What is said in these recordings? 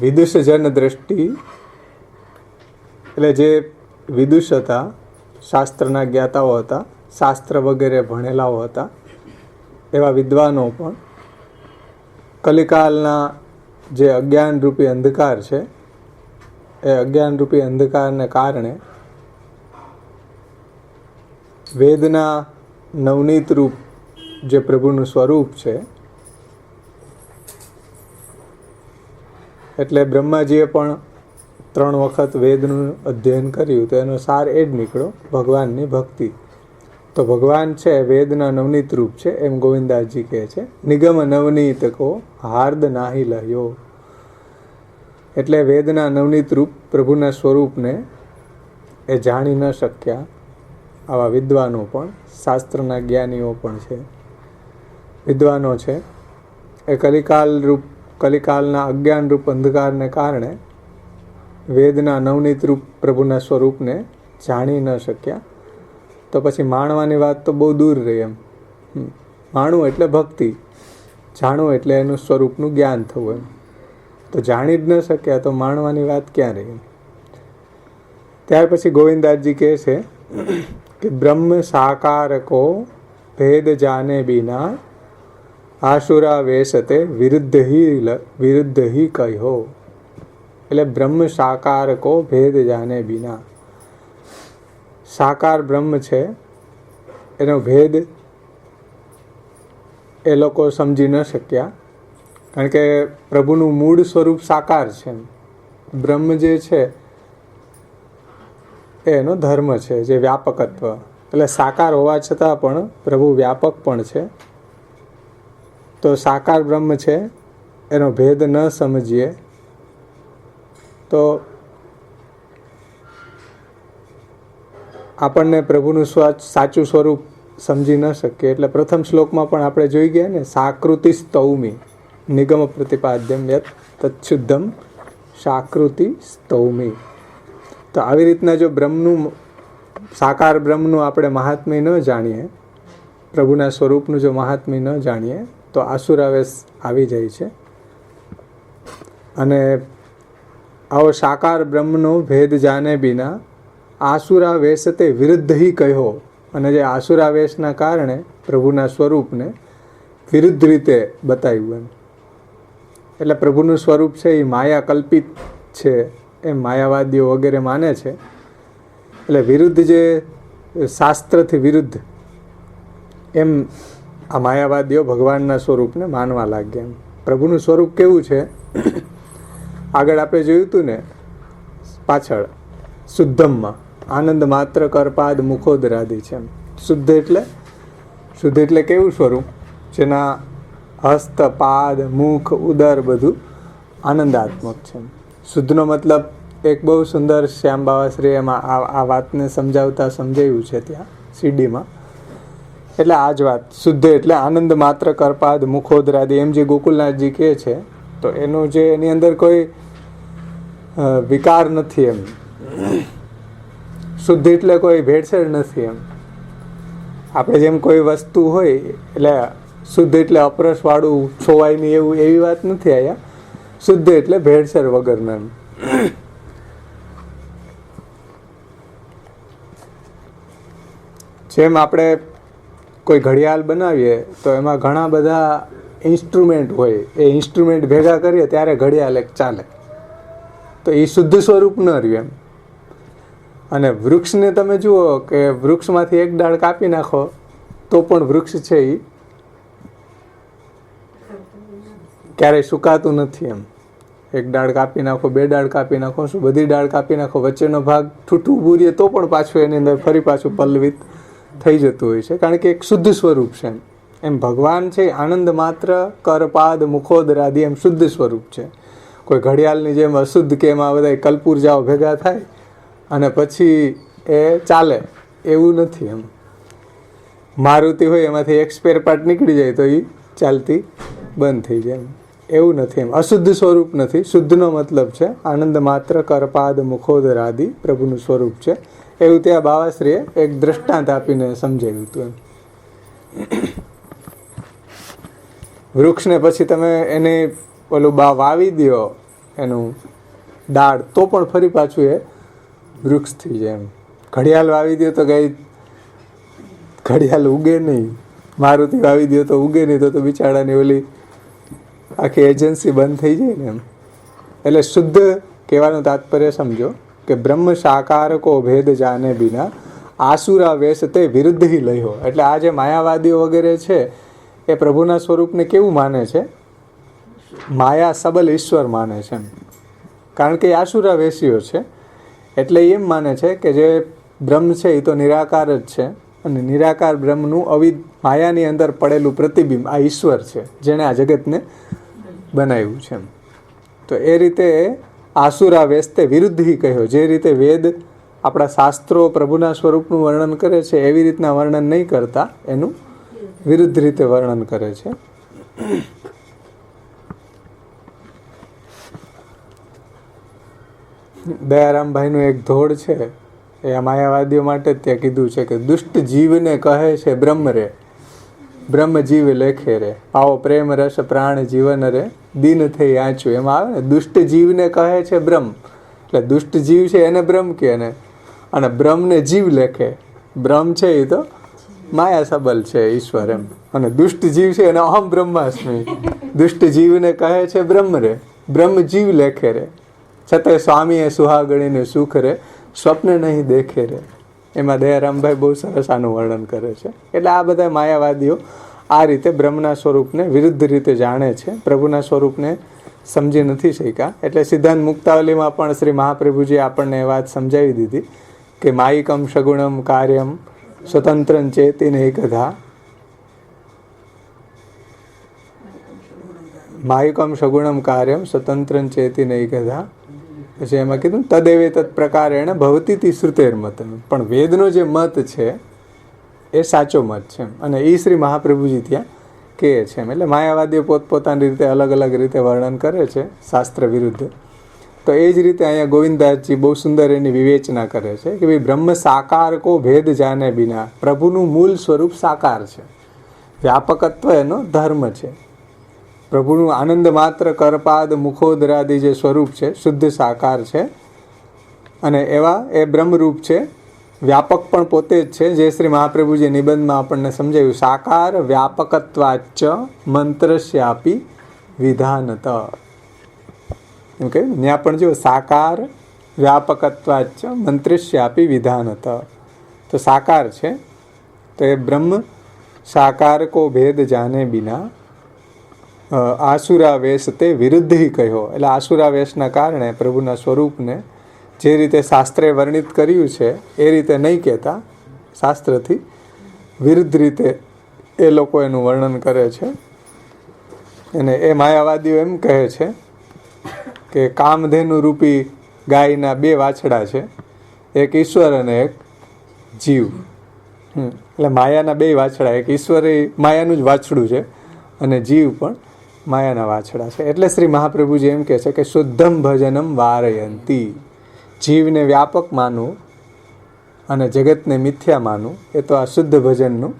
વિદુષજન દ્રષ્ટિ એટલે જે વિદુષ હતા, શાસ્ત્રના જ્ઞાતાઓ હતા, શાસ્ત્ર વગેરે ભણેલાઓ હતા, એવા વિદ્વાનો પણ કલિકાલના જે અજ્ઞાનરૂપી અંધકાર છે એ અજ્ઞાનરૂપી અંધકારને કારણે વેદના નવનીત રૂપ જે પ્રભુનું સ્વરૂપ છે, એટલે બ્રહ્માજીએ પણ 3 વખત વેદનું અધ્યયન કર્યું તો એનો સાર એ જ નીકળ્યો, ભગવાનની ભક્તિ. તો ભગવાન છે વેદના નવનીત રૂપ છે, એમ ગોવિંદાસજી કહે છે. નિગમ નવનીત કો હાર્દ નાહી લહ્યો. એટલે વેદના નવનીત રૂપ પ્રભુના સ્વરૂપને એ જાણી ન શક્યા આવા વિદ્વાનો પણ, શાસ્ત્રના જ્ઞાનીઓ પણ છે, વિદ્વાનો છે, એ કલિકાલના અજ્ઞાન રૂપ અંધકારને કારણે વેદના નવનીત રૂપ પ્રભુના સ્વરૂપને જાણી ન શક્યા. તો પછી માણવાની વાત તો બહુ દૂર રહી. એમ માણવું એટલે ભક્તિ, જાણવું એટલે એનું સ્વરૂપનું જ્ઞાન થવું. એમ તો જાણી જ ન શક્યા તો માણવાની વાત ક્યાં રહી. ત્યાર પછી ગોવિંદાસજી કહે છે કે બ્રહ્મ સાકાર કો ભેદ જાને બિના આસુરા વેશતે વિરુદ્ધ હી કહ્યો. એટલે બ્રહ્મ સાકાર કો ભેદ જાને બિના, સાકાર બ્રહ્મ છે એનો ભેદ એ લોકો સમજી ન શક્યા, કારણ કે પ્રભુનું મૂળ સ્વરૂપ સાકાર છે. બ્રહ્મ જે છે એનો ધર્મ છે, જે વ્યાપકત્વ, એટલે સાકાર હોવા છતાં પણ પ્રભુ વ્યાપક પણ છે. તો સાકાર બ્રહ્મ છે એનો ભેદ ન સમજીએ તો આપણને પ્રભુનું સાચું સ્વરૂપ સમજી ન શકીએ. એટલે પ્રથમ શ્લોકમાં પણ આપણે જોઈ ગયા ને, સાકૃતિ સ્તૌમી નિગમ પ્રતિપાદ્યમ યત તચ્છુદ્ધમ સાકૃતિ સ્તૌમી. તો આવી રીતના જો બ્રહ્મનું, સાકાર બ્રહ્મનું આપણે મહાત્મ્ય ન જાણીએ, પ્રભુના સ્વરૂપનું જો મહાત્મ્ય ન જાણીએ તો આસુરાવેશ આવી જાય છે. અને આવો સાકાર બ્રહ્મનો ભેદ જાને બિના આસુરાવેશતે વિરુદ્ધ હી કહ્યો. અને જે આસુરાવેશના કારણે પ્રભુના સ્વરૂપને વિરુદ્ધ રીતે બતાવ્યું. એટલે પ્રભુનું સ્વરૂપ છે એ માયા કલ્પિત છે એમ માયાવાદીઓ વગેરે માને છે. એટલે વિરુદ્ધ, જે શાસ્ત્રથી વિરુદ્ધ, એમ આ માયાવાદીઓ ભગવાનના સ્વરૂપને માનવા લાગ્યા. પ્રભુનું સ્વરૂપ કેવું છે આગળ આપણે જોયું હતું ને, પાછળ શુદ્ધમમાં આનંદ માત્ર કરપાદ મુખોદરાદી છે. શુદ્ધ એટલે કેવું સ્વરૂપ, જેના હસ્ત, પાદ, મુખ, ઉદર બધું આનંદાત્મક છે. શુદ્ધનો મતલબ એક બહુ સુંદર શ્યામ બાવાશ્રી એમાં આ વાતને સમજાવતા સમજાવ્યું છે ત્યાં સીડીમાં. એટલે આ જ વાત, શુદ્ધ એટલે આનંદ માત્ર કરપાદ મુખોદરાદી, એમ જે ગોકુલનાથજી કહે છે. તો એનું જે એની અંદર કોઈ વિકાર નથી. એમ શુદ્ધ એટલે કોઈ ભેળસેળ નથી. એમ આપણે જેમ કોઈ વસ્તુ હોય એટલે શુદ્ધ એટલે અપરસવાળું, છોવાય નહીં એવું, એવી વાત નથી અહીંયા. શુદ્ધ એટલે ભેળસેળ વગરના. જેમ આપણે કોઈ ઘડિયાળ બનાવીએ તો એમાં ઘણા બધા ઇન્સ્ટ્રુમેન્ટ હોય, એ ઇન્સ્ટ્રુમેન્ટ ભેગા કરીએ ત્યારે ઘડિયાળ એક ચાલે. તો એ શુદ્ધ સ્વરૂપ ન રહ્યું. એમ અને વૃક્ષને તમે જુઓ કે વૃક્ષમાંથી એક ડાળ કાપી નાખો તો પણ વૃક્ષ છે એ ક્યારેય સુકાતું નથી. એમ એક ડાળ કાપી નાખો, 2 ડાળ કાપી નાખો, શું બધી ડાળ કાપી નાખો, વચ્ચેનો ભાગ ઠૂઠું બુરીએ તો પણ પાછું એની અંદર ફરી પાછું પલ્લવિત થઈ જતું હોય છે, કારણ કે એક શુદ્ધ સ્વરૂપ છે. એમ ભગવાન છે આનંદ માત્ર કરપાદ મુખોદરાદી, એમ શુદ્ધ સ્વરૂપ છે. કોઈ ઘડિયાળની જેમ અશુદ્ધ કે એમાં બધા કલ્પુરજાઓ ભેગા થાય અને પછી એ ચાલે એવું નથી. એમ મારુતિ હોય એમાંથી એક સ્પેર પાર્ટ નીકળી જાય તો એ ચાલતી બંધ થઈ જાય. એવું નથી. એમ અશુદ્ધ સ્વરૂપ નથી. શુદ્ધનો મતલબ છે આનંદ માત્ર કરપાદ મુખોદરાદી પ્રભુનું સ્વરૂપ છે. એવું ત્યાં બાવાશ્રીએ એક દ્રષ્ટાંત આપીને સમજાવ્યું હતું. એમ વૃક્ષને પછી તમે એને ઓલું વાવી દો એનું દાળ, તો પણ ફરી પાછું એ વૃક્ષ થઈ જાય. એમ ઘડિયાળ વાવી દો તો કંઈ ઘડિયાળ ઉગે નહીં, મારુતિ વાવી દો તો ઉગે નહીં, તો બિચારાની ઓલી આખી એજન્સી બંધ થઈ જાય ને. એમ એટલે શુદ્ધ કહેવાનું તાત્પર્ય સમજો કે બ્રહ્મ સાકાર કો ભેદ જાને બિના આસુરા વેશ તે વિરુદ્ધ હી લયો. એટલે આ જે માયાવાદીઓ વગેરે છે એ પ્રભુના સ્વરૂપને કેવું માને છે? માયા સબલ ઈશ્વર માને છે. કારણ કે એ આસુરા વેશીઓ છે, એટલે એમ માને છે કે જે બ્રહ્મ છે એ તો નિરાકાર જ છે, અને નિરાકાર બ્રહ્મનું માયાની અંદર પડેલું પ્રતિબિંબ આ ઈશ્વર છે, જેણે આ જગતને બનાવ્યું છે. તો એ રીતે આસુરા વેશ તે વિરુદ્ધ હી કહ્યો. જે રીતે વેદ આપણા શાસ્ત્રો પ્રભુના સ્વરૂપનું વર્ણન કરે છે એવી રીતના વર્ણન નહીં કરતા, એનું વિરુદ્ધ રીતે વર્ણન કરે છે. દયારામભાઈનું એક ધોળ છે, એ આ માયાવાદીઓ માટે જ ત્યાં કીધું છે કે દુષ્ટ જીવને કહે છે બ્રહ્મ રે, બ્રહ્મ જીવ લેખે રે, પાવો પ્રેમ રસ પ્રાણ જીવન રે, દિન થઈ આંચું. એમાં આવે ને દુષ્ટ જીવને કહે છે બ્રહ્મ, એટલે દુષ્ટ જીવ છે એને બ્રહ્મ કહે ને, અને બ્રહ્મને જીવ લેખે. બ્રહ્મ છે એ તો માયા સબલ છે ઈશ્વર એમ, અને દુષ્ટ જીવ છે એને અહમ બ્રહ્માસ્મિ. દુષ્ટ જીવને કહે છે બ્રહ્મ રે, બ્રહ્મ જીવ લેખે રે, છતાંય સ્વામીએ સુહાગણીને સુખ રે, સ્વપ્ન નહીં દેખે રે. એમાં દયારામભાઈ બહુ સરસ આનું વર્ણન કરે છે. એટલે આ બધા માયાવાદીઓ આ રીતે બ્રહ્મના સ્વરૂપને વિરુદ્ધ રીતે જાણે છે, પ્રભુના સ્વરૂપને સમજી નથી શક્યા. એટલે સિદ્ધાંત મુક્તાવલીમાં પણ શ્રી મહાપ્રભુજી આપણને એ વાત સમજાવી દીધી કે માયિકમ સગુણમ કાર્યમ સ્વતંત્રં ચેતી નૈકધા, માયિકમ સગુણમ કાર્યમ સ્વતંત્રં ચેતી નૈકધા. પછી એમાં કીધું તદેવે તત્ પ્રકારેણ ભવતી તી શ્રુતેર્મત. પણ વેદનો જે મત છે એ સાચો મત છે, અને એ શ્રી મહાપ્રભુજી ત્યાં કહે છે. એટલે માયાવાદીઓ પોતપોતાની રીતે અલગ અલગ રીતે વર્ણન કરે છે શાસ્ત્ર વિરુદ્ધ. તો એ જ રીતે અહીંયા ગોવિંદદાસજી બહુ સુંદર એની વિવેચના કરે છે કે ભાઈ બ્રહ્મ સાકાર કો ભેદ જાને બિના. પ્રભુનું મૂળ સ્વરૂપ સાકાર છે, વ્યાપકત્વ એનો ધર્મ છે. પ્રભુનું આનંદ માત્ર કરપાદ મુખોદરાદી જે સ્વરૂપ છે શુદ્ધ સાકાર છે, અને એવા એ બ્રહ્મરૂપ છે. વ્યાપક પણ પોતે જ છે, જે શ્રી મહાપ્રભુજી નિબંધમાં આપણને સમજાવ્યું. સાકાર વ્યાપકત્વાચ મંત્રસ્યાપી વિધાનત. એમ કહ્યું ત્યાં પણ જો સાકાર વ્યાપકત્વાચ મંત્રસ્યાપી વિધાનત. તો સાકાર છે, તો એ બ્રહ્મ સાકાર કો ભેદ જાને બિના આસુરાવેશ તે વિરુદ્ધ હી કહ્યો. એટલે આસુરાવેશના કારણે પ્રભુના સ્વરૂપને જે રીતે શાસ્ત્રે વર્ણિત કર્યું છે એ રીતે નહીં કહેતા, શાસ્ત્રથી વિરુદ્ધ રીતે એ લોકો એનું વર્ણન કરે છે. અને એ માયાવાદીઓ એમ કહે છે કે કામધેનુ રૂપી ગાયના બે વાછડા છે, એક ઈશ્વર અને એક જીવ. એટલે માયાના બે વાછડા, એક ઈશ્વર એ માયાનું જ વાછડું છે, અને જીવ પણ માયાના વાછડા છે. એટલે શ્રી મહાપ્રભુજી એમ કહે છે કે શુદ્ધમ ભજનમ વારયંતી. જીવને વ્યાપક માનવું અને જગતને મિથ્યા માનવું એ તો આ શુદ્ધ ભજનનું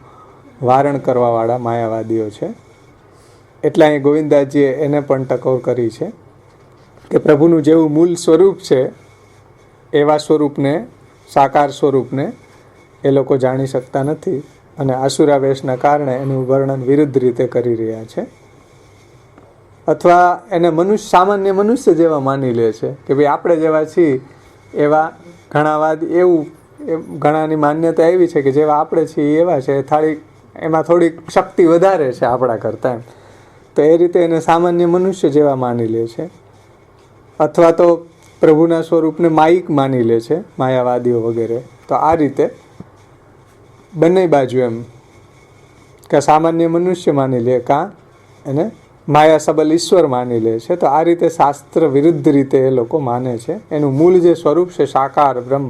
વારણ કરવાવાળા માયાવાદીઓ છે. એટલે અહીં ગોવિંદાજીએ એને પણ ટકોર કરી છે કે પ્રભુનું જેવું મૂળ સ્વરૂપ છે એવા સ્વરૂપને, સાકાર સ્વરૂપને એ લોકો જાણી શકતા નથી, અને આસુરાવેશના કારણે એનું વર્ણન વિરુદ્ધ રીતે કરી રહ્યા છે. અથવા એને સામાન્ય મનુષ્ય જેવા માની લે છે કે ભાઈ આપણે જેવા છીએ એવા ઘણાવાદ. એવું ઘણાની માન્યતા એવી છે કે જેવા આપણે છીએ એવા છે, એમાં થોડીક શક્તિ વધારે છે આપણા કરતાં. તો એ રીતે એને સામાન્ય મનુષ્ય જેવા માની લે છે. અથવા તો પ્રભુના સ્વરૂપને માયિક માની લે છે માયાવાદીઓ વગેરે. તો આ રીતે બંને બાજુ એમ કે સામાન્ય મનુષ્ય માની લે, કાં એને માયા સબલ ઈશ્વર માની લે છે. તો આ રીતે શાસ્ત્ર વિરુદ્ધ રીતે એ લોકો માને છે. એનું મૂળ જે સ્વરૂપ છે સાકાર બ્રહ્મ,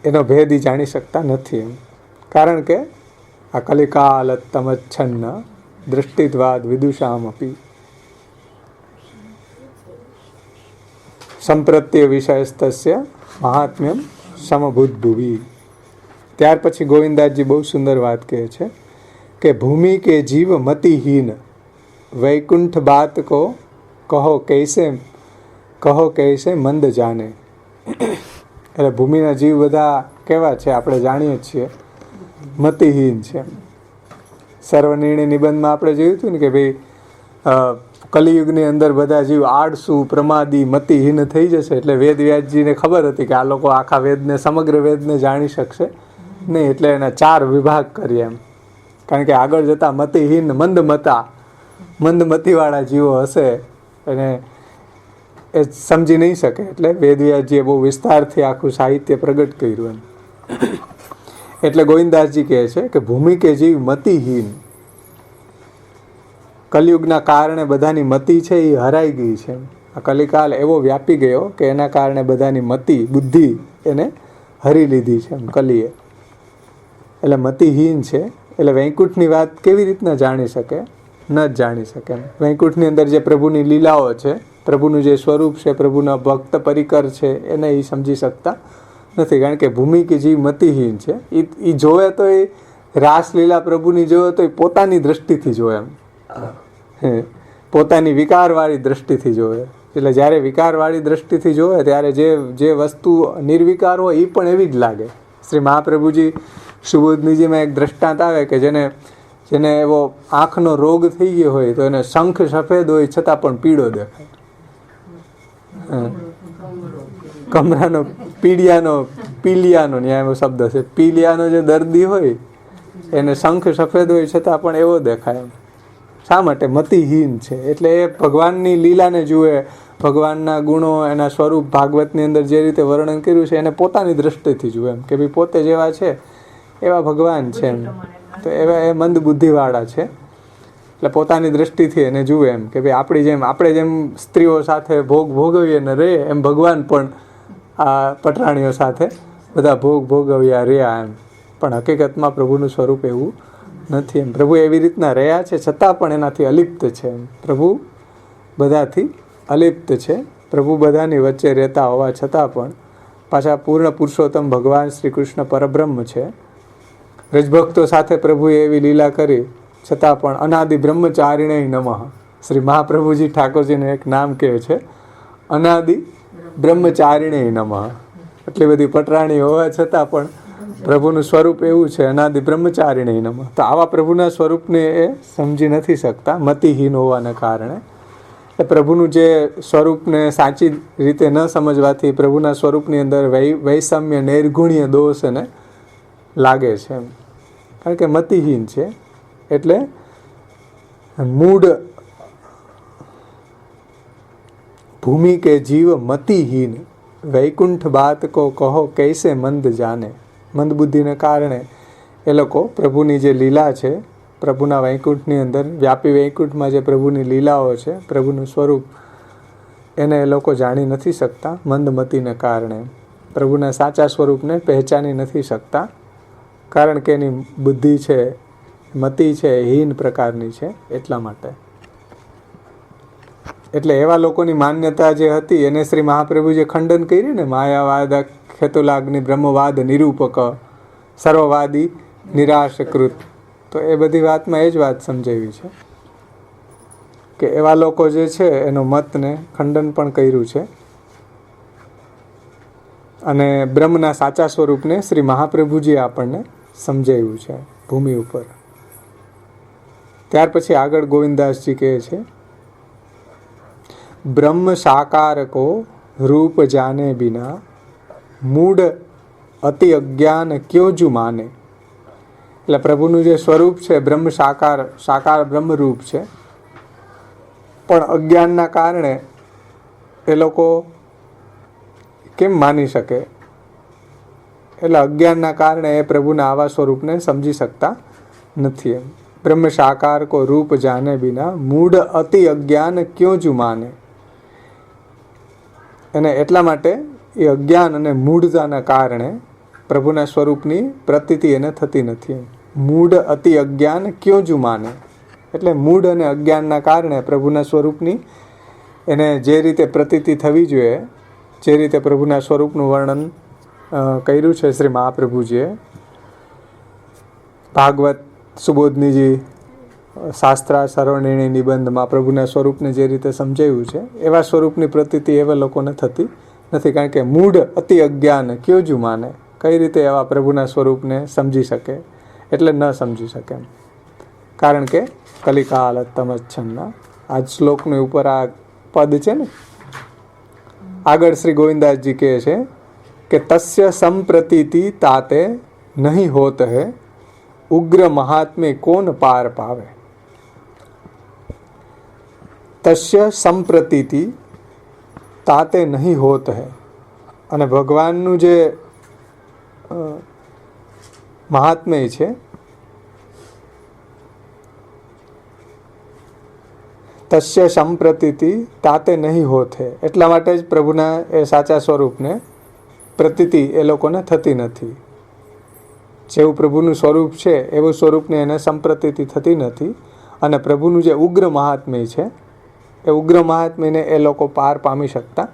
એનો ભેદ જાણી શકતા નથી એમ. કારણ કે આ કલિકાલત્તમચ્છન્ન દૃષ્ટિદ્વાદ વિદુષામ અપી સંપ્રત્ય વિષયસ્તસ્ય મહાત્મ્યમ સમભૂત ભુવિ. ત્યાર પછી ગોવિંદાસજી બહુ સુંદર વાત કહે છે કે ભૂમિ કે જીવ મતિહીન વૈકુંઠ બાત કો કહો કૈસે કહો કૈસે મંદ જાને. એટલે ભૂમિના જીવ બધા કેવા છે આપણે જાણીએ છીએ, મતિહીન છે. સર્વનિર્ણય નિબંધમાં આપણે જોયું હતું ને કે ભાઈ કલિયુગની અંદર બધા જીવ આળસુ, પ્રમાદી, મતિહીન થઈ જશે. એટલે વેદ વ્યાસજીને ખબર હતી કે આ લોકો આખા વેદને, સમગ્ર વેદને જાણી શકશે નહીં, એટલે એના 4 વિભાગ કર્યા એમ. કારણ કે આગળ જતાં મતિહીન, મંદમતીવાળા જીવો હશે અને એ સમજી નહીં શકે. એટલે વેદ વ્યાસજીએ બહુ વિસ્તારથી આખું સાહિત્ય પ્રગટ કર્યું એમ. એટલે ગોવિંદાસજી કહે છે કે ભૂમિ કે જીવ મતિહીન. કલિયુગના કારણે બધાની મતિ છે એ હરાઈ ગઈ છે. આ કલિકાલ એવો વ્યાપી ગયો કે એના કારણે બધાની મતિ, બુદ્ધિ એને હરી લીધી છે એમ કલીએ. એટલે મતિહીન છે. એટલે વૈકુંઠની વાત કેવી રીતના જાણી શકે? ન જ જાણી શકે એમ. વૈકુંઠની અંદર જે પ્રભુની લીલાઓ છે, પ્રભુનું જે સ્વરૂપ છે, પ્રભુના ભક્ત પરિકર છે, એને એ સમજી શકતા નથી. કારણ કે ભૂમિ કે જીવ મતિહીન છે. એ જોવે તો એ રાસલીલા પ્રભુની જોવે તો એ પોતાની દ્રષ્ટિથી જોવે એમ, પોતાની વિકારવાળી દ્રષ્ટિથી જોવે. એટલે જ્યારે વિકારવાળી દ્રષ્ટિથી જોવે ત્યારે જે વસ્તુ નિર્વિકાર હોય એ પણ એવી જ લાગે. શ્રી મહાપ્રભુજી સુબોધનીજીમાં એક દ્રષ્ટાંત આવે કે જેને એવો આંખનો રોગ થઈ ગયો હોય તો એને શંખ સફેદ હોય છતાં પણ પીળો દેખાય. કમરાનો પીલિયાનો ન્યાય એવો શબ્દ છે. પીલિયાનો જે દર્દી હોય એને શંખ સફેદ હોય છતાં પણ એવો દેખાય. શા માટે? મતિહીન છે. એટલે એ ભગવાનની લીલાને જુએ, ભગવાનના ગુણો, એના સ્વરૂપ ભાગવતની અંદર જે રીતે વર્ણન કર્યું છે એને પોતાની દ્રષ્ટિથી જુએ એમ કે ભાઈ પોતે જેવા છે એવા ભગવાન છે એમ. તો એવા એ મંદ બુદ્ધિવાળા છે. એટલે પોતાની દ્રષ્ટિથી એને જુએ એમ કે ભાઈ આપણે જેમ સ્ત્રીઓ સાથે ભોગ ભોગવીએ ને રહે એમ ભગવાન પણ આ પટરાણીઓ સાથે બધા ભોગ ભોગવ્યા રહ્યા એમ. પણ હકીકતમાં પ્રભુનું સ્વરૂપ એવું નથી એમ. પ્રભુ એવી રીતના રહ્યા છે છતાં પણ એનાથી અલિપ્ત છે એમ. પ્રભુ બધાથી અલિપ્ત છે. પ્રભુ બધાની વચ્ચે રહેતા હોવા છતાં પણ પાછા પૂર્ણ પુરુષોત્તમ ભગવાન શ્રી કૃષ્ણ પરબ્રહ્મ છે. રજભક્તો સાથે પ્રભુએ એવી લીલા કરી છતાં પણ અનાદિ બ્રહ્મચારિણે નમઃ. શ્રી મહાપ્રભુજી ઠાકોરજીનું એક નામ કહે છે, અનાદિ બ્રહ્મચારિણે નમઃ. એટલી બધી પટરાણી હોવા છતાં પણ પ્રભુનું સ્વરૂપ એવું છે, અનાદિ બ્રહ્મચારિણે નમઃ. તો આવા પ્રભુના સ્વરૂપને એ સમજી નથી શકતા મતિહીન હોવાના કારણે. એ પ્રભુનું જે સ્વરૂપને સાચી રીતે ન સમજવાથી પ્રભુના સ્વરૂપની અંદર વૈષમ્ય, નૈર્ગુણ્ય દોષ એને લાગે છે એમ. કારણ કે મતિહીન છે. એટલે મૂળ ભૂમિ કે જીવ મતિહીન, વૈકુંઠ બાત કો કહો કૈસે મંદ જાને. મંદ બુદ્ધિને કારણે એ લોકો પ્રભુની જે લીલા છે, પ્રભુના વૈકુંઠની અંદર, વ્યાપી વૈકુંઠમાં જે પ્રભુની લીલાઓ છે, પ્રભુનું સ્વરૂપ, એને એ લોકો જાણી નથી શકતા મંદમતીને કારણે. પ્રભુના સાચા સ્વરૂપને પહેચાની નથી શકતા. કારણ કે એની બુદ્ધિ છે, મતિ છે, હીન પ્રકારની છે. એટલા માટે એટલે એવા લોકોની માન્યતા જે હતી એને શ્રી મહાપ્રભુજીએ ખંડન કરી ને. માયાવાદ, ખેતુલાગ્નિ, બ્રહ્મવાદ, નિરૂપક, સર્વવાદી, નિરાશકૃત. તો એ બધી વાતમાં એ જ વાત સમજાવી છે કે એવા લોકો જે છે એનો મતને ખંડન પણ કર્યું છે. અને બ્રહ્મના સાચા સ્વરૂપને શ્રી મહાપ્રભુજીએ આપણને સમજાવ્યું છે ભૂમિ ઉપર. ત્યાર પછી આગળ ગોવિંદાસજી કહે છે, બ્રહ્મ સાકાર કો રૂપ જાને બિના મૂડ અતિ અજ્ઞાન ક્યો જુ માને. એટલે પ્રભુનું જે સ્વરૂપ છે બ્રહ્મ સાકાર બ્રહ્મ રૂપ છે, પણ અજ્ઞાનના કારણે એ લોકો કેમ માની શકે? એટલે અજ્ઞાનના કારણે એ પ્રભુના આવા સ્વરૂપને સમજી શકતા નથી એમ. બ્રહ્મ સાકાર કો રૂપ જાને બિના મૂઢ અતિ અજ્ઞાન ક્યો જુ માને. અને એટલા માટે એ અજ્ઞાન અને મૂઢતાના કારણે પ્રભુના સ્વરૂપની પ્રતીતિ એને થતી નથી. મૂઢ અતિ અજ્ઞાન ક્યો જુ માને. એટલે મૂઢ અને અજ્ઞાનના કારણે પ્રભુના સ્વરૂપની એને જે રીતે પ્રતીતિ થવી જોઈએ, જે રીતે પ્રભુના સ્વરૂપનું વર્ણન કર્યું છે શ્રી મહાપ્રભુજીએ, ભાગવત, સુબોધનીજી, શાસ્ત્રા સર્વનિર્ણય નિબંધમાં પ્રભુના સ્વરૂપને જે રીતે સમજાવ્યું છે એવા સ્વરૂપની પ્રતીતિ એવા લોકોને થતી નથી. કારણ કે મૂઢ અતિ અજ્ઞાન કયો જ માને, કઈ રીતે એવા પ્રભુના સ્વરૂપને સમજી શકે, એટલે ન સમજી શકે. કારણ કે કલિકાલ તમચ્છન્ના આ શ્લોકની ઉપર આ પદ છે ને, આગળ શ્રી ગોવિંદાસજી કહે છે કે તસ્ય સંપ્રતીતિ તાતે નહીં હોત હૈ, ઉગ્ર મહાત્મે કોન પાર પાવે. તસ્ય સંપ્રતીતિ તાતે નહીં હોત હૈ. અને ભગવાનનું જે મહાત્મ્ય છે, તસ્ય સંપ્રતીતિ તાતે નહીં હોત હૈ, એટલા માટે જ પ્રભુના એ સાચા સ્વરૂપને પ્રતીતિ એ લોકોને થતી નથી. જેવું પ્રભુનું સ્વરૂપ છે એવું સ્વરૂપને એને સંપ્રતીતિ થતી નથી. અને પ્રભુનું જે ઉગ્ર મહાત્મ્ય છે એ ઉગ્ર મહાત્મ્યને એ લોકો પાર પામી શકતા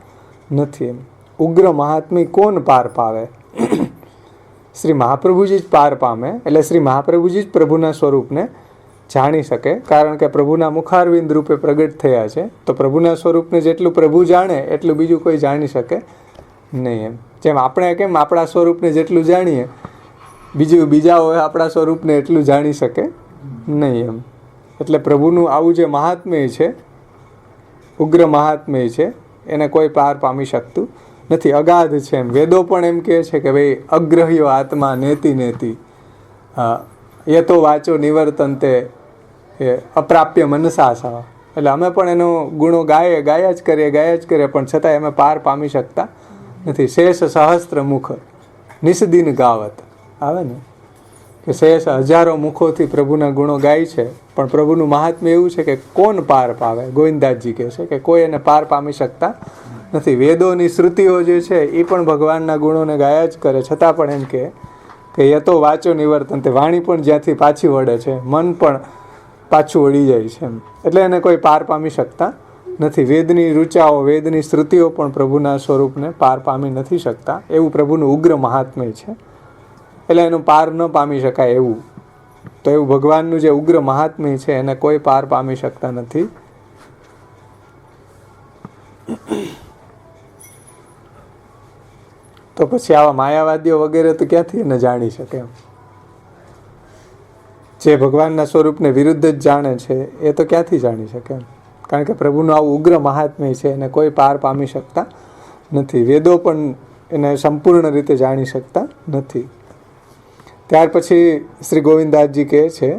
નથી. એમ ઉગ્ર મહાત્મ્ય કોણ પાર પાવે? શ્રી મહાપ્રભુજી જ પાર પામે. એટલે શ્રી મહાપ્રભુજી જ પ્રભુના સ્વરૂપને જાણી શકે. કારણ કે પ્રભુના મુખારવિંદ રૂપે પ્રગટ થયા છે, તો પ્રભુના સ્વરૂપને જેટલું પ્રભુ જાણે એટલું બીજું કોઈ જાણી શકે નહીં. એમ જેમ આપણે કેમ આપણા સ્વરૂપને જેટલું જાણીએ, બીજાઓ આપણા સ્વરૂપને એટલું જાણી શકે નહીં. એમ એટલે પ્રભુનું આવું જે મહાત્મ્ય છે, ઉગ્ર મહાત્મ્ય છે, એને કોઈ પાર પામી શકતું નથી. અગાધ છે. એમ વેદો પણ એમ કહે છે કે ભાઈ અગ્રહ્યો આત્મા નેતિ નેતિ યતો વાચો નિવર્તંતે અપ્રાપ્ય મનસા સહ. એટલે અમે પણ એનો ગુણો ગાયા જ કરીએ પણ છતાં અમે પાર પામી શકતા નથી. શેષ સહસ્ત્ર મુખ નિષદિન ગાવત આવે ને, કે શેષ હજારો મુખોથી પ્રભુના ગુણો ગાય છે, પણ પ્રભુનું મહાત્મ્ય એવું છે કે કોણ પાર પાવે? ગોવિંદાસજી કહે છે કે કોઈ એને પાર પામી શકતા નથી. વેદોની શ્રુતિઓ જે છે એ પણ ભગવાનના ગુણોને ગાયા જ કરે, છતાં પણ એમ કે યતો વાચો નિવર્તન, તે વાણી પણ જ્યાંથી પાછી વળે છે, મન પણ પાછું વળી જાય છે. એમ એટલે એને કોઈ પાર પામી શકતા નથી. વેદની ઋચાઓ, વેદની શ્રુતિઓ પણ પ્રભુના સ્વરૂપને પાર પામી નથી શકતા. એવું પ્રભુનું ઉગ્ર મહાત્મ્ય છે, એટલે એનું પાર ન પામી શકાય એવું. તો એવું ભગવાનનું જે ઉગ્ર મહાત્મ્ય છે એને કોઈ પાર પામી શકતા નથી. તો પછી આવા માયાવાદીઓ વગેરે તો ક્યાંથી એને જાણી શકે? એમ જે ભગવાનના સ્વરૂપને વિરુદ્ધ જ જાણે છે એ તો ક્યાંથી જાણી શકે? એમ કારણ કે પ્રભુનું આવું ઉગ્ર મહાત્મ્ય છે એને કોઈ પાર પામી શકતા નથી. વેદો પણ એને સંપૂર્ણ રીતે જાણી શકતા નથી. ત્યાર પછી શ્રી ગોવિંદાસજી કહે છે,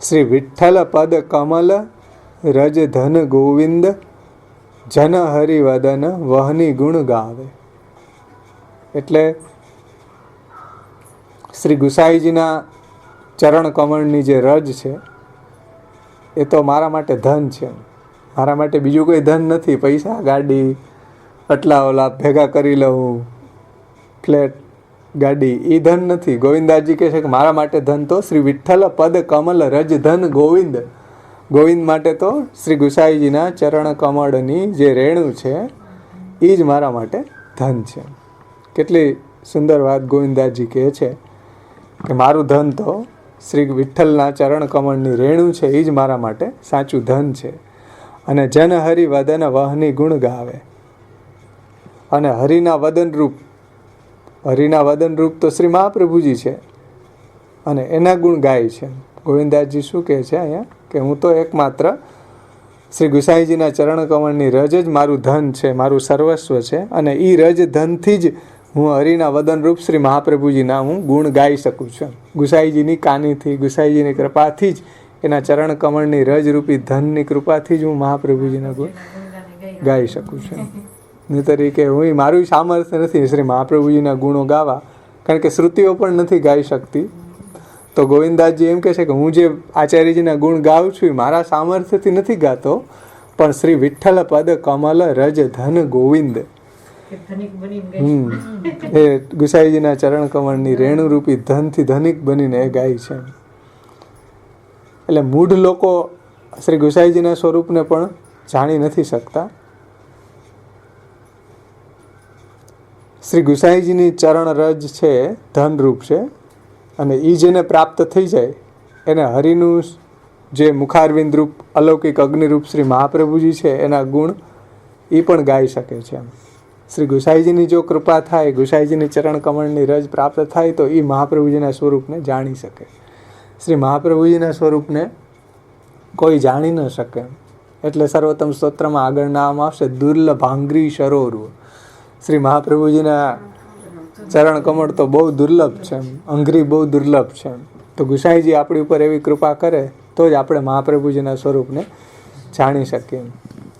શ્રી વિઠ્ઠલ પદ કમલ રજ ધન ગોવિંદ જન હરિવદન વહની ગુણ ગાવે. એટલે શ્રી ગુસાઈજીના ચરણ કમળની જે રજ છે એ તો મારા માટે ધન છે. મારા માટે બીજું કોઈ ધન નથી. પૈસા, ગાડી, આટલા ઓલા ભેગા કરી લઉં, ફ્લેટ, ગાડી, એ ધન નથી. ગોવિંદાસજી કહે છે કે મારા માટે ધન તો શ્રી વિઠ્ઠલ પદ કમલ રજ ધન ગોવિંદ. ગોવિંદ માટે તો શ્રી ગુસાઈજીના ચરણ કમળની જે રેણુ છે એ જ મારા માટે ધન છે. કેટલી સુંદર વાત ગોવિંદાસજી કહે છે કે મારું ધન તો શ્રી વિઠ્ઠલના ચરણ કમળની રેણુ છે, એ જ મારા માટે સાચું ધન છે. અને જન હરિ વદન વહની ગુણ ગાવે. અને હરિના વદન રૂપ તો શ્રી મહાપ્રભુજી છે અને એના ગુણ ગાય છે. ગોવિંદાસજી શું કહે છે અહીંયા કે હું તો એકમાત્ર શ્રી ગુસાઈજીના ચરણ કમળની રજ જ મારું ધન છે, મારું સર્વસ્વ છે. અને એ રજ ધનથી જ હું હરિના વદનરૂપ શ્રી મહાપ્રભુજીના હું ગુણ ગાઈ શકું છું. ગુસાઈજીની કાનીથી, ગુસાઈજીની કૃપાથી જ, એના ચરણ કમળની રજરૂપી ધનની કૃપાથી જ હું મહાપ્રભુજીના ગુણ ગાઈ શકું છું. એ તરીકે હું મારું સામર્થ્ય નથી શ્રી મહાપ્રભુજીના ગુણો ગાવા, કારણ કે શ્રુતિઓ પણ નથી ગાઈ શકતી. તો ગોવિંદાસજી એમ કહે છે કે હું જે આચાર્યજીના ગુણ ગાઉં છું એ મારા સામર્થ્યથી નથી ગાતો, પણ શ્રી વિઠ્ઠલ પદ કમલ રજ ધન ગોવિંદ, એ ગુસાઈજીના ચરણ કમળની રેણુરૂપી ધનથી ધનિક બનીને એ ગાય છે. એટલે મૂઢ લોકો શ્રી ગુસાઈજીના સ્વરૂપને પણ જાણી નથી શકતા. શ્રી ગુસાઈજીની ચરણ રજ છે ધનરૂપ છે, અને એ જેને પ્રાપ્ત થઈ જાય એને હરિનું જે મુખારવિંદ રૂપ અલૌકિક અગ્નિરૂપ શ્રી મહાપ્રભુજી છે એના ગુણ એ પણ ગાઈ શકે છે. શ્રી ગુસાઈજીની જો કૃપા થાય, ગુસાઈજીની ચરણ કમળની રજ પ્રાપ્ત થાય તો એ મહાપ્રભુજીના સ્વરૂપને જાણી શકે. શ્રી મહાપ્રભુજીના સ્વરૂપને કોઈ જાણી ન શકે. એટલે સર્વોત્તમ સ્તોત્રમાં આગળ નામ આવશે દુર્લભાંગ્રી શરોરુ. શ્રી મહાપ્રભુજીના ચરણ કમળ તો બહુ દુર્લભ છે, અંઘ્રી બહુ દુર્લભ છે. તો ગુસાઈજી આપણી ઉપર એવી કૃપા કરે તો જ આપણે મહાપ્રભુજીના સ્વરૂપને જાણી શકીએ.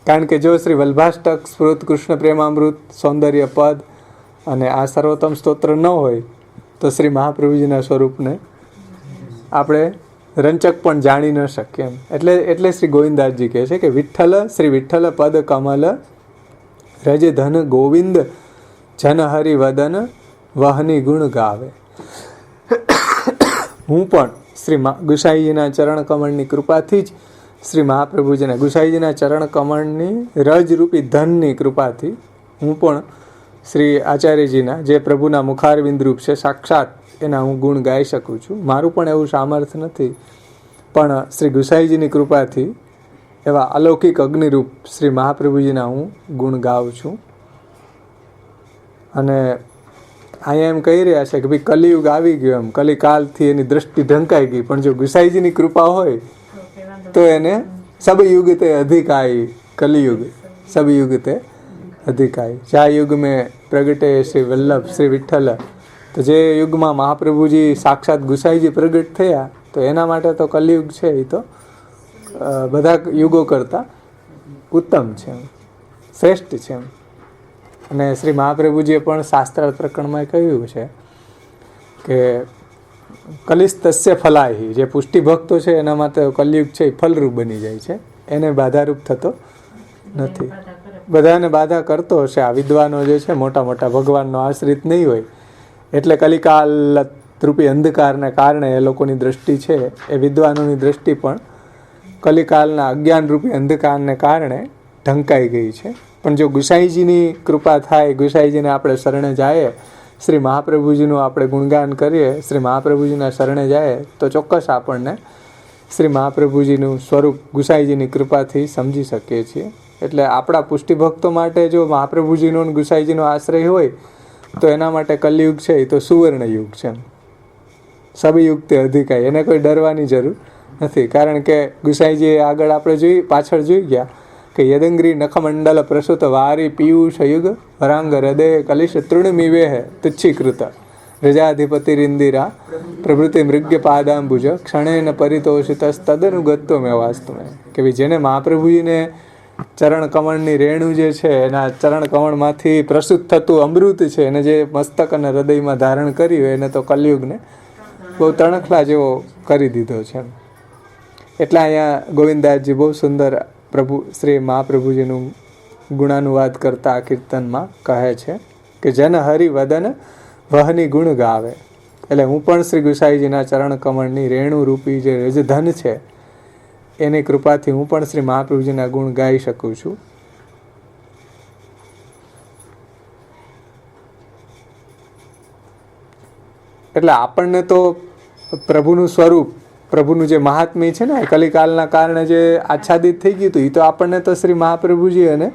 કારણ કે જો શ્રી વલ્ભાષ્ટક, સ્ફૃત, કૃષ્ણ પ્રેમામૃત, સૌંદર્ય પદ અને આ સર્વોત્તમ સ્તોત્ર ન હોય તો શ્રી મહાપ્રભુજીના સ્વરૂપને આપણે રંચક પણ જાણી ન શકીએ. એટલે શ્રી ગોવિંદાસજી કહે છે કે વિઠ્ઠલ શ્રી વિઠ્ઠલ પદ કમલ રજ ધન ગોવિંદ જન હરિ વદન વહની ગુણ ગાવે. હું પણ શ્રી ગુસાઈજીના ચરણ કમળની કૃપાથી જ શ્રી મહાપ્રભુજીના ગુસાઈજીના ચરણ કમળની રજરૂપી ધનની કૃપાથી હું પણ શ્રી આચાર્યજીના જે પ્રભુના મુખારવિંદ રૂપ છે સાક્ષાત એના હું ગુણ ગાઈ શકું છું. મારું પણ એવું સામર્થ્ય નથી, પણ શ્રી ગુસાઈજીની કૃપાથી એવા અલૌકિક અગ્નિરૂપ શ્રી મહાપ્રભુજીના હું ગુણ ગાઉં છું. અને અહીંયા એમ કહી રહ્યા છે કે ભાઈ કલિયુગ આવી ગયો, એમ કલિકાલથી એની દ્રષ્ટિ ઢંકાઈ ગઈ, પણ જો ગુસાઈજીની કૃપા હોય તો એને સબ યુગ તે અધિકાઈ, કલિયુગ સબ યુગ તે અધિકાઈ. જ્યાં યુગ મેં પ્રગટે શ્રી વલ્લભ શ્રી વિઠ્ઠલ, તો જે યુગમાં મહાપ્રભુજી સાક્ષાત ગુસાઈજી પ્રગટ થયા તો એના માટે તો કલિયુગ છે એ તો બધા યુગો કરતાં ઉત્તમ છે, શ્રેષ્ઠ છે. અને શ્રી મહાપ્રભુજીએ પણ શાસ્ત્ર પ્રકરણમાં કહ્યું છે કે કલિસ્તસ્ય ફલાહી, જે પુષ્ટિ ભક્તો છે એના માટે કલિયુગ છે એ ફલરૂપ બની જાય છે, એને બાધારૂપ થતો નથી. બધાને બાધા કરતો હશે. આ વિદ્વાનો જે છે મોટા મોટા ભગવાનનો આશ્રિત નહીં હોય એટલે કલિકાલ રૂપી અંધકારને કારણે એ લોકોની દ્રષ્ટિ છે, એ વિદ્વાનોની દ્રષ્ટિ પણ કલિકાલના અજ્ઞાનરૂપી અંધકારને કારણે ઢંકાઈ ગઈ છે. પણ જો ગુસાઈજીની કૃપા થાય, ગુસાઈજીને આપણે શરણે જાય, શ્રી મહાપ્રભુજીનું આપણે ગુણગાન કરીએ, શ્રી મહાપ્રભુજીના શરણે જાય તો ચોક્કસ આપણને શ્રી મહાપ્રભુજીનું સ્વરૂપ ગુસાઈજીની કૃપાથી સમજી શકીએ છીએ. એટલે આપણા પુષ્ટિભક્તો માટે જો મહાપ્રભુજીનો અને ગુસાઈજીનો આશ્રય હોય તો એના માટે કલયુગ છે એ તો સુવર્ણ યુગ છે, સબયુગ તે અધિકાય. એને કોઈ ડરવાની જરૂર નથી. કારણ કે ગુસાઈજી આગળ આપણે પાછળ જોઈ ગયા કે યદંગ્રી નખમંડલ પ્રસુત વારી પિયુષ યુગ વરાંગ હૃદય કલિશ તૃણમિવેહ તુચ્છીકૃત રજાધિપતિરિંદિરા પ્રભૃતિ મૃગ્ય પાદાંબુજ ક્ષણેન પરિતોષિત તદનુગત્વ મેં વાસ્તુ મેં. કે ભાઈ જેને મહાપ્રભુજીને ચરણ કમળની રેણુ જે છે એના ચરણ કમળમાંથી પ્રસુત થતું અમૃત છે એને જે મસ્તક અને હૃદયમાં ધારણ કર્યું એને તો કલયુગને બહુ તણખલા જેવો કરી દીધો છે. એટલે અહીંયા ગોવિંદાસજી બહુ સુંદર પ્રભુ શ્રી મહાપ્રભુજીનું ગુણાનુવાદ કરતા આ કીર્તનમાં કહે છે કે જન હરિ વદન વહની ગુણ ગાવે. એટલે હું પણ શ્રી ગુસાઈજીના ચરણ કમળની રેણુ રૂપી જે રજધન છે એની કૃપાથી હું પણ શ્રી મહાપ્રભુજીના ગુણ ગાઈ શકું છું. એટલે આપણને તો પ્રભુનું સ્વરૂપ, પ્રભુનું જે મહાત્મ્ય છે ને કલિકાલના કારણે જે આચ્છાદિત થઈ ગયું હતું એ તો આપણને તો શ્રી મહાપ્રભુજી અને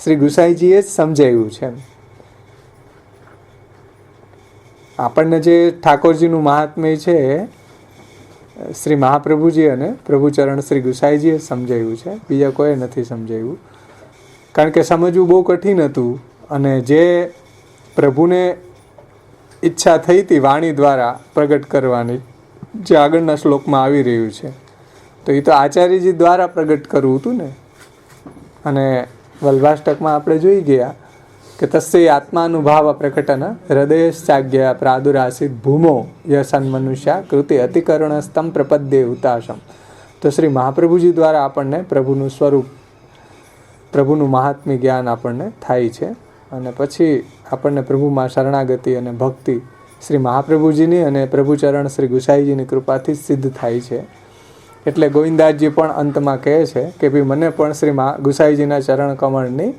શ્રી ગુસાઈજીએ જ સમજાવ્યું છે. આપણને જે ઠાકોરજીનું મહાત્મ્ય છે શ્રી મહાપ્રભુજી અને પ્રભુચરણ શ્રી ગુસાઈજીએ સમજાવ્યું છે, બીજા કોઈ નથી સમજાવ્યું. કારણ કે સમજવું બહુ કઠિન હતું અને જે પ્રભુને ઈચ્છા થઈ હતી વાણી દ્વારા પ્રગટ કરવાની, જે આગળના શ્લોકમાં આવી રહ્યું છે, તો એ તો આચાર્યજી દ્વારા પ્રગટ કરવું હતું ને. અને વલ્ભાષ્ટકમાં આપણે જોઈ ગયા કે તસ્ય આત્માનુભાવ પ્રકટન હૃદયશ્ચાગ્ય પ્રાદુરાસિત ભૂમો યસન મનુષ્યા કૃતિ અતિકરુણસ્તમ પ્રપદ્ય હુતાશમ. તો શ્રી મહાપ્રભુજી દ્વારા આપણને પ્રભુનું સ્વરૂપ, પ્રભુનું મહાત્મ્ય જ્ઞાન આપણને થાય છે. અને પછી આપણને પ્રભુમાં શરણાગતિ અને ભક્તિ શ્રી મહાપ્રભુજીની અને પ્રભુચરણ શ્રી ગુસાઈજીની કૃપાથી સિદ્ધ થાય છે. એટલે ગોવિંદાસજી પણ અંતમાં કહે છે કે ભાઈ મને પણ શ્રી ગુસાઈજીના ચરણ કમળની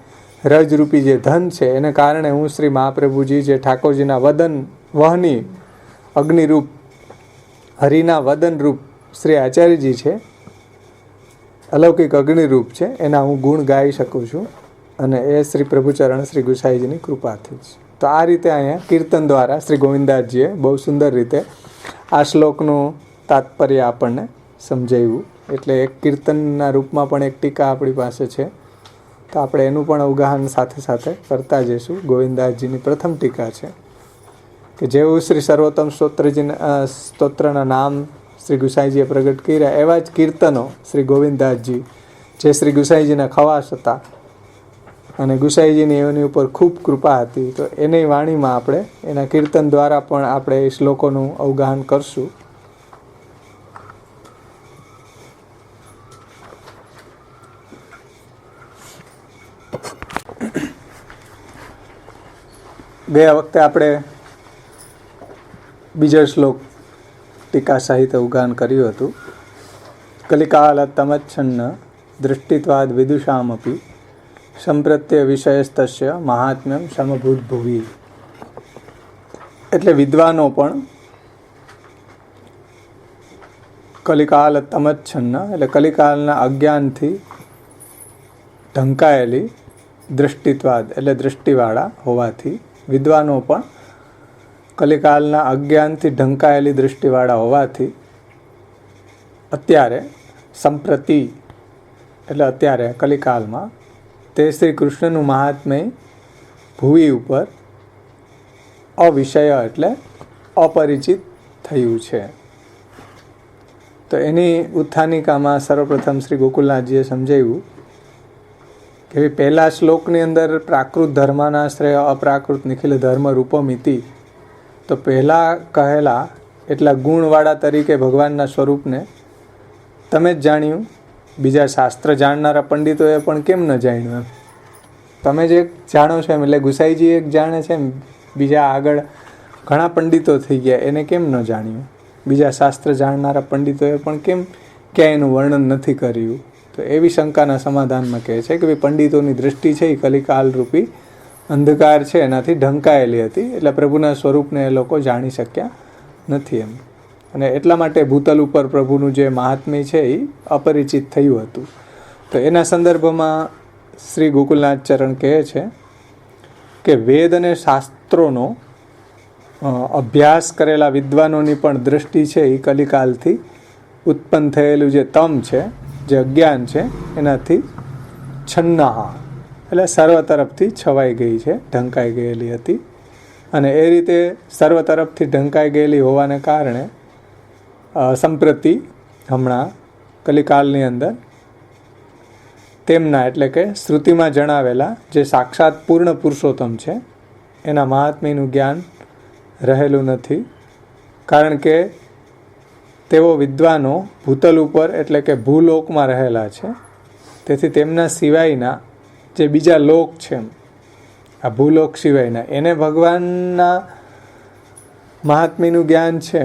રજરૂપી જે ધન છે એને કારણે હું શ્રી મહાપ્રભુજી જે ઠાકોરજીના વદન વહની અગ્નિરૂપ હરિના વદન રૂપ શ્રી આચાર્યજી છે, અલૌકિક અગ્નિરૂપ છે, એના હું ગુણ ગાઈ શકું છું, અને એ શ્રી પ્રભુચરણ શ્રી ગુસાઈજીની કૃપાથી જ. તો આ રીતે અહીંયા કીર્તન દ્વારા શ્રી ગોવિંદાસજીએ બહુ સુંદર રીતે આ શ્લોકનું તાત્પર્ય આપણને સમજાવ્યું. એટલે એક કીર્તનના રૂપમાં પણ એક ટીકા આપણી પાસે છે, તો આપણે એનું પણ અવગાહન સાથે સાથે કરતા જઈશું. ગોવિંદાસજીની પ્રથમ ટીકા છે કે જેવું શ્રી સર્વોત્તમ સ્તોત્રના નામ શ્રી ગુસાઈજીએ પ્રગટ કર્યા, એવા જ કીર્તનો શ્રી ગોવિંદાસજી, જે શ્રી ગુસાઈજીના ખવાસ હતા અને ગુસાઈજીની એની ઉપર ખૂબ કૃપા હતી, તો એની વાણીમાં આપણે એના કીર્તન દ્વારા પણ આપણે એ શ્લોકોનું અવગાહન કરશું. ગયા વખતે આપણે બીજો શ્લોક ટીકા સહિત અવગાહન કર્યું હતું. કલિકાલ તમચ્છન્ન દૃષ્ટિત્વાદ વિદુષામપી સંપ્રત્ય વિષયસ્તસ્ય મહાત્મ્યમ સમભૂત ભુવિ. એટલે વિદ્વાનો પણ કલિકાલ તમચ્છન્ન એટલે કલિકાલના અજ્ઞાનથી ઢંકાયેલી દૃષ્ટિત્વાદ એટલે દૃષ્ટિવાળા હોવાથી, વિદ્વાનો પણ કલિકાલના અજ્ઞાનથી ઢંકાયેલી દૃષ્ટિવાળા હોવાથી અત્યારે સંપ્રતિ એટલે અત્યારે કલિકાલમાં તે શ્રી કૃષ્ણનું મહાત્મ્ય ભૂમિ ઉપર અવિષય એટલે અપરિચિત થયું છે. તો એની ઉત્થાનિકામાં સર્વપ્રથમ શ્રી ગોકુલનાથજીએ સમજાવ્યું કે પહેલા શ્લોકની અંદર પ્રાકૃત ધર્માનાશ્રય અપ્રાકૃત નિખિલ ધર્મ રૂપમિતિ, તો પહેલાં કહેલા એટલા ગુણવાળા તરીકે ભગવાનના સ્વરૂપને તમે જ જાણ્યું, બીજા શાસ્ત્ર જાણનારા પંડિતોએ પણ કેમ ન જાણ્યું? એમ તમે જે જાણો છો એમ, એટલે ગુસાઈજી એક જાણે છે એમ બીજા આગળ ઘણા પંડિતો થઈ ગયા, એને કેમ ન જાણ્યું? બીજા શાસ્ત્ર જાણનારા પંડિતોએ પણ કેમ ક્યાંય એનું વર્ણન નથી કર્યું? તો એવી શંકાના સમાધાનમાં કહે છે કે ભાઈ પંડિતોની દૃષ્ટિ છે એ કલિકાલરૂપી અંધકાર છે એનાથી ઢંકાયેલી હતી, એટલે પ્રભુના સ્વરૂપને એ લોકો જાણી શક્યા નથી એમ. અને એટલા માટે ભૂતલ ઉપર પ્રભુનું જે મહાત્મ્ય છે એ અપરિચિત થયું હતું. તો એના સંદર્ભમાં શ્રી ગોકુલનાથ ચરણ કહે છે કે વેદ અને શાસ્ત્રોનો અભ્યાસ કરેલા વિદ્વાનોની પણ દૃષ્ટિ છે એ કલિકાલથી ઉત્પન્ન થયેલું જે તમ છે, જે અજ્ઞાન છે, એનાથી છન્ના એટલે સર્વ તરફથી છવાઈ ગઈ છે, ઢંકાઈ ગયેલી હતી. અને એ રીતે સર્વ તરફથી ઢંકાઈ ગયેલી હોવાને કારણે સંપ્રતિ હમણાં કલિકાલની અંદર તેમના એટલે કે શ્રુતિમાં જણાવેલા જે સાક્ષાત પૂર્ણ પુરુષોત્તમ છે એના મહાત્મ્યનું જ્ઞાન રહેલું નથી. કારણ કે તેઓ વિદ્વાનો ભૂતલ ઉપર એટલે કે ભૂલોકમાં રહેલા છે, તેથી તેમના સિવાયના જે બીજા લોક છે, આ ભૂલોક સિવાયના, એને ભગવાનના મહાત્મ્યનું જ્ઞાન છે.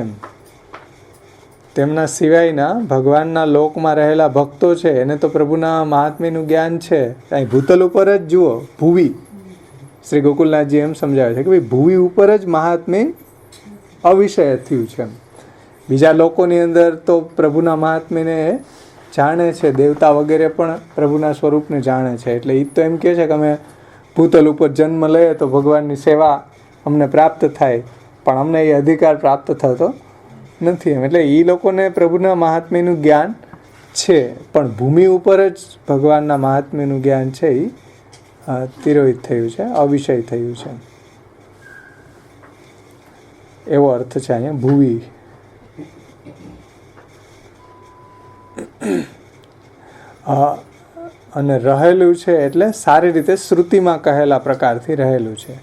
તેમના સિવાયના ભગવાનના લોકમાં રહેલા ભક્તો છે એને તો પ્રભુના મહાત્મ્યનું જ્ઞાન છે. અહીં ભૂતલ ઉપર જ જુઓ, ભૂવી શ્રી ગોકુલનાથજી એમ સમજાવે છે કે ભાઈ ભૂવી ઉપર જ મહાત્મ્ય અવિષય થયું છે. બીજા લોકોની અંદર તો પ્રભુના મહાત્મ્યને જાણે છે, દેવતા વગેરે પણ પ્રભુના સ્વરૂપને જાણે છે. એટલે એ તો એમ કહે છે કે અમે ભૂતલ ઉપર જન્મ લઈએ તો ભગવાનની સેવા અમને પ્રાપ્ત થાય, પણ અમને એ અધિકાર પ્રાપ્ત થતો નથી એમ. એટલે એ લોકોને પ્રભુના મહાત્મ્યનું જ્ઞાન છે, પણ ભૂમિ ઉપર જ ભગવાનના મહાત્મ્યનું જ્ઞાન છે એ તિરોહિત થયું છે, અવિષય થયું છે. એવો અર્થ છે અહીંયા ભૂવી. અને રહેલું છે એટલે સારી રીતે શ્રુતિમાં કહેલા પ્રકારથી રહેલું છે.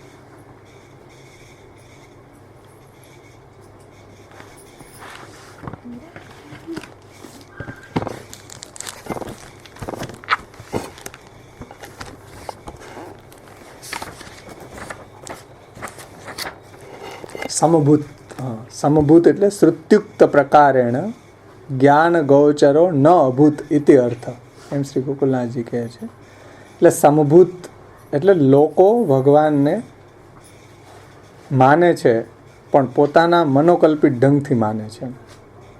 સમભૂત એટલે શ્રુત્યુક્ત પ્રકારેણ જ્ઞાન ગોચરો ન અભૂત ઇતિ અર્થ, એમ શ્રી ગોકુલનાથજી કહે છે. એટલે સમભૂત એટલે લોકો ભગવાનને માને છે પણ પોતાના મનોકલ્પિત ઢંગથી માને છે.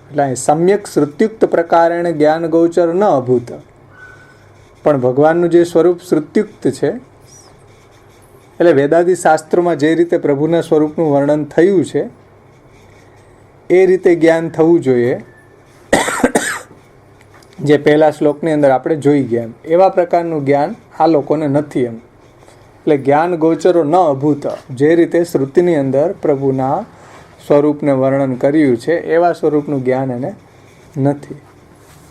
એટલે અહીં સમ્યક શ્રુત્યુક્ત પ્રકારેણ જ્ઞાન ગોચર ન અભૂત, પણ ભગવાનનું જે સ્વરૂપ શ્રુત્યુક્ત છે, એટલે વેદાદિ શાસ્ત્રોમાં જે રીતે પ્રભુના સ્વરૂપનું વર્ણન થયું છે એ રીતે જ્ઞાન થવું જોઈએ, જે પહેલા શ્લોકની અંદર આપણે જોઈ ગયા એવા પ્રકારનું જ્ઞાન આ લોકોને નથી એમ. એટલે જ્ઞાન ગોચરો ન અભૂત, જે રીતે શ્રુતિની અંદર પ્રભુના સ્વરૂપને વર્ણન કર્યું છે એવા સ્વરૂપનું જ્ઞાન એને નથી.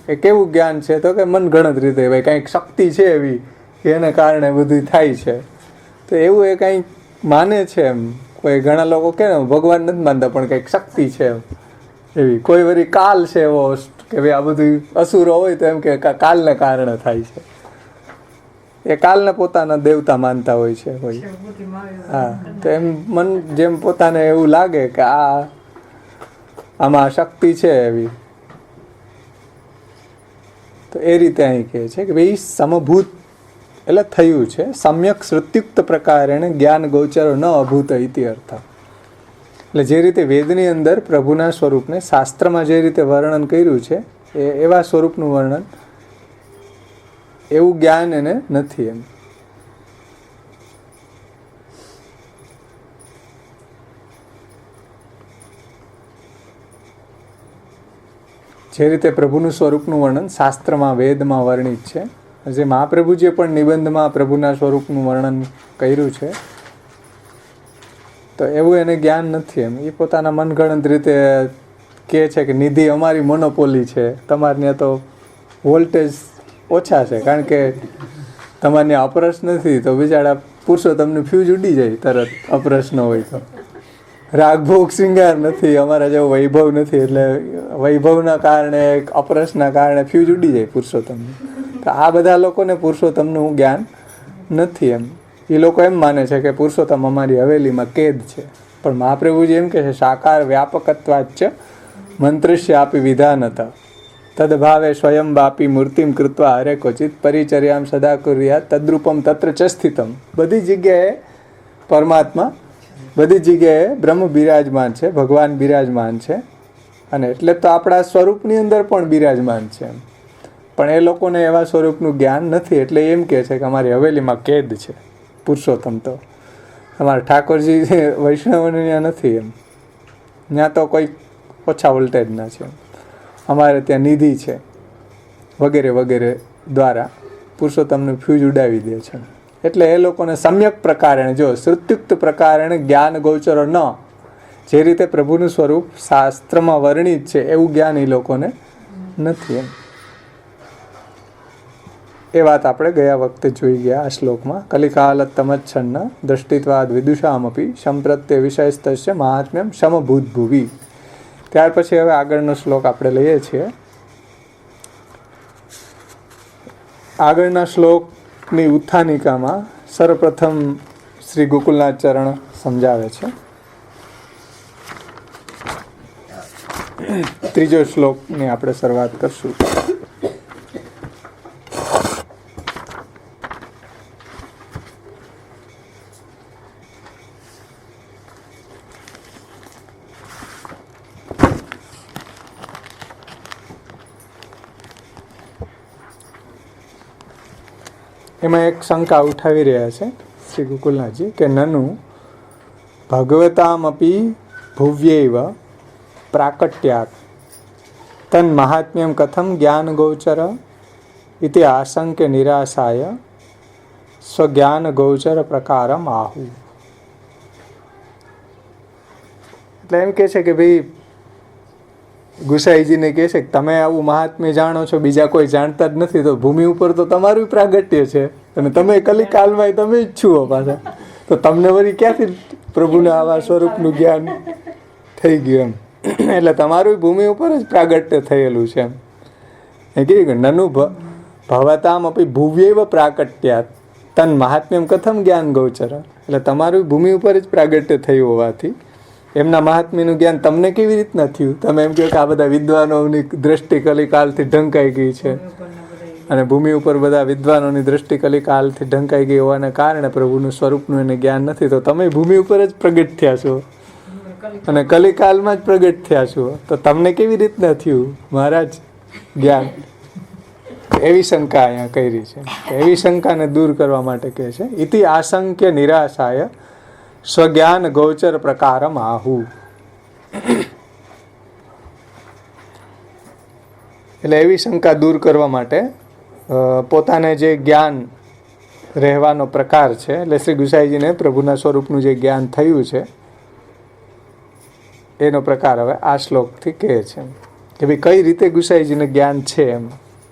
એ કેવું જ્ઞાન છે તો કે મનગણત રીતે ભાઈ કંઈક શક્તિ છે એવી એને કારણે બધું થાય છે, તો એવું એ કંઈક માને છે એમ. કોઈ ઘણા લોકો કે ને ભગવાન નથી માનતા પણ કંઈક શક્તિ છે એમ એવી. કોઈ વળી કાલ છે એવો કે ભાઈ આ બધું અસુરો હોય તો એમ કે કાલને કારણે થાય છે, એ કાલને પોતાના દેવતા માનતા હોય છે કોઈ. હા, તો એમ મન જેમ પોતાને એવું લાગે કે આમાં શક્તિ છે એવી, તો એ રીતે અહીં કહે છે કે ભાઈ સમભૂત એટલે થયું છે, સમ્યક શ્રુત્યુક્ત પ્રકારેણ જ્ઞાન ગોચરો ન અભૂત ઇતિ અર્થ. એટલે જે રીતે વેદની અંદર પ્રભુના સ્વરૂપને શાસ્ત્રમાં જે રીતે વર્ણન કર્યું છે એવા સ્વરૂપનું વર્ણન, એવું જ્ઞાન એને નથી એમ. જે રીતે પ્રભુનું સ્વરૂપનું વર્ણન શાસ્ત્રમાં વેદમાં વર્ણિત છે, જે મહાપ્રભુજીએ પણ નિબંધમાં પ્રભુના સ્વરૂપનું વર્ણન કર્યું છે, તો એવું એને જ્ઞાન નથી એમ. એ પોતાના મનગણત રીતે કહે છે કે નિધિ અમારી મોનોપોલી છે, તમારે તો વોલ્ટેજ ઓછા છે, કારણ કે તમારે અપરસ નથી તો બિચારા પુરુષોત્તમને ફ્યુઝ ઉડી જાય તરત, અપરસ ન હોય તો. રાગભોગ શૃંગાર નથી, અમારા જેવો વૈભવ નથી, એટલે વૈભવના કારણે અપરસના કારણે ફ્યુઝ ઉડી જાય પુરુષોત્તમને. તો આ બધા લોકોને પુરુષોત્તમનું જ્ઞાન નથી એમ. એ લોકો એમ માને છે કે પુરુષોત્તમ અમારી હવેલીમાં કેદ છે, પણ મહાપ્રભુજી એમ કહે છે સાકાર વ્યાપકત્વાચ્ચ મંત્રસ્ય આપી વિધાનત તદભાવે સ્વયં બાપી મૂર્તિમ કૃત્વા હરે ક્વચિત પરિચર્યામ સદા કુર્યાત તદ્રૂપમ તત્ર ચ સ્થિતમ. બધી જગ્યાએ પરમાત્મા, બધી જગ્યાએ બ્રહ્મ બિરાજમાન છે, ભગવાન બિરાજમાન છે, અને એટલે તો આપણા સ્વરૂપની અંદર પણ બિરાજમાન છે એમ. પણ એ લોકોને એવા સ્વરૂપનું જ્ઞાન નથી, એટલે એમ કહે છે કે અમારી હવેલીમાં કેદ છે પુરુષોત્તમ. તો અમારા ઠાકોરજી વૈષ્ણવને ત્યાં નથી એમ, ત્યાં તો કોઈ ઓછા વોલ્ટેજના છે, અમારે ત્યાં નિધિ છે વગેરે વગેરે દ્વારા પુરુષોત્તમનું ફ્યુઝ ઉડાવી દે છે. એટલે એ લોકોને સમ્યક પ્રકારે, જો શ્રુત્યુક્ત પ્રકારે જ્ઞાન ગોચરો ન, જે રીતે પ્રભુનું સ્વરૂપ શાસ્ત્રમાં વર્ણિત છે એવું જ્ઞાન એ લોકોને નથી એમ. એ વાત આપણે ગયા વખતે જોઈ ગયા આ શ્લોકમાં. કલિકાલ તમચ્છન્ન દ્રષ્ટિત્વાદ વિદુષામપી સંપ્રત્ય વિષયસ્તસ્ય મહાત્મ્યમ સમભૂત ભુવિ. ત્યાર પછી હવે આગળનો શ્લોક આપણે લઈએ છીએ. આગળના શ્લોકની ઉત્થાનિકામાં સર્વપ્રથમ શ્રી ગોકુલનાથ ચરણ સમજાવે છે. ત્રીજો શ્લોકની આપણે શરૂઆત કરશું. એમાં એક શંકા ઉઠાવી રહ્યા છે શ્રી ગોકુલનાથજી કે નનુ ભગવતામપી ભુવ્યૈવ પ્રાકટ્યાત તન મહાત્મ્યમ કથમ જ્ઞાન ગોચર ઇતિ આશંક્ય નિરાશાય સ્વજ્ઞાન ગોચર પ્રકારમ આહુ. એટલે એમ કહે છે કે ભાઈ ગુસાઈજીને કહે છે કે તમે આવું મહાત્મ્ય જાણો છો, બીજા કોઈ જાણતા જ નથી, તો ભૂમિ ઉપર તો તમારું પ્રાગટ્ય છે અને તમે કલિકાલમાં તમે જ છો પાછા, તો તમને વળી ક્યાંથી પ્રભુના આવા સ્વરૂપનું જ્ઞાન થઈ ગયું એમ. એટલે તમારું ભૂમિ ઉપર જ પ્રાગટ્ય થયેલું છે એમ. એ કીધું કે નનુ ભવતામ અપી ભુવ્યૈવ પ્રાકટ્યાત તન મહાત્મ્યમ કથમ જ્ઞાન ગોચર. એટલે તમારું ભૂમિ ઉપર જ પ્રાગટ્ય થયું હોવાથી એમના મહાત્મ્યનું જ્ઞાન તમને કેવી રીતના થયું? તમે એમ કહો કે આ બધા વિદ્વાનોની દ્રષ્ટિ કલિકાલથી ઢંકાઈ ગઈ છે, અને ભૂમિ ઉપર બધા વિદ્વાનોની દ્રષ્ટિ કલિકાલથી ઢંકાઈ ગઈ હોવાને કારણે પ્રભુનું સ્વરૂપનું એને જ્ઞાન નથી, તો તમે ભૂમિ ઉપર જ પ્રગટ થયા છો. અને કલિકાલમાં જ પ્રગટ થયા છો, તો તમને કેવી રીતના થયું મહારાજ જ્ઞાન? એવી શંકા અહીંયા કરી છે. એવી શંકાને દૂર કરવા માટે કહે છે ઇતિ આશંક્ય નિરાશાય સ્વજ્ઞાન ગોચર પ્રકારમ આહુ. એટલે એવી શંકા દૂર કરવા માટે પોતાને જે જ્ઞાન રહેવાનો પ્રકાર છે, એટલે શ્રી ગુસાઈજીને પ્રભુના સ્વરૂપનું જે જ્ઞાન થયું છે એનો પ્રકાર હવે આ શ્લોકથી કહે છે કે ભાઈ કઈ રીતે ગુસાઈજીને જ્ઞાન છે એમ.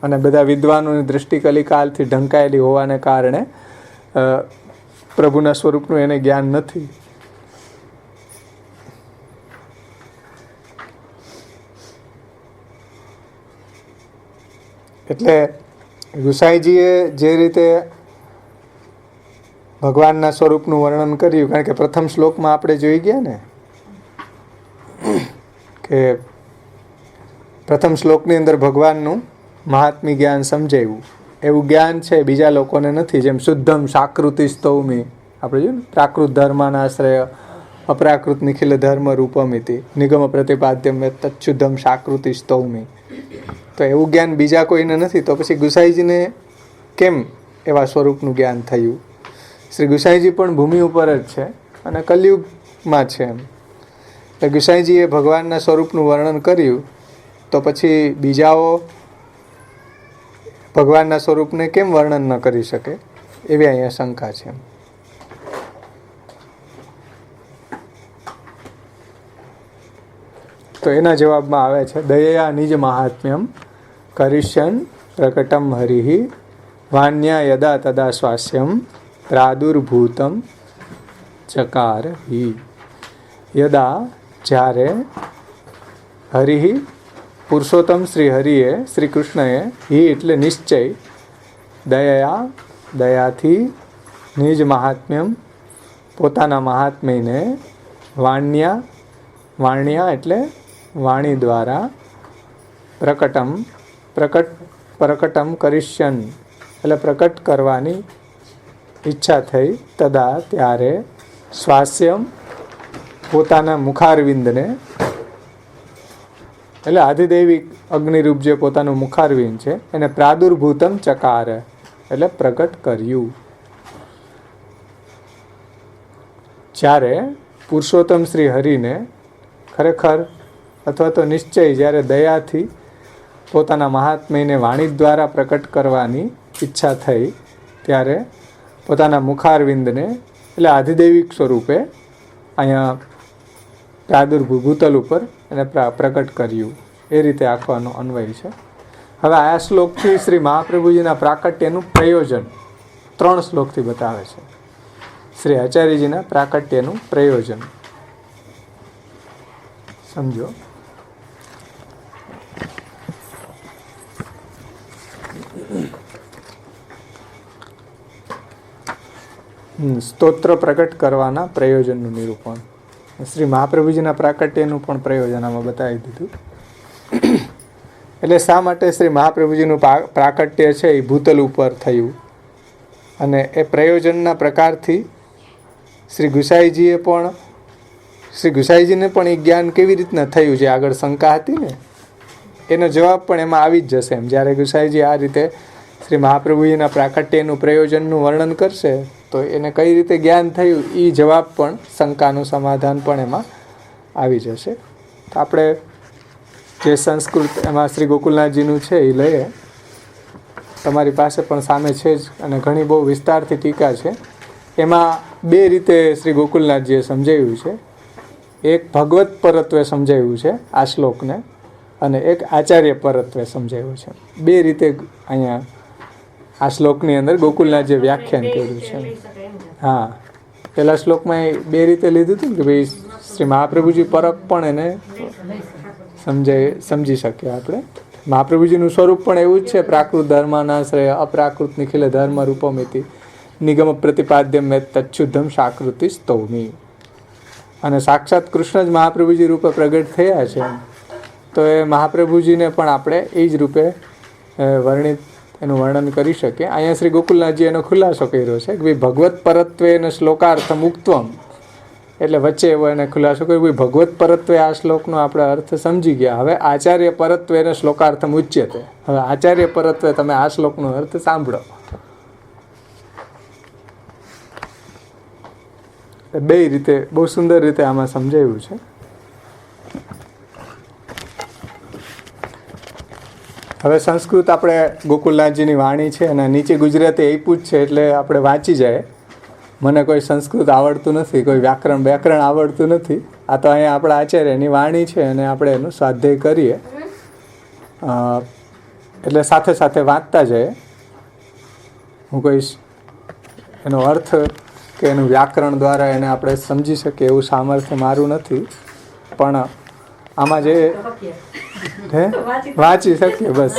અને બધા વિદ્વાનોની દૃષ્ટિ કલિકાલથી ઢંકાયેલી હોવાને કારણે પ્રભુના સ્વરૂપનું એને જ્ઞાન નથી. એટલે ગુસાઈજીએ જે રીતે ભગવાનના સ્વરૂપનું વર્ણન કર્યું, કારણ કે પ્રથમ શ્લોકમાં આપણે જોઈ ગયા ને કે પ્રથમ શ્લોકની અંદર ભગવાનનું મહાત્મ્ય જ્ઞાન સમજાવ્યું. એવું જ્ઞાન છે બીજા લોકોને નથી. જેમ શુદ્ધમ સાકૃતિ સ્તૌમી, આપણે જોયું ને, પ્રાકૃત ધર્માનાશ્રય અપ્રાકૃત નિખિલ ધર્મ રૂપમિતિ નિગમ પ્રતિપાદ્યમ તચ્છુદ્ધમ સાકૃતિ સ્તૌમી. તો એવું જ્ઞાન બીજા કોઈને નથી, તો પછી ગુસાઈજીને કેમ એવા સ્વરૂપનું જ્ઞાન થયું? શ્રી ગુસાઈજી પણ ભૂમિ ઉપર જ છે અને કલયુગમાં છે એમ. એટલે ગુસાઈજીએ ભગવાનના સ્વરૂપનું વર્ણન કર્યું, તો પછી બીજાઓ ભગવાનના સ્વરૂપને કેમ વર્ણન ન કરી શકે? એવી અહીંયા શંકા છે. તો એના જવાબમાં આવે છે દયા નિજ મહાત્મ્યમ કરિષ્યન પ્રકટમ હરિ વાન્યા યદા તદા સ્વાસ્યમ પ્રાદુર્ભૂતમ ચકાર હિ. યદા જ્યારે હરિ પુરુષોત્તમ શ્રી હરિએ શ્રી કૃષ્ણએ હિ એટલે નિશ્ચય દયાથી નિજ મહાત્મ્યમ પોતાના મહાત્મ્યને વાણ્યા એટલે વાણી દ્વારા પ્રકટમ કરિષ્યન એટલે પ્રકટ કરવાની ઈચ્છા થઈ. તદા ત્યારે સ્વાસ્યમ પોતાના મુખારવિંદને એટલે આધિદૈવિક અગ્નિરૂપ જે પોતાનું મુખારવિંદ છે એને પ્રાદુર્ભૂતમ ચકાર એટલે પ્રકટ કર્યું. જ્યારે પુરુષોત્તમ શ્રી હરિને ખરેખર અથવા તો નિશ્ચય જ્યારે દયાથી પોતાના મહાત્મ્યને વાણી દ્વારા પ્રકટ કરવાની ઈચ્છા થઈ, ત્યારે પોતાના મુખારવિંદને એટલે આધિદૈવિક સ્વરૂપે અહીંયા પ્રાદુર્ભૂતલ ઉપર એને પ્રકટ કર્યું. એ રીતે આખવાનો અન્વય છે. હવે આ શ્લોકથી શ્રી મહાપ્રભુજીના પ્રાકટ્યનું પ્રયોજન 3 શ્લોકથી બતાવે છે. શ્રી આચાર્યજીના પ્રાકટ્યનું પ્રયોજન સમજો. સ્તોત્ર પ્રકટ કરવાના પ્રયોજનનું નિરૂપણ. શ્રી મહાપ્રભુજીના પ્રાકટ્યનું પણ પ્રયોજન આમાં બતાવી દીધું. એટલે શા માટે શ્રી મહાપ્રભુજીનું પ્રાકટ્ય છે એ ભૂતલ ઉપર થયું, અને એ પ્રયોજનના પ્રકારથી શ્રી ગુસાઈજીને પણ એ જ્ઞાન કેવી રીતના થયું, જે આગળ શંકા હતી ને એનો જવાબ પણ એમાં આવી જ જશે. એમ જ્યારે ગુસાઈજી આ રીતે શ્રી મહાપ્રભુજીના પ્રાકટ્યનું પ્રયોજનનું વર્ણન કરશે, તો એને કઈ રીતે જ્ઞાન થયું એ જવાબ પણ, શંકાનું સમાધાન પણ એમાં આવી જશે. તો આપણે જે સંસ્કૃત એમાં શ્રી ગોકુલનાથજીનું છે એ લઈએ. તમારી પાસે પણ સામે છે જ, અને ઘણી બહુ વિસ્તારથી ટીકા છે. એમાં 2 રીતે શ્રી ગોકુલનાથજીએ સમજાવ્યું છે. એક ભગવત પરત્વે સમજાવ્યું છે આ શ્લોકને, અને એક આચાર્ય પરત્વે સમજાવ્યું છે. 2 રીતે અહીંયા આ શ્લોકની અંદર ગોકુલનાથજીએ વ્યાખ્યાન કર્યું છે. હા, પહેલા શ્લોકમાં 2 રીતે લીધું હતું કે ભાઈ શ્રી મહાપ્રભુજી પરક પણ એને સમજી શકીએ આપણે. મહાપ્રભુજીનું સ્વરૂપ પણ એવું જ છે, પ્રાકૃત ધર્માનાશ્રય અપ્રાકૃત નિખિલ ધર્મ રૂપમિતિ નિગમ પ્રતિપાદ્યમ તચ્છુદ્ધમ સાકૃતિ સ્તૌમી. અને સાક્ષાત કૃષ્ણ જ મહાપ્રભુજી રૂપે પ્રગટ થયા છે, તો એ મહાપ્રભુજીને પણ આપણે એ જ રૂપે એનું વર્ણન કરી શકીએ. અહીંયા શ્રી ગોકુલનાથજી એનો ખુલાસો કર્યો છે કે ભાઈ ભગવત પરત્વે શ્લોકાર્થ મુક્તમ, એટલે વચ્ચે એવો એને ખુલાસો કર્યો, ભગવત પરત્વે આ શ્લોકનો આપણે અર્થ સમજી ગયા. હવે આચાર્ય પરત્વે એને શ્લોકાર્થમ ઉચ્યતે. હવે આચાર્ય પરત્વે તમે આ શ્લોકનો અર્થ સાંભળો. બે રીતે બહુ સુંદર રીતે આમાં સમજાવ્યું છે. હવે સંસ્કૃત આપણે ગોકુલનાથજીની વાણી છે અને નીચે ગુજરાતી આપ્યું જ છે એટલે આપણે વાંચી જાય. મને કોઈ સંસ્કૃત આવડતું નથી, કોઈ વ્યાકરણ આવડતું નથી. આ તો અહીંયા આપણા આચાર્યની વાણી છે અને આપણે એનું સ્વાધ્યાય કરીએ એટલે સાથે સાથે વાંચતા જઈએ. હું કહીશ એનો અર્થ કે એનું વ્યાકરણ દ્વારા એને આપણે સમજી શકીએ એવું સામર્થ્ય મારું નથી, પણ આમાં જે વાંચી શકીએ બસ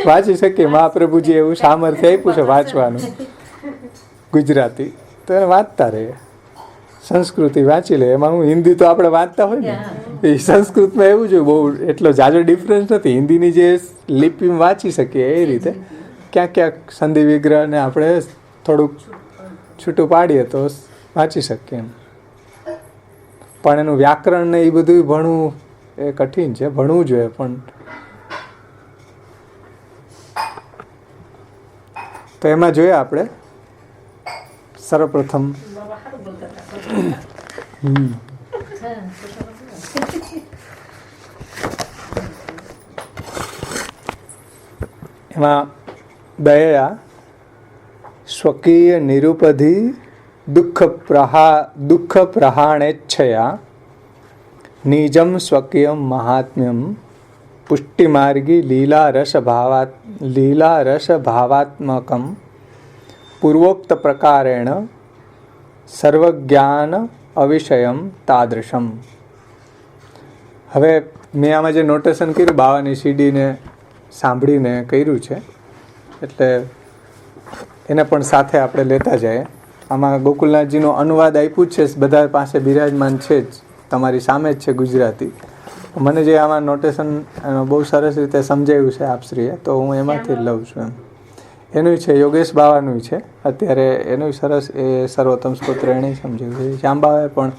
વાંચી શકીએ. મહાપ્રભુજી એવું સામર્થ્ય આપ્યું છે વાંચવાનું ગુજરાતી, તો એને વાંચતા રહીએ. સંસ્કૃતિ વાંચી લે. એમાં હું હિન્દી તો આપણે વાંચતા હોય ને, એ સંસ્કૃતમાં એવું જ બહુ એટલો જાજો ડિફરન્સ નથી. હિન્દીની જે લિપિમાં વાંચી શકીએ એ રીતે ક્યાંક ક્યાંક સંધિ વિગ્રહને આપણે થોડુંક છૂટું પાડીએ તો વાંચી શકીએ એમ. પણ એનું વ્યાકરણ ને એ બધું ભણવું એ કઠિન છે, ભણવું જોઈએ. પણ તો એમાં જોઈએ આપણે સર્વપ્રથમ એમાં દયા સ્વકીય નિરુપધિ દુઃખ પ્રહાણેચ્છયા નિજમ સ્વકીયમ મહાત્મ્યમ પુષ્ટિમાર્ગી લીલારસ ભાવાત્મકમ પૂર્વોક્ત પ્રકારેણ સર્વજ્ઞાન અવિષયમ તાદૃશમ. હવે મેં આમાં જે નોટેશન કર્યું બાવાની સીડીને સાંભળીને કર્યું છે એટલે એને પણ સાથે આપણે લેતા જઈએ. આમાં ગોકુલનાથજીનો અનુવાદ આપ્યું જ છે, બધા પાસે બિરાજમાન છે જ, તમારી સામે જ છે ગુજરાતી. મને જે આમાં નોટેશન બહુ સરસ રીતે સમજાવ્યું છે આપશ્રીએ, તો હું એમાંથી જ લઉં છું એમ. એનું છે યોગેશ બાવાનું છે અત્યારે, એનું સરસ એ સર્વોત્તમ સ્તોત્ર એણે સમજાવ્યું છે. શ્યામબાવાએ પણ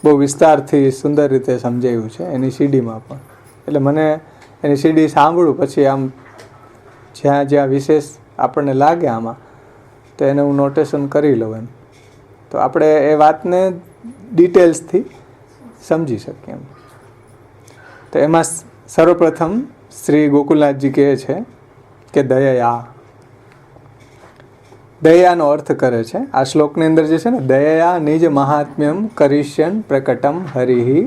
બહુ વિસ્તારથી સુંદર રીતે સમજાવ્યું છે એની સીડીમાં પણ. એટલે મને એની સીડી સાંભળું પછી આમ જ્યાં જ્યાં વિશેષ આપણને લાગે આમાં તો એને હું નોટેશન કરી લઉં એમ. તો આપણે એ વાતને ડિટેલ્સથી સમજી શકીએ એમ. તો એમાં સર્વપ્રથમ શ્રી ગોકુલનાથજી કહે છે કે દયાનો અર્થ કરે છે આ શ્લોકની અંદર જે છે ને, દયા નિજ મહાત્મ્યમ કરિષ્યન પ્રકટમ હરિહિ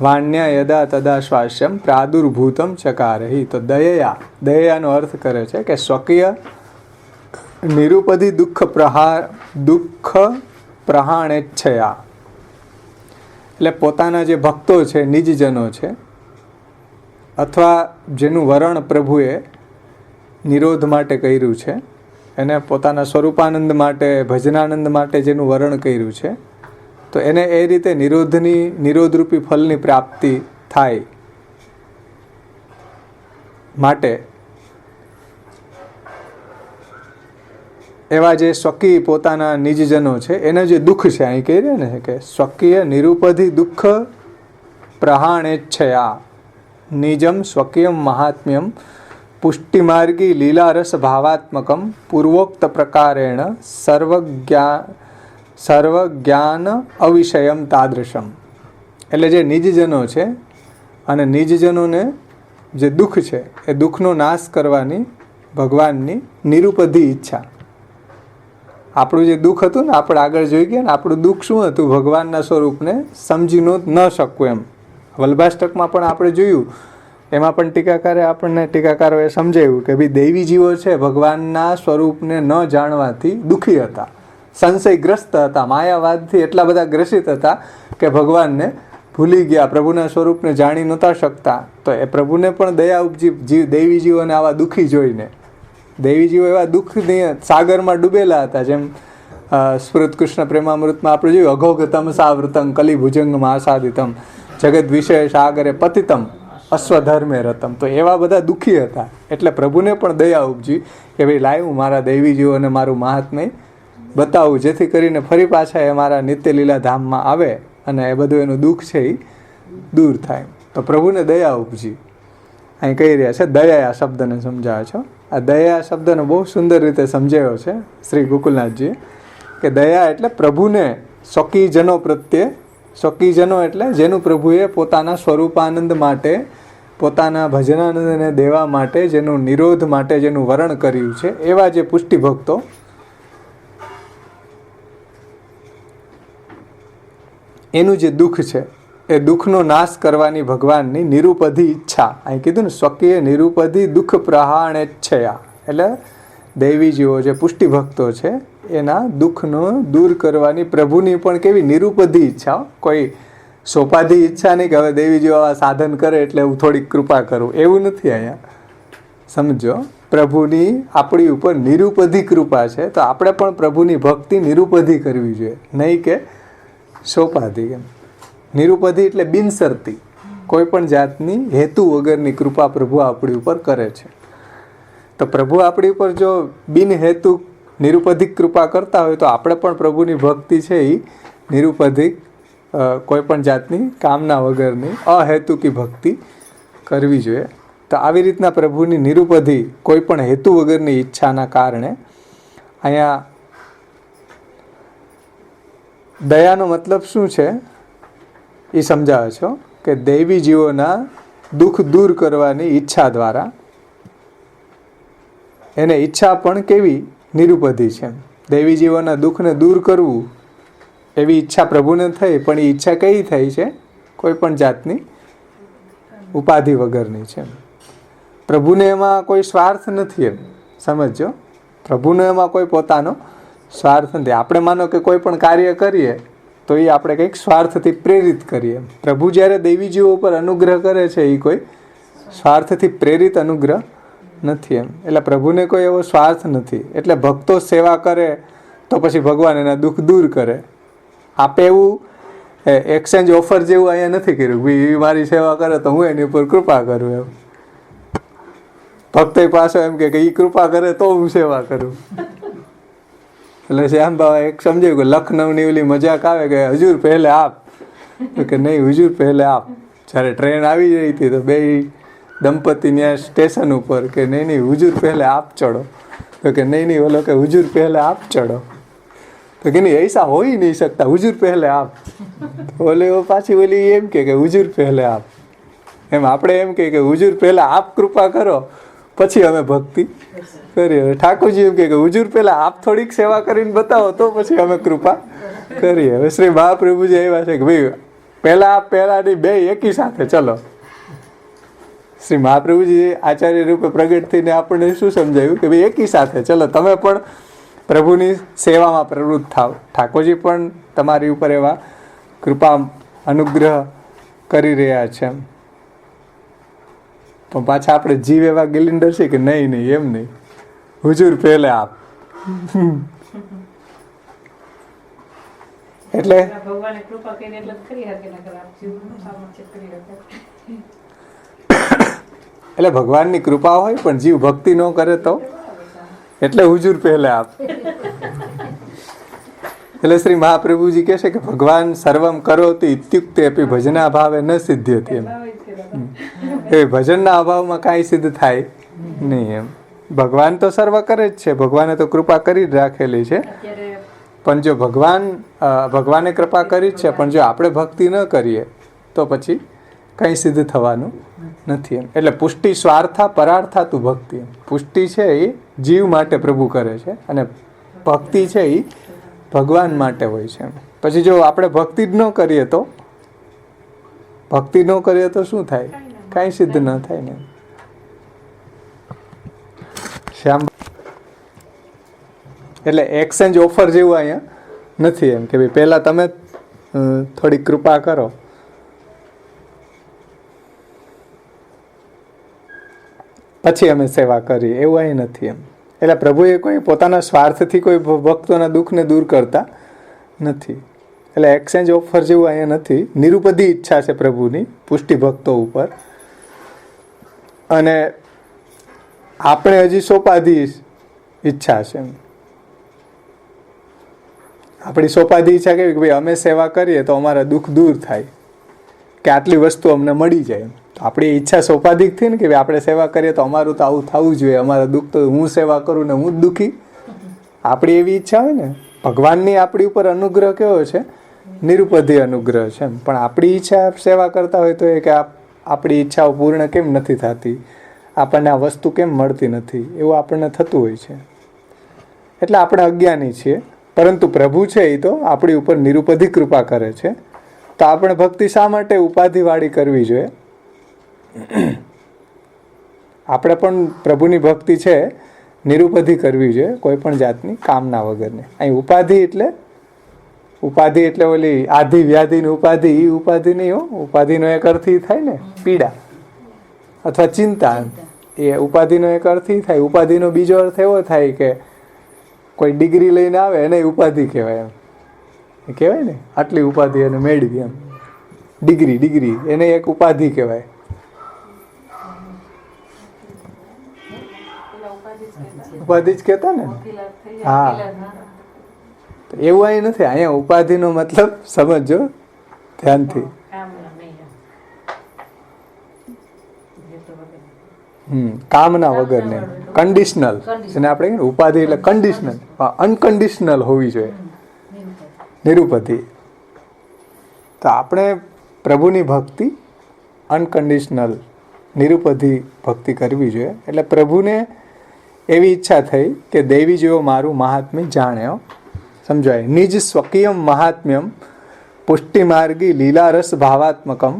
વાણ્ય યદા તદા શ્વાસ્યમ પ્રાદુર્ભૂતમ ચકારહિ. તો દયાનો અર્થ કરે છે કે સ્વકીય નિરુપધિ દુઃખ પ્રહાણેચ્છયા, એટલે પોતાના જે ભક્તો છે, નિજજનો છે, અથવા જેનું વરણ પ્રભુએ નિરોધ માટે કર્યું છે, એને પોતાના સ્વરૂપાનંદ માટે, ભજનાનંદ માટે જેનું વરણ કર્યું છે, તો એને એ રીતે નિરોધરૂપી ફલની પ્રાપ્તિ થાય માટે એવા જે સ્વકીય પોતાના નિજજનો છે એને જે દુઃખ છે, અહીં કહી રહ્યા ને કે સ્વકીય નિરુપધિ દુઃખ પ્રહાણેચ્છયા નિજમ સ્વકીયમ મહાત્મ્યમ પુષ્ટિમાર્ગી લીલારસ ભાવાત્મકમ પૂર્વોક્ત પ્રકારેણ સર્વજ્ઞાન અવિષયમ તાદૃશમ. એટલે જે નિજજનો છે અને નિજજનોને જે દુઃખ છે એ દુઃખનો નાશ કરવાની ભગવાનની નિરુપધિ ઈચ્છા. આપણું જે દુઃખ હતું ને, આપણે આગળ જોઈ ગયા ને, આપણું દુઃખ શું હતું? ભગવાનના સ્વરૂપને સમજી ન શકવું એમ. વલ્ભાષ્ટકમાં પણ આપણે જોયું, એમાં પણ ટીકાકારોએ સમજાવ્યું કે ભાઈ દૈવી જીવો છે ભગવાનના સ્વરૂપને ન જાણવાથી દુઃખી હતા, સંશયગ્રસ્ત હતા, માયાવાદથી એટલા બધા ગ્રસિત હતા કે ભગવાનને ભૂલી ગયા, પ્રભુના સ્વરૂપને જાણી નહોતા શકતા. તો એ પ્રભુને પણ દયા ઉપજી દૈવી જીવોને આવા દુઃખી જોઈને. દૈવી જીવો એવા દુઃખની સાગરમાં ડૂબેલા હતા, જેમ સ્મૃત કૃષ્ણ પ્રેમામૃતમાં આપણે જોયું, અઘોગતમ સાવૃતમ કલિભુજંગમ આસાદિતમ જગત વિષય સાગરે પતિતમ અશ્વધર્મે રતમ. તો એવા બધા દુઃખી હતા એટલે પ્રભુને પણ દયા ઉપજી કે ભાઈ લાય હું મારા દૈવી જીવોને મારું મહાત્મ્ય બતાવું, જેથી કરીને ફરી પાછા એ મારા નિત્ય લીલા ધામમાં આવે અને એ બધું એનું દુઃખ છે એ દૂર થાય. તો પ્રભુને દયા ઉપજી. અહીં કહી રહ્યા છે દયા આ શબ્દને સમજાવે છો. આ દયા શબ્દને બહુ સુંદર રીતે સમજાવ્યો છે શ્રી ગોકુલનાથજીએ કે દયા એટલે પ્રભુને સ્વકીજનો પ્રત્યે, સ્વકીજનો એટલે જેનું પ્રભુએ પોતાના સ્વરૂપાનંદ માટે, પોતાના ભજનાનંદને દેવા માટે, જેનું નિરોધ માટે જેનું વરણ કર્યું છે, એવા જે પુષ્ટિ ભક્તો, એનું જે દુઃખ છે એ દુઃખનો નાશ કરવાની ભગવાનની નિરુપધિ ઈચ્છા. અહીં કીધું ને સ્વકીય નિરુપધિ દુઃખ પ્રહાણેચ્છયા, એટલે દૈવી જીવો જે પુષ્ટિ ભક્તો છે એના દુઃખનો દૂર કરવાની પ્રભુની પણ કેવી નિરુપધિ ઈચ્છા. કોઈ સોપાધી ઈચ્છા નહીં કે હવે દેવી જીવો આવા સાધન કરે એટલે હું થોડીક કૃપા કરું, એવું નથી. અહીંયા સમજો, પ્રભુની આપણી ઉપર નિરુપધિ કૃપા છે તો આપણે પણ પ્રભુની ભક્તિ નિરુપધિ કરવી જોઈએ, નહીં કે સોપાધી. એમ નિરુપધિ એટલે બિનશરતી, કોઈ પણ જાતની હેતુ વગરની કૃપા પ્રભુ આપણી ઉપર કરે છે. તો પ્રભુ આપણી ઉપર જો બિનહેતુ નિરુપધિક કૃપા કરતા હોય તો આપણે પણ પ્રભુની ભક્તિ છે એ નિરુપધિક, કોઈ પણ જાતની કામના વગરની અહેતુકી ભક્તિ કરવી જોઈએ. તો આવી રીતના પ્રભુની નિરુપધિ કોઈ પણ હેતુ વગરની ઈચ્છાના કારણે અહીંયા દયાનો મતલબ શું છે એ સમજાવે છો કે દૈવી જીવોના દુઃખ દૂર કરવાની ઈચ્છા દ્વારા, એને ઈચ્છા પણ કેવી નિરુપધિ છે. દૈવી જીવોના દુઃખને દૂર કરવું એવી ઈચ્છા પ્રભુને થઈ, પણ એ ઈચ્છા કઈ થઈ છે? કોઈ પણ જાતની ઉપાધિ વગરની છે. પ્રભુને એમાં કોઈ સ્વાર્થ નથી. એમ સમજો, પ્રભુને એમાં કોઈ પોતાનો સ્વાર્થ નથી. આપણે માનો કે કોઈ પણ કાર્ય કરીએ તો એ આપણે કંઈક સ્વાર્થથી પ્રેરિત કરીએ. પ્રભુ જ્યારે દૈવી જીવો ઉપર અનુગ્રહ કરે છે એ કોઈ સ્વાર્થથી પ્રેરિત અનુગ્રહ નથી. એમ એટલે પ્રભુને કોઈ એવો સ્વાર્થ નથી. એટલે ભક્તો સેવા કરે તો પછી ભગવાન એના દુઃખ દૂર કરે. આપે એવું એક્સચેન્જ ઓફર જેવું અહીંયા નથી કર્યું, ભાઈ એ મારી સેવા કરે તો હું એની ઉપર કૃપા કરું. એમ ભક્ત પાછો એમ કે એ કૃપા કરે તો હું સેવા કરું. એટલે શ્યામ બાબા એક સમજાયું કે લખનઉની ઓલી મજાક આવે કે હજુર પહેલે આપ, તો કે નહીં હજુર પહેલે આપ. જ્યારે ટ્રેન આવી રહી હતી તો બે દંપતી ત્યાં સ્ટેશન ઉપર કે નહીં હજુર પહેલે આપ ચડો, તો કે નહીં ઓલો કે હજુર પહેલે આપ ચડો, તો કે નહીં ऐसा हो ही नहीं सकता, હજુર પહેલે આપ. ઓલે પાછી ઓલી એમ કે હજુર પહેલે આપ. એમ આપણે એમ કે હજુર પહેલા આપ કૃપા કરો પછી અમે ભક્તિ કરીએ. ઠાકોરજી એમ કે હજુર પહેલા આપ થોડીક સેવા કરીને બતાવો તો પછી અમે કૃપા કરીએ. હવે શ્રી મહાપ્રભુજી એવા છે કે ભાઈ પહેલા આપ પહેલાની બે એકી સાથે ચલો. શ્રી મહાપ્રભુજી આચાર્ય રૂપે પ્રગટ થઈને આપણને શું સમજાયું કે ભાઈ એકી સાથે ચલો, તમે પણ પ્રભુની સેવામાં પ્રવૃત્ત થાવ. ઠાકોરજી પણ તમારી ઉપર એવા કૃપા અનુગ્રહ કરી રહ્યા છે. પણ પાછા આપણે જીવ એવા ગિલિન્ડર છે કે નહીં એમ નહીં, હુજુર પહેલે આપ. એટલે એટલે ભગવાનની કૃપા હોય પણ જીવ ભક્તિ ન કરે તો એટલે હુજુર પહેલે આપ. એટલે શ્રી મહાપ્રભુજી કહે છે કે ભગવાન સર્વમ કરોતિ ઇત્યુક્તે અપી ભજના ભાવે ન સિદ્ધ્યતિ. એમ એ ભજનના અભાવમાં કાંઈ સિદ્ધ થાય નહીં. એમ ભગવાન તો સર્વ કરે જ છે, ભગવાને તો કૃપા કરી જ રાખેલી છે. પણ જો ભગવાને કૃપા કરી જ છે, પણ જો આપણે ભક્તિ ન કરીએ તો પછી કંઈ સિદ્ધ થવાનું નથી. એમ એટલે પુષ્ટિ સ્વાર્થા પરાર્થા તું ભક્તિ. પુષ્ટિ છે એ જીવ માટે પ્રભુ કરે છે અને ભક્તિ છે એ ભગવાન માટે હોય છે. પછી જો આપણે ભક્તિ જ ન કરીએ તો શું થાય? કાંઈ સિદ્ધ ન થાય ને. શ્યામ એટલે એક્સચેન્જ ઓફર જેવું અહીંયા નથી. એમ કે ભાઈ પહેલાં તમે થોડી કૃપા કરો પછી અમે સેવા કરીએ, એવું અહીં નથી. એમ એટલે પ્રભુએ કોઈ પોતાના સ્વાર્થથી કોઈ ભક્તોના દુઃખને દૂર કરતા નથી. એટલે એક્સચેન્જ ઓફર જેવું અહીંયા નથી. નિરુપધિ ઈચ્છા છે પ્રભુની પુષ્ટિ ભક્તો ઉપર, અને આપણે હજી સોપાધી ઈચ્છા છે. આપણી સોપાધી ઈચ્છા કેવી કે ભાઈ અમે સેવા કરીએ તો અમારા દુઃખ દૂર થાય, કે આટલી વસ્તુ અમને મળી જાય. તો આપણી ઈચ્છા સોપાધિક થઈ ને કે ભાઈ આપણે સેવા કરીએ તો અમારું તો આવું થવું જોઈએ, અમારા દુઃખ તો હું સેવા કરું ને હું જ દુઃખી. આપણી એવી ઈચ્છા હોય ને. ભગવાનની આપણી ઉપર અનુગ્રહ કેવો છે? નિરુપધિ અનુગ્રહ છે. પણ આપણી ઈચ્છા સેવા કરતા હોય તો એ કે આપણી ઈચ્છાઓ પૂર્ણ કેમ નથી થતી, આપણને આ વસ્તુ કેમ મળતી નથી, એવું આપણને થતું હોય છે. એટલે આપણે અજ્ઞાની છીએ. પરંતુ પ્રભુ છે એ તો આપણી ઉપર નિરુપધિ કૃપા કરે છે. તો આપણે ભક્તિ શા માટે ઉપાધિવાળી કરવી જોઈએ? આપણે પણ પ્રભુની ભક્તિ છે નિરુપધિ કરવી જોઈએ, કોઈ પણ જાતની કામના વગરની. અહીં ઉપાધિ એટલે ઓલી આધિ વ્યાધિની ઉપાધિ, એ ઉપાધિ નહીં હો. ઉપાધિનો એક અર્થ થાય ને પીડા અથવા ચિંતા. એ ઉપાધિનો એક અર્થ થાય. ઉપાધિનો બીજો અર્થ એવો થાય કે કોઈ ડિગ્રી લઈને આવે એને ઉપાધિ કહેવાય. એમ કહેવાય ને આટલી ઉપાધિ એને મેળવી, એમ ડિગ્રી એને એક ઉપાધિ કહેવાય. ઉપાધિ જ કહેતા ને. હા, એવું અહીં નથી. અહીંયા ઉપાધિનો મતલબ સમજો ધ્યાનથી. કામના વગરને, કન્ડિશનલ. જેને આપણે ઉપાધિ એટલે કન્ડિશનલ, અનકન્ડિશનલ હોવી જોઈએ, નિરુપધિ. તો આપણે પ્રભુની ભક્તિ અનકન્ડિશનલ નિરુપધિ ભક્તિ કરવી જોઈએ. એટલે પ્રભુને એવી ઈચ્છા થઈ કે દેવી જેવો મારું મહાત્મ્ય જાણ્યો, સમજાય. નિજ સ્વકીયમ મહાત્મ્યમ પુષ્ટિમાર્ગી લીલારસ ભાવાત્મકમ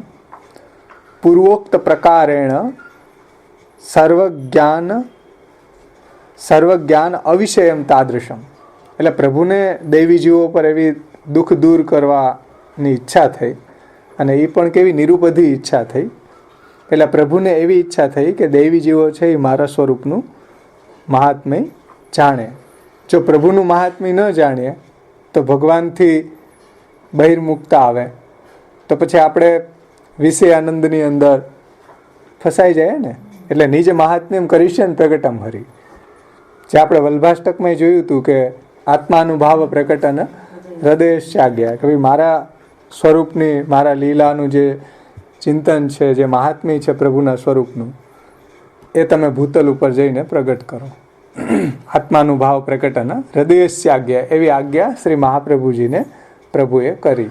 પૂર્વોક્ત પ્રકારેણ સર્વજ્ઞાન અવિષયમ તાદૃશમ. એટલે પ્રભુને દેવી જીવો પર એવી દુઃખ દૂર કરવાની ઈચ્છા થઈ, અને એ પણ કેવી નિરુપધિ ઈચ્છા થઈ. એટલે પ્રભુને એવી ઈચ્છા થઈ કે દેવી જીવો છે એ મારા સ્વરૂપનું મહાત્મ્ય જાણે. જો પ્રભુનું મહાત્મ્ય ન જાણીએ તો ભગવાનથી બહિર્મુક્તા આવે, તો પછી આપણે વિષય આનંદની અંદર ફસાઈ જાય ને. એટલે નિજ મહાત્મ્યમ કરીશ્યન પ્રગટમ હરિ. જે આપણે વલ્ભાષ્ટકમાં જોયું હતું કે આત્માનુભાવ પ્રકટન હૃદયશ્ચાજ્ઞા, કે ભાઈ મારા સ્વરૂપની, મારા લીલાનું જે ચિંતન છે, જે મહાત્મ્ય છે પ્રભુના સ્વરૂપનું, એ તમે ભૂતલ ઉપર જઈને પ્રગટ કરો. આત્માનુભાવ પ્રકટન હૃદયશ્ચાજ્ઞા, એવી આજ્ઞા શ્રી મહાપ્રભુજીને પ્રભુએ કરી.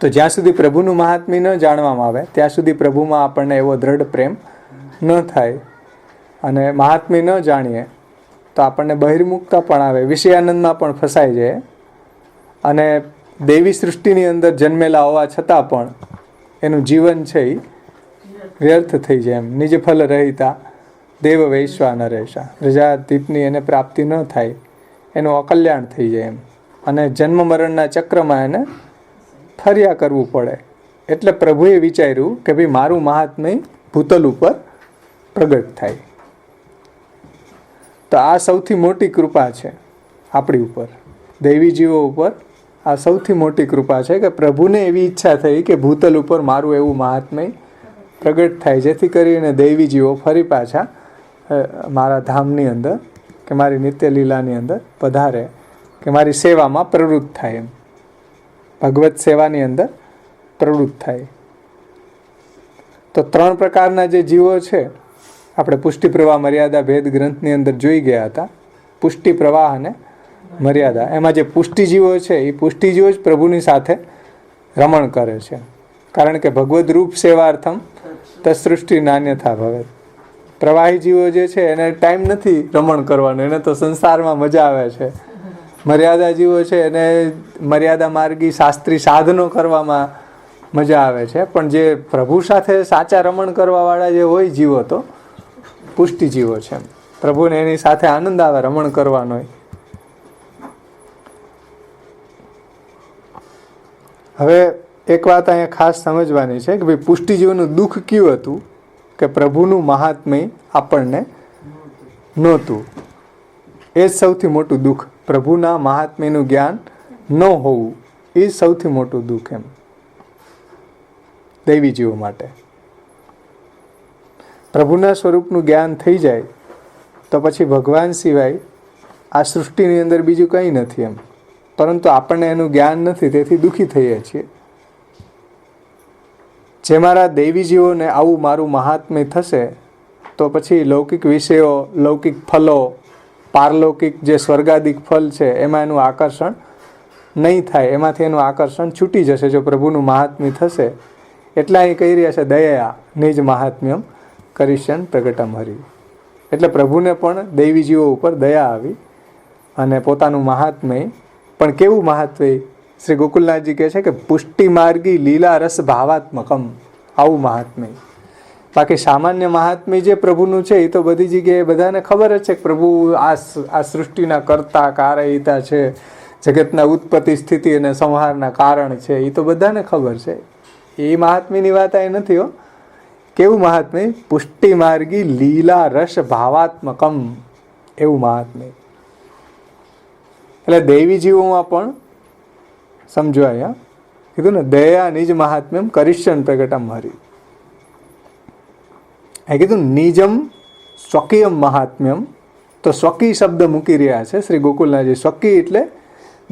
તો જ્યાં સુધી પ્રભુનું મહાત્મ્ય ન જાણવામાં આવે ત્યાં સુધી પ્રભુમાં આપણને એવો દ્રઢ પ્રેમ ન થાય. અને મહાત્મ્ય ન જાણીએ તો આપણને બહિર્મુક્તા પણ આવે, વિષયાનંદમાં પણ ફસાઈ જાય, અને દેવી સૃષ્ટિની અંદર જન્મેલા હોવા છતાં પણ એનું જીવન છે એ વ્યર્થ થઈ જાય. એમ નિજ ફલ રહિતા દેવ વૈશ્વા નરેશા, પ્રજાદીપની એને પ્રાપ્તિ ન થાય, એનું અકલ્યાણ થઈ જાય એમ, અને જન્મ મરણના ચક્રમાં એને ફર્યા કરવું પડે. એટલે પ્રભુએ વિચાર્યું કે ભાઈ મારું મહાત્મ્ય ભૂતલ ઉપર પ્રગટ થાય. તો આ સૌથી મોટી કૃપા છે આપણી ઉપર, દૈવીજીવો ઉપર. આ સૌથી મોટી કૃપા છે કે પ્રભુને એવી ઈચ્છા થઈ કે ભૂતલ ઉપર મારું એવું મહાત્મ્ય પ્રગટ થાય, જેથી કરીને દૈવીજીવો ફરી પાછા મારા ધામની અંદર કે મારી નિત્ય લીલાની અંદર પધારે, કે મારી સેવામાં પ્રવૃત્ત થાય, એમ ભગવત સેવાની અંદર પ્રવૃત્ત થાય. તો 3 પ્રકારના જે જીવો છે આપણે પુષ્ટિ પ્રવાહ મર્યાદા ભેદ ગ્રંથની અંદર જોઈ ગયા હતા. પુષ્ટિ પ્રવાહ અને મર્યાદા. એમાં જે પુષ્ટિ જીવો છે એ પુષ્ટિ જીવો જ પ્રભુની સાથે રમણ કરે છે. કારણ કે ભગવદ રૂપ સેવાર્થમ તસૃષ્ટિ નાન્યથા ભવે. પ્રવાહી જીવો જે છે એને ટાઈમ નથી રમણ કરવાનો, એને તો સંસારમાં મજા આવે છે. મર્યાદા જીવો છે એને મર્યાદા માર્ગી શાસ્ત્રી સાધનો કરવામાં મજા આવે છે. પણ જે પ્રભુ સાથે સાચા રમણ કરવાવાળા જે હોય જીવો તો પુષ્ટિ જીવો છે. પ્રભુને એની સાથે આનંદ આવે રમણ કરવાનો. હવે એક વાત અહીંયા ખાસ સમજવાની છે કે ભાઈ પુષ્ટિ જીવોનું દુઃખ કયું હતું કે પ્રભુનું મહાત્મ્ય આપણને નહોતું. એ જ સૌથી મોટું દુઃખ. પ્રભુના મહાત્મ્યનું જ્ઞાન ન હોવું એ સૌથી મોટું દુઃખ એમ દૈવી જીવો માટે. પ્રભુના સ્વરૂપનું જ્ઞાન થઈ જાય તો પછી ભગવાન સિવાય આ સૃષ્ટિની અંદર બીજું કંઈ નથી એમ. પરંતુ આપણને એનું જ્ઞાન નથી, તેથી દુઃખી થઈએ છીએ. જે મારા દૈવી જીવોને આવું મારું મહાત્મ્ય થશે તો પછી લૌકિક વિષયો, લૌકિક ફલો, પારલૌકિક જે સ્વર્ગાદિક ફલ છે એમાં એનું આકર્ષણ નહીં થાય, એમાંથી એનું આકર્ષણ છૂટી જશે જો પ્રભુનું મહાત્મ્ય થશે. એટલા અહીં કહી રહ્યા છે દયા નિજ મહાત્મ્યમ કરિષ્યન પ્રગટમ હરિ. એટલે પ્રભુને પણ દૈવી જીવો ઉપર દયા આવી અને પોતાનું મહાત્મ્ય, પણ કેવું મહાત્મ્ય? શ્રી ગોકુલનાથજી કહે છે કે પુષ્ટિ માર્ગી લીલા રસ ભાવાત્મકમ, આવું મહાત્મ્ય. બાકી સામાન્ય મહાત્મ્ય જે પ્રભુનું છે એ તો બધી જગ્યાએ બધાને ખબર જ છે કે પ્રભુ આ સૃષ્ટિના કર્તા કારયિતા છે, જગતના ઉત્પત્તિ સ્થિતિ અને સંહારના કારણ છે, એ તો બધાને ખબર છે. એ મહાત્મ્યની વાત આ નથી હો. કેવું મહાત્મ્ય? પુષ્ટિ માર્ગી લીલા રસ ભાવાત્મકમ, એવું મહાત્મ્ય. એટલે દૈવી જીવોમાં પણ સમજો, અહીંયા કીધું ને દયા નિજ મહાત્મ્યમ કરિષ્યન પ્રગટમ હરિ. એ કીધું નિજમ સ્વકીયમ મહાત્મ્યમ. તો સ્વકી શબ્દ મૂકી રહ્યા છે શ્રી ગોકુલનાથજી. સ્વકી એટલે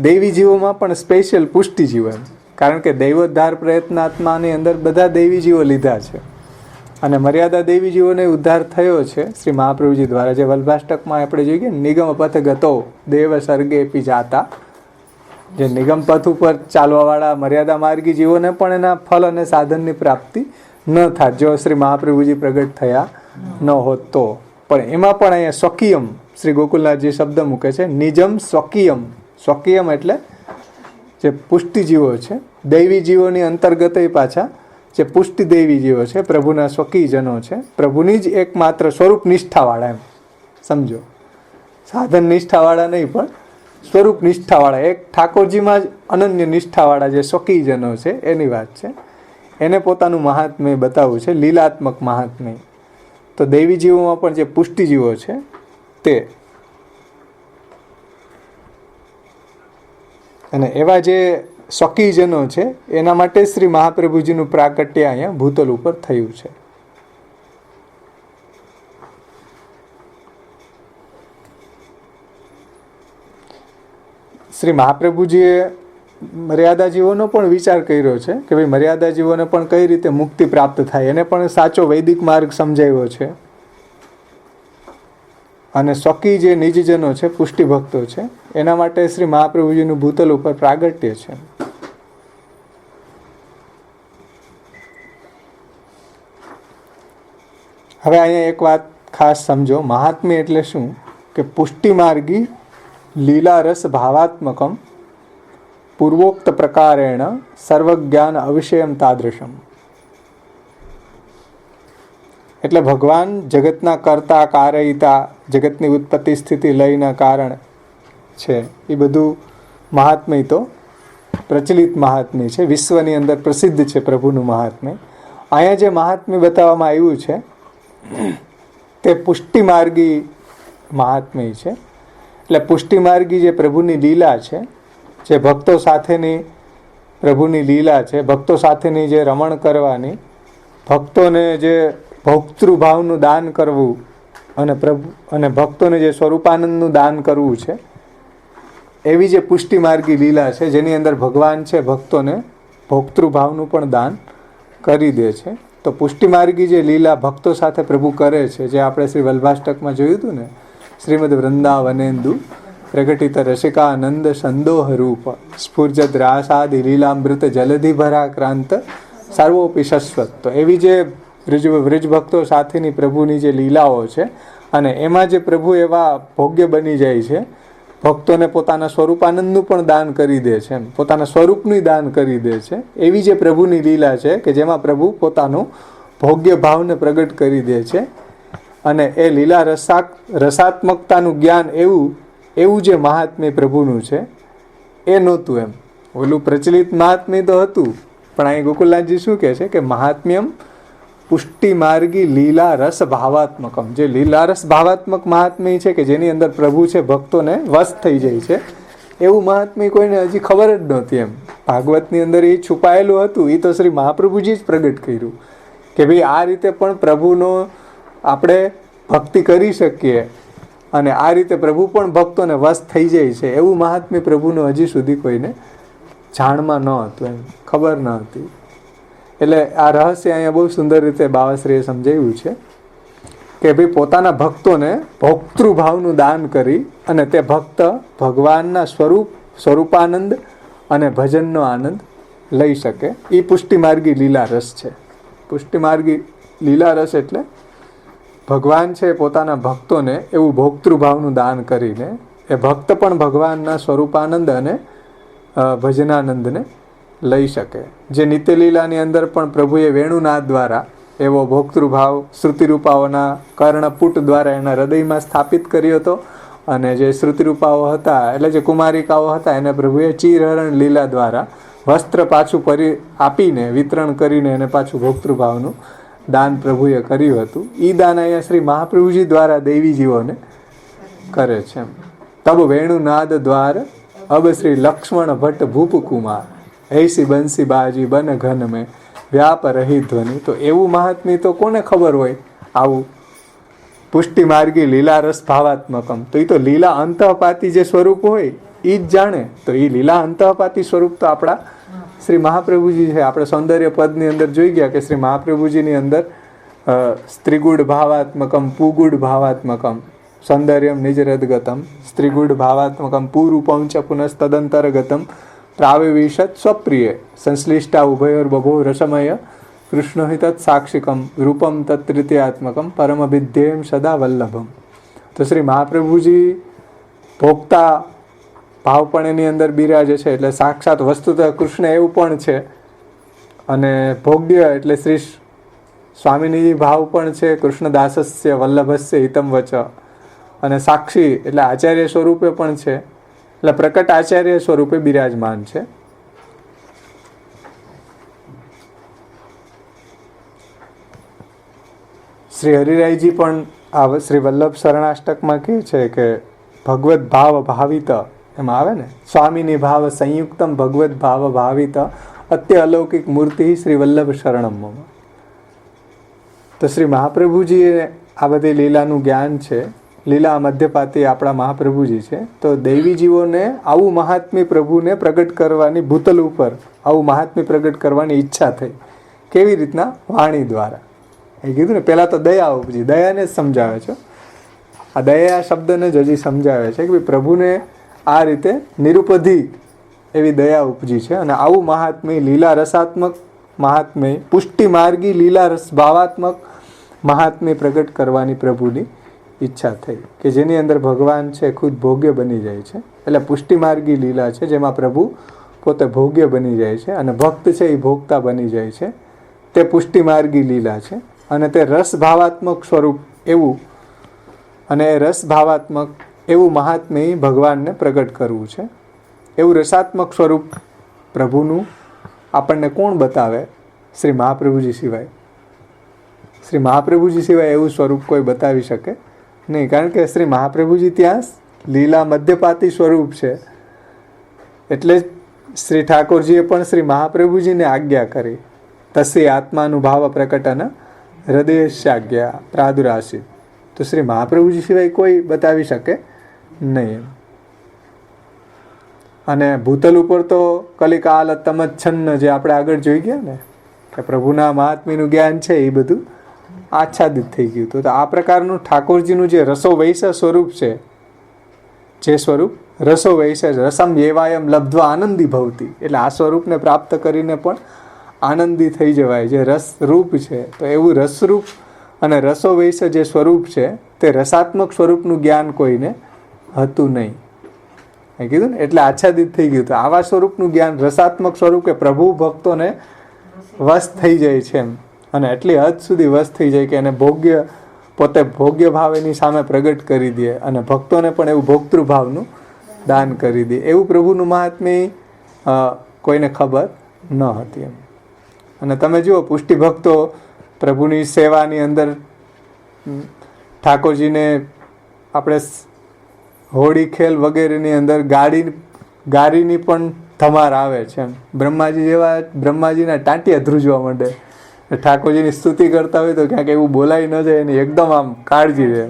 દૈવી જીવોમાં પણ સ્પેશિયલ પુષ્ટિ જીવ એમ. કારણ કે દૈવોદ્ધાર પ્રયત્નાત્માની અંદર બધા દૈવી જીવો લીધા છે અને મર્યાદા દૈવી જીવોને ઉદ્ધાર થયો છે શ્રી મહાપ્રભુજી દ્વારા. જે વલ્ભાષ્ટકમાં આપણે જોઈએ નિગમ પથ ગતો દેવ સર્ગે પી જાતા, જે નિગમ પથ ઉપર ચાલવાવાળા મર્યાદા માર્ગી જીવોને પણ એના ફલ અને સાધનની પ્રાપ્તિ ન થાત જો શ્રી મહાપ્રભુજી પ્રગટ થયા ન હોત તો. પણ એમાં પણ અહીંયા સ્વકીયમ શ્રી ગોકુલનાથજી શબ્દ મૂકે છે, નિજમ સ્વકીયમ. સ્વકીયમ એટલે જે પુષ્ટિ જીવો છે, દૈવી જીવોની અંતર્ગત પાછા જે પુષ્ટિ દૈવી જીવો છે, પ્રભુના સ્વકીયજનો છે, પ્રભુની જ એકમાત્ર સ્વરૂપ નિષ્ઠાવાળા, એમ સમજો. સાધન નિષ્ઠાવાળા નહીં પણ સ્વરૂપ નિષ્ઠાવાળા, એક ઠાકોરજીમાં જ અનન્ય નિષ્ઠાવાળા જે સ્વકીયજનો છે એની વાત છે. એને પોતાનું મહાત્મ્ય બતાવવું છે, લીલાત્મક મહાત્મ્ય. તો દૈવી જીવોમાં પણ જે પુષ્ટિ જીવો છે તે, અને એવા જે સ્વકીયજનો છે એના માટે શ્રી મહાપ્રભુજીનું પ્રાગટ્ય અહીંયા ભૂતલ ઉપર થયું છે. શ્રી મહાપ્રભુજીએ મર્યાદા જીવોનો પણ વિચાર કર્યો છે કે ભાઈ મર્યાદા જીવોને પણ કઈ રીતે મુક્તિ પ્રાપ્ત થાય, એને પણ સાચો વૈદિક માર્ગ સમજાવ્યો છે. અને સ્વકી જે નિજજનો છે, પુષ્ટિ ભક્તો છે, એના માટે શ્રી મહાપ્રભુજીનું ભૂતલ ઉપર પ્રાગટ્ય છે. હવે અહીંયા એક વાત ખાસ સમજો, મહાત્મ્ય એટલે શું? કે પુષ્ટિ માર્ગી લીલા રસ ભાવાત્મકમ પૂર્વોક્ત પ્રકારેણ સર્વજ્ઞાન અવિષયમ તાદૃશમ. એટલે ભગવાન જગતના કર્તા કારયિતા, જગતની ઉત્પત્તિ સ્થિતિ લયના કારણ છે, એ બધું મહાત્મ્ય તો પ્રચલિત મહાત્મ્ય છે, વિશ્વની અંદર પ્રસિદ્ધ છે પ્રભુનું મહાત્મ્ય. અહીંયા જે મહાત્મ્ય બતાવવામાં આવ્યું છે તે પુષ્ટિ માર્ગી મહાત્મ્ય છે. એટલે પુષ્ટિ માર્ગી જે પ્રભુની લીલા છે, જે ભક્તો સાથેની પ્રભુની લીલા છે, ભક્તો સાથેની જે રમણ કરવાની, ભક્તોને જે ભોક્તૃભાવનું દાન કરવું અને પ્રભુ અને ભક્તોને જે સ્વરૂપાનંદનું દાન કરવું છે, એવી જે પુષ્ટિ માર્ગી લીલા છે જેની અંદર ભગવાન છે ભક્તોને ભોક્તૃભાવનું પણ દાન કરી દે છે. તો પુષ્ટિ માર્ગી જે લીલા ભક્તો સાથે પ્રભુ કરે છે, જે આપણે શ્રી વલ્ભાષ્ટકમાં જોયું હતું ને, શ્રીમદ વૃંદાવનેન્દુ પ્રગટિત રસિકાનંદ સંદોહ રૂપ સ્ફુર્જત રાસાદિ લીલામૃત જલધિ ભરાક્રાંત સર્વોપી શશ્વત. તો એવી જે વ્રજ ભક્તો સાથેની પ્રભુની જે લીલાઓ છે અને એમાં જે પ્રભુ એવા ભોગ્ય બની જાય છે, ભક્તોને પોતાના સ્વરૂપાનંદનું પણ દાન કરી દે છે, એમ પોતાના સ્વરૂપનું દાન કરી દે છે. એવી જે પ્રભુની લીલા છે કે જેમાં પ્રભુ પોતાનું ભોગ્ય ભાવને પ્રગટ કરી દે છે. અને એ લીલા રસાત્મકતાનું જ્ઞાન એવું જે મહાત્મ્ય પ્રભુનું છે એ નહોતું. એમ ઓલું પ્રચલિત મહાત્મ્ય તો હતું, પણ અહીં ગોકુલનાથજી શું કહે છે કે મહાત્મ્યમ પુષ્ટિ માર્ગી લીલા રસ ભાવાત્મકમ. જે લીલા રસ ભાવાત્મક મહાત્મ્ય છે કે જેની અંદર પ્રભુ છે ભક્તોને વશ થઈ જાય છે, એવું મહાત્મ્ય કોઈને હજી ખબર જ નહોતી. એમ ભાગવતની અંદર એ છુપાયેલું હતું, એ તો શ્રી મહાપ્રભુજી જ પ્રગટ કર્યું કે ભાઈ આ રીતે પણ પ્રભુનો આપણે ભક્તિ કરી શકીએ અને આ રીતે પ્રભુ પણ ભક્તોને વશ થઈ જાય છે, એવું મહાત્મ્ય પ્રભુનું હજી સુધી કોઈને જાણમાં ન હતું, એમ ખબર ન હતી. એટલે આ રહસ્ય અહીંયા બહુ સુંદર રીતે બાવાશ્રીએ સમજાવ્યું છે કે ભાઈ પોતાના ભક્તોને ભોક્તૃભાવનું દાન કરી અને તે ભક્ત ભગવાનના સ્વરૂપાનંદ અને ભજનનો આનંદ લઈ શકે. એ પુષ્ટિમાર્ગી લીલા રસ છે. પુષ્ટિમાર્ગી લીલા રસ એટલે ભગવાન છે પોતાના ભક્તોને એવું ભોક્તૃભાવનું દાન કરીને એ ભક્ત પણ ભગવાનના સ્વરૂપાનંદ અને ભજનાનંદને લઈ શકે. જે નિત્યલીલાની અંદર પણ પ્રભુએ વેણુનાદ દ્વારા એવો ભોક્તૃભાવ શ્રુતિરૂપાઓના કર્ણપુટ દ્વારા એના હૃદયમાં સ્થાપિત કર્યો હતો. અને જે શ્રુતિરૂપાઓ હતા એટલે જે કુમારિકાઓ હતા એને પ્રભુએ ચીરહરણ લીલા દ્વારા વસ્ત્ર પાછું આપીને વિતરણ કરીને એને પાછું ભોક્તૃભાવનું દાન પ્રભુએ કર્યું હતું. એ દાન અહીંયા શ્રી મહાપ્રભુજી દ્વારા દૈવી જીવોને કરે છે. તબ વેણુનાદ દ્વાર અબ શ્રી લક્ષ્મણ ભટ્ટ ભૂપ કુમાર ऐसी બંસી બાજી બન ઘન મેં વ્યાપ રહી ધ્વનિ. તો એવું મહાત્મ્ય તો કોને ખબર હોય આવું પુષ્ટિ માર્ગી લીલા રસ ભાવાત્મકમ. તો એ તો લીલા અંતઃપાતી જે સ્વરૂપ હોય એ જ જાણે. તો એ લીલા અંતઃપાતી સ્વરૂપ તો આપણા શ્રી મહાપ્રભુજી છે. આપણે સૌંદર્ય પદની અંદર જોઈ ગયા કે શ્રી મહાપ્રભુજીની અંદર સ્ત્રીગુડ ભાવાત્મકમ પુગુડ ભાવાત્મકમ સૌંદર્યમ નિજરદગતમ સ્ત્રીગુડ ભાવાત્મકમ પુરૂપમ ચ પુનઃતદંતરગતમ પ્રાવિવિશત સ્વપ્રિય સંશ્લિષ્ટા ઉભયોર બભો રસમય કૃષ્ણહિત સાક્ષિકમ રૂપમ તત્તૃતીયાત્મકમ પરમવિદ્યેમ સદા વલ્લભમ. તો શ્રી મહાપ્રભુજી ભોગતા ભાવપણની અંદર બિરાજે છે એટલે સાક્ષાત વસ્તુતઃ કૃષ્ણ એવું પણ છે. અને ભોગ્ય એટલે શ્રી સ્વામિની ભાવ પણ છે. કૃષ્ણદાસસ્ય વલ્લભસ્ય હિતમ વચ. અને સાક્ષી એટલે આચાર્ય સ્વરૂપે પણ છે. એટલે પ્રકટ આચાર્ય સ્વરૂપે બિરાજમાન છે. શ્રી હરિરાયજી પણ આ શ્રી વલ્લભ શરણાષ્ટકમાં કહે છે કે ભગવત ભાવ ભાવિત એમાં આવે ને સ્વામીની ભાવ સંયુક્તમ ભગવત ભાવ ભાવિત અત્ય અલૌકિક મૂર્તિ શ્રી વલ્લભ શરણમ. તો શ્રી મહાપ્રભુજીએ આ બધી લીલાનું જ્ઞાન છે. લીલા મધ્યપાતી આપણા મહાપ્રભુજી છે. તો દૈવી જીવોને આવું મહાત્મ્ય પ્રભુને પ્રગટ કરવાની ભૂતલ ઉપર આવું મહાત્મ્ય પ્રગટ કરવાની ઈચ્છા થઈ. કેવી રીતના? વાણી દ્વારા. એ કીધું ને પહેલાં તો દયા ઉપજી. દયાને જ સમજાવે છે. આ દયા શબ્દને જ હજી સમજાવે છે કે ભાઈ પ્રભુને આ રીતે નિરુપધિ એવી દયા ઉપજી છે. અને આવું મહાત્મ્ય લીલા રસાત્મક મહાત્મ્ય પુષ્ટિ માર્ગી લીલા રસ ભાવાત્મક મહાત્મ્ય પ્રગટ કરવાની પ્રભુની ઈચ્છા થઈ કે જેની અંદર ભગવાન છે ખુદ ભોગ્ય બની જાય છે. એટલે પુષ્ટિ માર્ગી લીલા છે જેમાં પ્રભુ પોતે ભોગ્ય બની જાય છે અને ભક્ત છે એ ભોગતા બની જાય છે. તે પુષ્ટિ માર્ગી લીલા છે. અને તે રસ ભાવાત્મક સ્વરૂપ એવું અને એ રસ ભાવાત્મક એવું મહાત્મ્ય ભગવાનને પ્રગટ કરવું છે. એવું રસાત્મક સ્વરૂપ પ્રભુનું આપણને કોણ બતાવે? શ્રી મહાપ્રભુજી સિવાય. શ્રી મહાપ્રભુજી સિવાય એવું સ્વરૂપ કોઈ બતાવી શકે નહીં. કારણ કે શ્રી મહાપ્રભુજી ત્યાં લીલા મધ્યપાતી સ્વરૂપ છે. એટલે જ શ્રી ઠાકોરજીએ પણ શ્રી મહાપ્રભુજીને આજ્ઞા કરી તસ્ય આત્માનુભાવ પ્રકટન હૃદયસ્યાજ્ઞા પ્રાદુરાશિત. તો શ્રી મહાપ્રભુજી સિવાય કોઈ બતાવી શકે નહીં. અને ભૂતલ ઉપર તો કલિકાલ તમચ્છન્ન જે આપણે આગળ જોઈ ગયા ને કે પ્રભુના મહાત્મ્યનું જ્ઞાન છે એ બધું આચ્છાદિત થઈ ગયું. તો આ પ્રકારનું ઠાકોરજીનું જે રસો વૈશ સ્વરૂપ છે, જે સ્વરૂપ રસો વૈશ રસમ એવાયમ લબ્ધ્વા આનંદી ભવતી. એટલે આ સ્વરૂપને પ્રાપ્ત કરીને પણ આનંદી થઈ જવાય. જે રસરૂપ છે તો એવું રસરૂપ અને રસો વૈશ જે સ્વરૂપ છે તે રસાત્મક સ્વરૂપનું જ્ઞાન કોઈને હતું નહીં. એ કીધું ને એટલે આચ્છાદિત થઈ ગયું. તો આવા સ્વરૂપનું જ્ઞાન રસાત્મક સ્વરૂપ કે પ્રભુ ભક્તોને વશ થઈ જાય છે એમ. અને એટલી હદ સુધી વશ થઈ જાય કે એને ભોગ્ય પોતે ભોગ્ય ભાવ એની સામે પ્રગટ કરી દે અને ભક્તોને પણ એવું ભોક્તૃભાવનું દાન કરી દે. એવું પ્રભુનું મહાત્મ્ય કોઈને ખબર ન હતી એમ. અને તમે જુઓ પુષ્ટિ ભક્તો પ્રભુની સેવાની અંદર ઠાકોરજીને આપણે હોળી ખેલ વગેરેની અંદર ગાડીની પણ ધમાર આવે છે એમ. બ્રહ્માજી જેવા બ્રહ્માજીના ટાંટિયા ધ્રુજવા માંડે. ઠાકોરજીની સ્તુતિ કરતા હોય તો ક્યાંક એવું બોલાઈ ન જાય એની એકદમ આમ કાળજી રહે.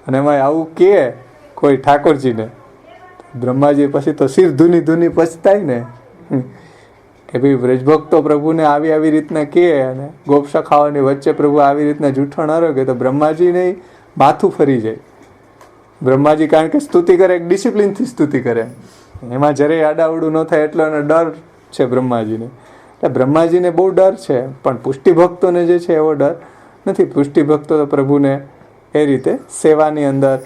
અને એમાં આવું કહે કોઈ ઠાકોરજીને, બ્રહ્માજી પછી તો શિર ધૂની ધૂની પછતાય ને કે ભાઈ વ્રજભક્તો પ્રભુને આવી આવી રીતના કહે અને ગોપ સખાઓની વચ્ચે પ્રભુ આવી રીતના જૂઠો ન રહે તો બ્રહ્માજીને માથું ફરી જાય. બ્રહ્માજી કારણ કે સ્તુતિ કરે, એક ડિસિપ્લિનથી સ્તુતિ કરે, એમાં જરાય આડાવડું ન થાય એટલો એનો ડર છે બ્રહ્માજીને. એટલે બ્રહ્માજીને બહુ ડર છે, પણ પુષ્ટિ ભક્તોને જે છે એવો ડર નથી. પુષ્ટિ ભક્તો તો પ્રભુને એ રીતે સેવાની અંદર,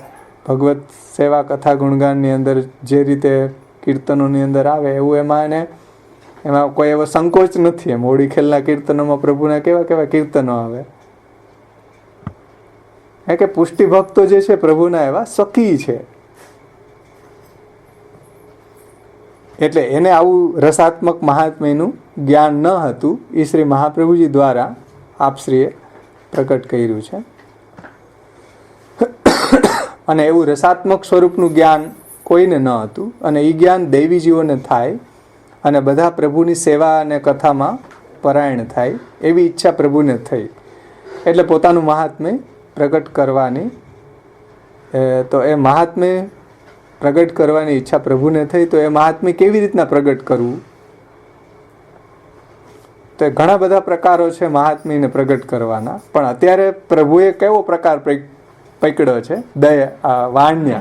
ભગવત સેવા કથા ગુણગાનની અંદર જે રીતે કીર્તનોની અંદર આવે એવું એમાં કોઈ એવો સંકોચ નથી. એમ હોળી ખેલના કીર્તનોમાં પ્રભુના કેવા કેવા કીર્તનો આવે, કે પુષ્ટિ ભક્તો જે છે પ્રભુના એવા સખી છે. એટલે એને આવું રસાત્મક મહાત્મ્યનું જ્ઞાન ન હતું, એ શ્રી મહાપ્રભુજી દ્વારા આપશ્રીએ પ્રકટ કર્યું છે. અને એવું રસાત્મક સ્વરૂપનું જ્ઞાન કોઈને ન હતું, અને એ જ્ઞાન દૈવી જીવોને થાય અને બધા પ્રભુની સેવા અને કથામાં પરાયણ થાય એવી ઈચ્છા પ્રભુને થઈ. એટલે પોતાનું મહાત્મ્ય પ્રગટ કરવાની, તો એ મહાત્મ્ય પ્રગટ કરવાની ઈચ્છા પ્રભુને થઈ. તો એ મહાત્મ્ય કેવી રીતના પ્રગટ કરવું, તો ઘણા બધા પ્રકારો છે મહાત્મ્યને પ્રગટ કરવાના. પણ અત્યારે પ્રભુએ કેવો પ્રકાર પકડ્યો છે? વાણ્ય.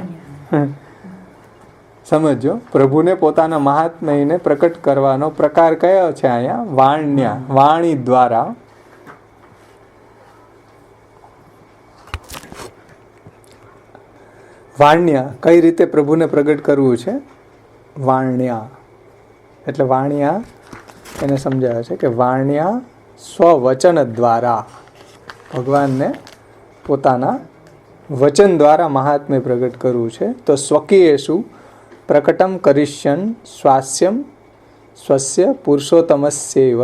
સમજો, પ્રભુને પોતાના મહાત્મ્યને પ્રકટ કરવાનો પ્રકાર કયો છે અહીંયા? વાણ્ય, વાણી દ્વારા. વાણ્ય કઈ રીતે પ્રભુને પ્રગટ કરવું છે? વાણ્યા એટલે વાણ્યા એને સમજાવે છે કે વાણ્યા સ્વવચન દ્વારા, ભગવાનને પોતાના વચન દ્વારા મહાત્મ્ય પ્રગટ કરવું છે. તો સ્વકીયેષુ પ્રકટમ કરિષ્યન સ્વાસ્યમ સ્વસ્ય પુરુષોત્તમસ્યૈવ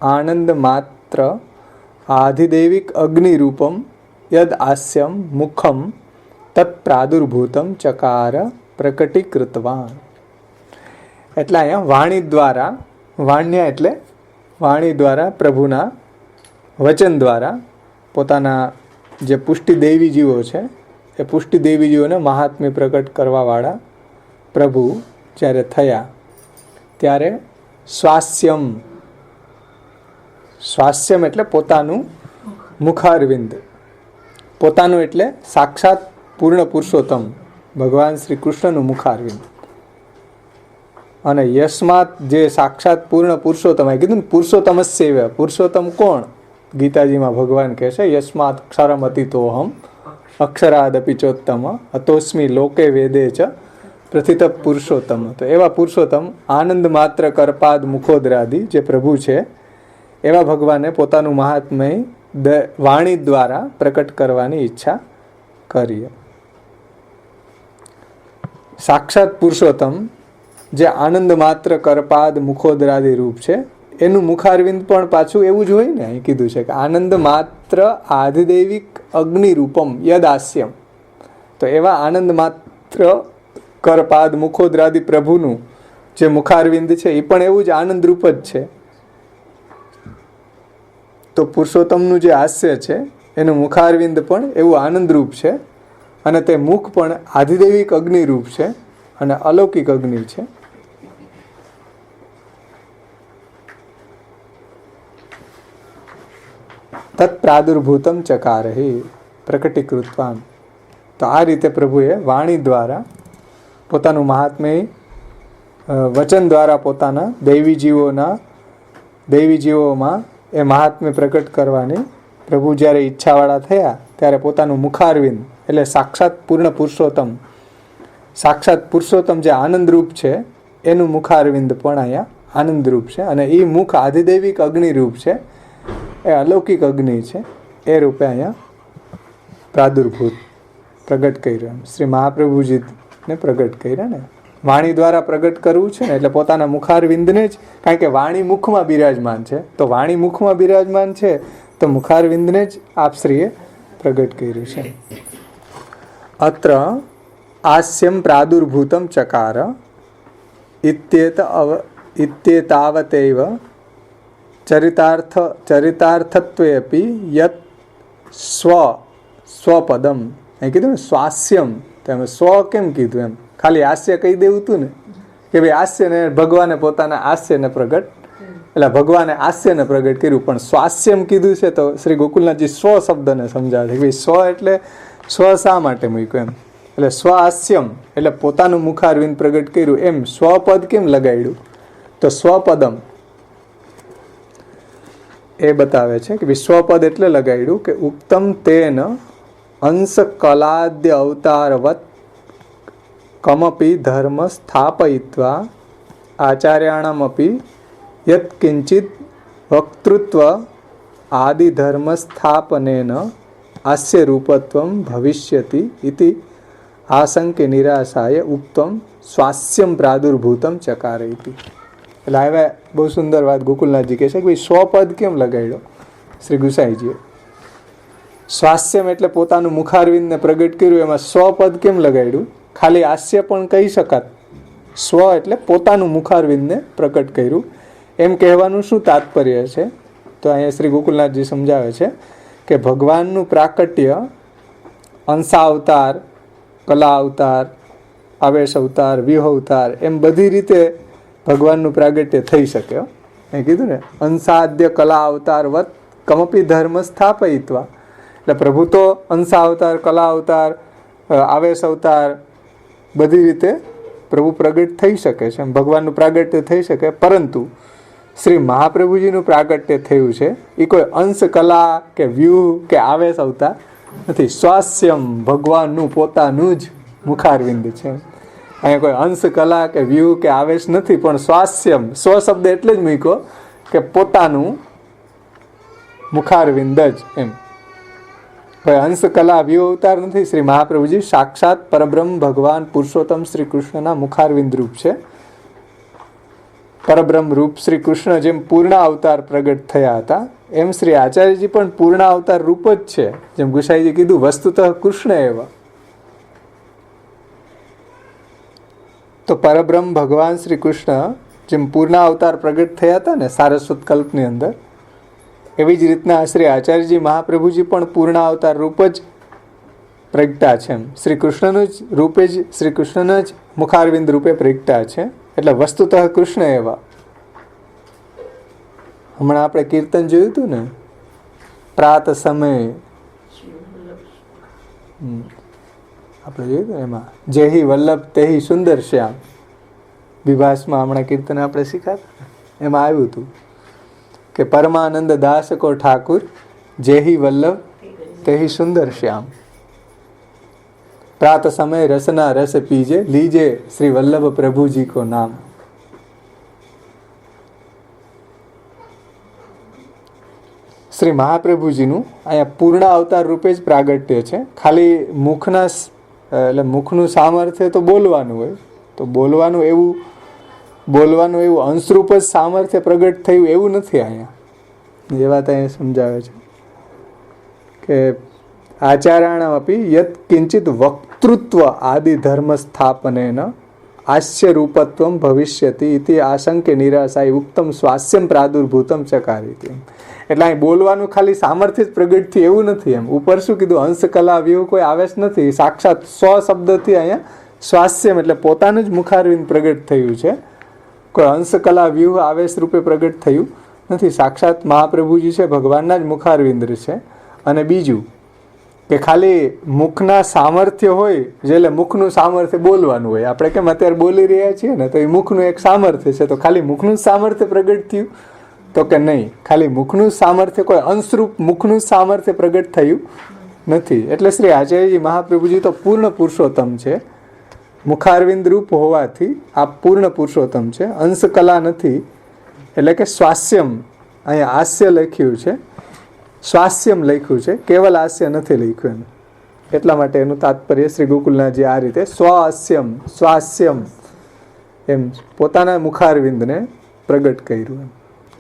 આનંદ માત્ર આધિદૈવિક અગ્નિરૂપમ યદ આસ્યમ મુખમ તત્ પ્રાદુર્ભૂતમ ચકાર પ્રકટીકૃતવાન. એટલે અહીંયા વાણી દ્વારા, વાણ્ય એટલે વાણી દ્વારા, પ્રભુના વચન દ્વારા પોતાના જે પુષ્ટિ દેવી જીવો છે એ પુષ્ટિ દેવી જીવોને મહાત્મ્ય પ્રગટ કરવાવાળા પ્રભુ જ્યારે થયા ત્યારે સ્વાસ્યમ, સ્વાસ્યમ એટલે પોતાનું મુખારવિંદ, પોતાનું એટલે સાક્ષાત પૂર્ણ પુરુષોત્તમ ભગવાન શ્રી કૃષ્ણનું મુખારવિંદ. અને યસ્માત જે સાક્ષાત પૂર્ણ પુરુષોત્તમ, એ કીધું ને પુરુષોત્તમસ્યૈવ, પુરુષોત્તમ કોણ? ગીતાજીમાં ભગવાન કહે છે યસ્માત અક્ષરમ અતિતોહમ અક્ષરાદપી ચોત્તમ અતોસ્મી લોકે વેદે ચ પ્રથિત પુરુષોત્તમ. તો એવા પુરુષોત્તમ આનંદ માત્ર કરપાદ મુખોદરાદિ જે પ્રભુ છે એવા ભગવાને પોતાનું મહાત્મ્ય વાણી દ્વારા પ્રકટ કરવાની ઈચ્છા કરી. સાક્ષાત પુરુષોત્તમ જે આનંદ માત્ર કરપાદ મુખોદરાદિ રૂપ છે એનું મુખારવિંદ પણ પાછું એવું જ હોય ને. અહીં કીધું છે કે આનંદ માત્ર આધિદૈવિક અગ્નિ રૂપમ યદાસ્યમ. તો એવા આનંદ માત્ર કરપાદ મુખોદરાદિ પ્રભુનું જે મુખારવિંદ છે એ પણ એવું જ આનંદ રૂપ જ છે. તો પુરુષોત્તમનું જે હાસ્ય છે એનું મુખારવિંદ પણ એવું આનંદરૂપ છે, અને તે મુખ પણ આધિદૈવિક અગ્નિ રૂપ છે અને અલૌકિક અગ્નિ છે. તત્ પ્રાદુર્ભૂતમ ચકારહિ પ્રકટીકૃતવાન. તો આ રીતે પ્રભુએ વાણી દ્વારા પોતાનું મહાત્મ્ય, વચન દ્વારા પોતાના દૈવી જીવોમાં એ મહાત્મ્ય પ્રકટ કરવાની પ્રભુ જ્યારે ઈચ્છાવાળા થયા ત્યારે પોતાનું મુખારવિંદ એટલે સાક્ષાત પૂર્ણ પુરુષોત્તમ, સાક્ષાત પુરુષોત્તમ જે આનંદરૂપ છે એનું મુખારવિંદ પણ અહીંયા આનંદરૂપ છે. અને એ મુખ આધિદૈવિક અગ્નિરૂપ છે, એ અલૌકિક અગ્નિ છે, એ રૂપે અહીંયા પ્રાદુર્ભૂત પ્રગટ કર્યું. શ્રી મહાપ્રભુજીને પ્રગટ કર્યા ને. વાણી દ્વારા પ્રગટ કરવું છે ને એટલે પોતાના મુખારવિંદને જ, કારણ કે વાણી મુખમાં બિરાજમાન છે, તો વાણી મુખમાં બિરાજમાન છે તો મુખારવિંદને જ આપશ્રીએ પ્રગટ કર્યું છે. અત્ર આસ્યમ પ્રાદુર્ભૂતમ ચકાર ઇત્યેતાવતૈવ ચરિતાર્થત્વે અપી યત સ્વપદમ અહીં કીધું ને સ્વાસ્યમ, તો એમ સ્વ કેમ કીધું? એમ ખાલી હાસ્ય કહી દેવું હતું ને કે ભાઈ હાસ્યને ભગવાને પોતાના હાસ્યને પ્રગટ, એટલે ભગવાને હાસ્યને પ્રગટ કર્યું, પણ સ્વાસ્યમ કીધું છે તો શ્રી ગોકુલનાથજી સ્વ શબ્દને સમજાવે છે. ભાઈ સ્વ એટલે સ્વ શા માટે મૂક્યું એમ? એટલે સ્વહાસ્યમ એટલે પોતાનું મુખારવિંદ પ્રગટ કર્યું, એમ સ્વપદ કેમ લગાડ્યું? તો સ્વપદમ એ બતાવે છે કે સ્વપદ એટલે લગાડ્યું કે ઉક્તમ તેન અંશ કલાદ્ય અવતારવત કમપી ધર્મ સ્થાપયિત્વા આચાર્યાણમપી યત કિંચિત વક્તૃત્વ આદિ ધર્મ સ્થાપનેન આસ્ય રૂપત્વમ ભવિષ્યતિ ઇતિ આશંકે નિરાશાય ઉક્તમ સ્વાસ્યમ પ્રાદુર્ભૂતમ ચકારયતિ. એટલે હવે બહુ સુંદર વાત ગોકુલનાથજી કહે છે કે ભાઈ સ્વપદ કેમ લગાડ્યો શ્રી ગુસાઈજીએ? સ્વાસ્યમ એટલે પોતાનું મુખારવિંદને પ્રગટ કર્યું, એમાં સ્વપદ કેમ લગાડ્યું? ખાલી હાસ્ય પણ કહી શકાત. સ્વ એટલે પોતાનું મુખારવિંદને પ્રકટ કર્યું, એમ કહેવાનું શું તાત્પર્ય છે? તો અહીંયા શ્રી ગોકુલનાથજી સમજાવે છે કે ભગવાનનું પ્રાકટ્ય અંશાવતાર, કલા અવતાર, આવેશ અવતાર, વ્યૂહ અવતાર એમ બધી રીતે ભગવાનનું પ્રાગટ્ય થઈ શકે. એ કીધું ને અંશાદ્ય કલા અવતાર વત કમપી ધર્મ સ્થાપયિત્વા, એટલે પ્રભુ તો અંશાવતાર, કલા અવતાર, આવેશ અવતાર બધી રીતે પ્રભુ પ્રગટ થઈ શકે છે, ભગવાનનું પ્રાગટ્ય થઈ શકે, પરંતુ શ્રી મહાપ્રભુજીનું પ્રાગટ્ય થયું છે એ કોઈ અંશ કલા કે વ્યૂહ કે આવેશ અવતાર નથી. સ્વાસ્યમ ભગવાનનું પોતાનું જ મુખારવિંદ છે. અહીંયા કોઈ અંશ કલા કે વ્યૂહ કે આવેશ નથી, પણ સ્વાસ્યમ સ્વ શબ્દ એટલે જ મૂક્યો કે પોતાનું મુખારવિંદ જ એમ. કોઈ અંશ કલા વ્યૂહ અવતાર નથી. શ્રી મહાપ્રભુજી સાક્ષાત પરબ્રહ્મ ભગવાન પુરુષોત્તમ શ્રી કૃષ્ણના મુખારવિંદ રૂપ છે. પરબ્રહ્મ રૂપ શ્રી કૃષ્ણ જેમ પૂર્ણ અવતાર પ્રગટ થયા હતા, એમ શ્રી આચાર્યજી પણ પૂર્ણ અવતાર રૂપ જ છે. જેમ ગુસાઈજી કીધું વસ્તુતઃ કૃષ્ણ એવા. તો પરબ્રહ્મ ભગવાન શ્રી કૃષ્ણ જેમ પૂર્ણ અવતાર પ્રગટ થયા હતા ને સારસ્વત કલ્પની અંદર, એવી જ રીતના શ્રી આચાર્યજી મહાપ્રભુજી પણ પૂર્ણ અવતાર રૂપ જ પ્રગટા છે. શ્રી કૃષ્ણનું જ રૂપે જ, શ્રી કૃષ્ણના જ મુખારવિંદ રૂપે પ્રગટા છે. એટલે વસ્તુતઃ કૃષ્ણ એવા. હમણાં આપણે કીર્તન જોયું હતું ને, પ્રાત સમય આપણે જોયું હતું એમાં જેહી વલ્લભ તેહી સુંદર શ્યામ, વિભાસમાં હમણાં કીર્તન આપણે શીખાતા, એમાં આવ્યું હતું કે પરમાનંદ દાસ કો ઠાકુર જેહી વલ્લભ તેહી સુંદર શ્યામ, प्रात समय रसना रस पीजे लीजे श्री वल्लभ प्रभु जी को नाम. શ્રી મહાપ્રભુજીનું અહીંયા પૂર્ણ અવતાર રૂપે જ પ્રાગટ્ય છે. ખાલી મુખના એટલે મુખનું સામર્થ્ય તો બોલવાનું હોય, તો બોલવાનું એવું અંશરૂપ જ સામર્થ્ય પ્રગટ થયું એવું નથી. અહીંયા એ વાત અહીંયા સમજાવે છે કે આચાર્યાણામ અપી યત કિંચિત વક્તૃત્વ આદિ ધર્મ સ્થાપનેન આસ્ય રૂપત્વમ ભવિષ્યતિ ઇતિ આશંકે નિરાશાય ઉક્તમ સ્વાસ્યમ પ્રાદુર્ભૂતમ ચકારીતિ. એટલે અહીં બોલવાનું ખાલી સામર્થ્ય જ પ્રગટ થયું એવું નથી. એમ ઉપર શું કીધું? અંશ કલા વ્યૂહ કોઈ આવેશ નથી. સાક્ષાત સ્વ શબ્દથી અહીંયા સ્વાસ્યમ એટલે પોતાનું જ મુખારવિંદ પ્રગટ થયું છે. કોઈ અંશ કલા વ્યૂહ આવેશ રૂપે પ્રગટ થયું નથી. સાક્ષાત મહાપ્રભુજી છે, ભગવાનના જ મુખારવિંદ છે. અને બીજું કે ખાલી મુખના સામર્થ્ય હોય, એટલે મુખનું સામર્થ્ય બોલવાનું હોય. આપણે કેમ અત્યારે બોલી રહ્યા છીએ ને, તો એ મુખનું એક સામર્થ્ય છે, તો ખાલી મુખનું સામર્થ્ય પ્રગટ થયું? તો કે નહીં, ખાલી મુખનું સામર્થ્ય કોઈ અંશરૂપ મુખનું સામર્થ્ય પ્રગટ થયું નથી. એટલે શ્રી આચાર્યજી મહાપ્રભુજી તો પૂર્ણ પુરુષોત્તમ છે. મુખારવિંદ રૂપ હોવાથી આ પૂર્ણ પુરુષોત્તમ છે, અંશ કલા નથી. એટલે કે સ્વાસ્યમ, અહીંયા હાસ્ય લખ્યું છે, સ્વાસ્યમ લખ્યું છે, કેવલ હાસ્ય નથી લખ્યું. એટલા માટે એનું તાત્પર્ય શ્રી ગોકુલનાથજી આ રીતે સ્વાસ્યમ સ્વાસ્યમ એમ પોતાના મુખારવિંદને પ્રગટ કર્યું. એમ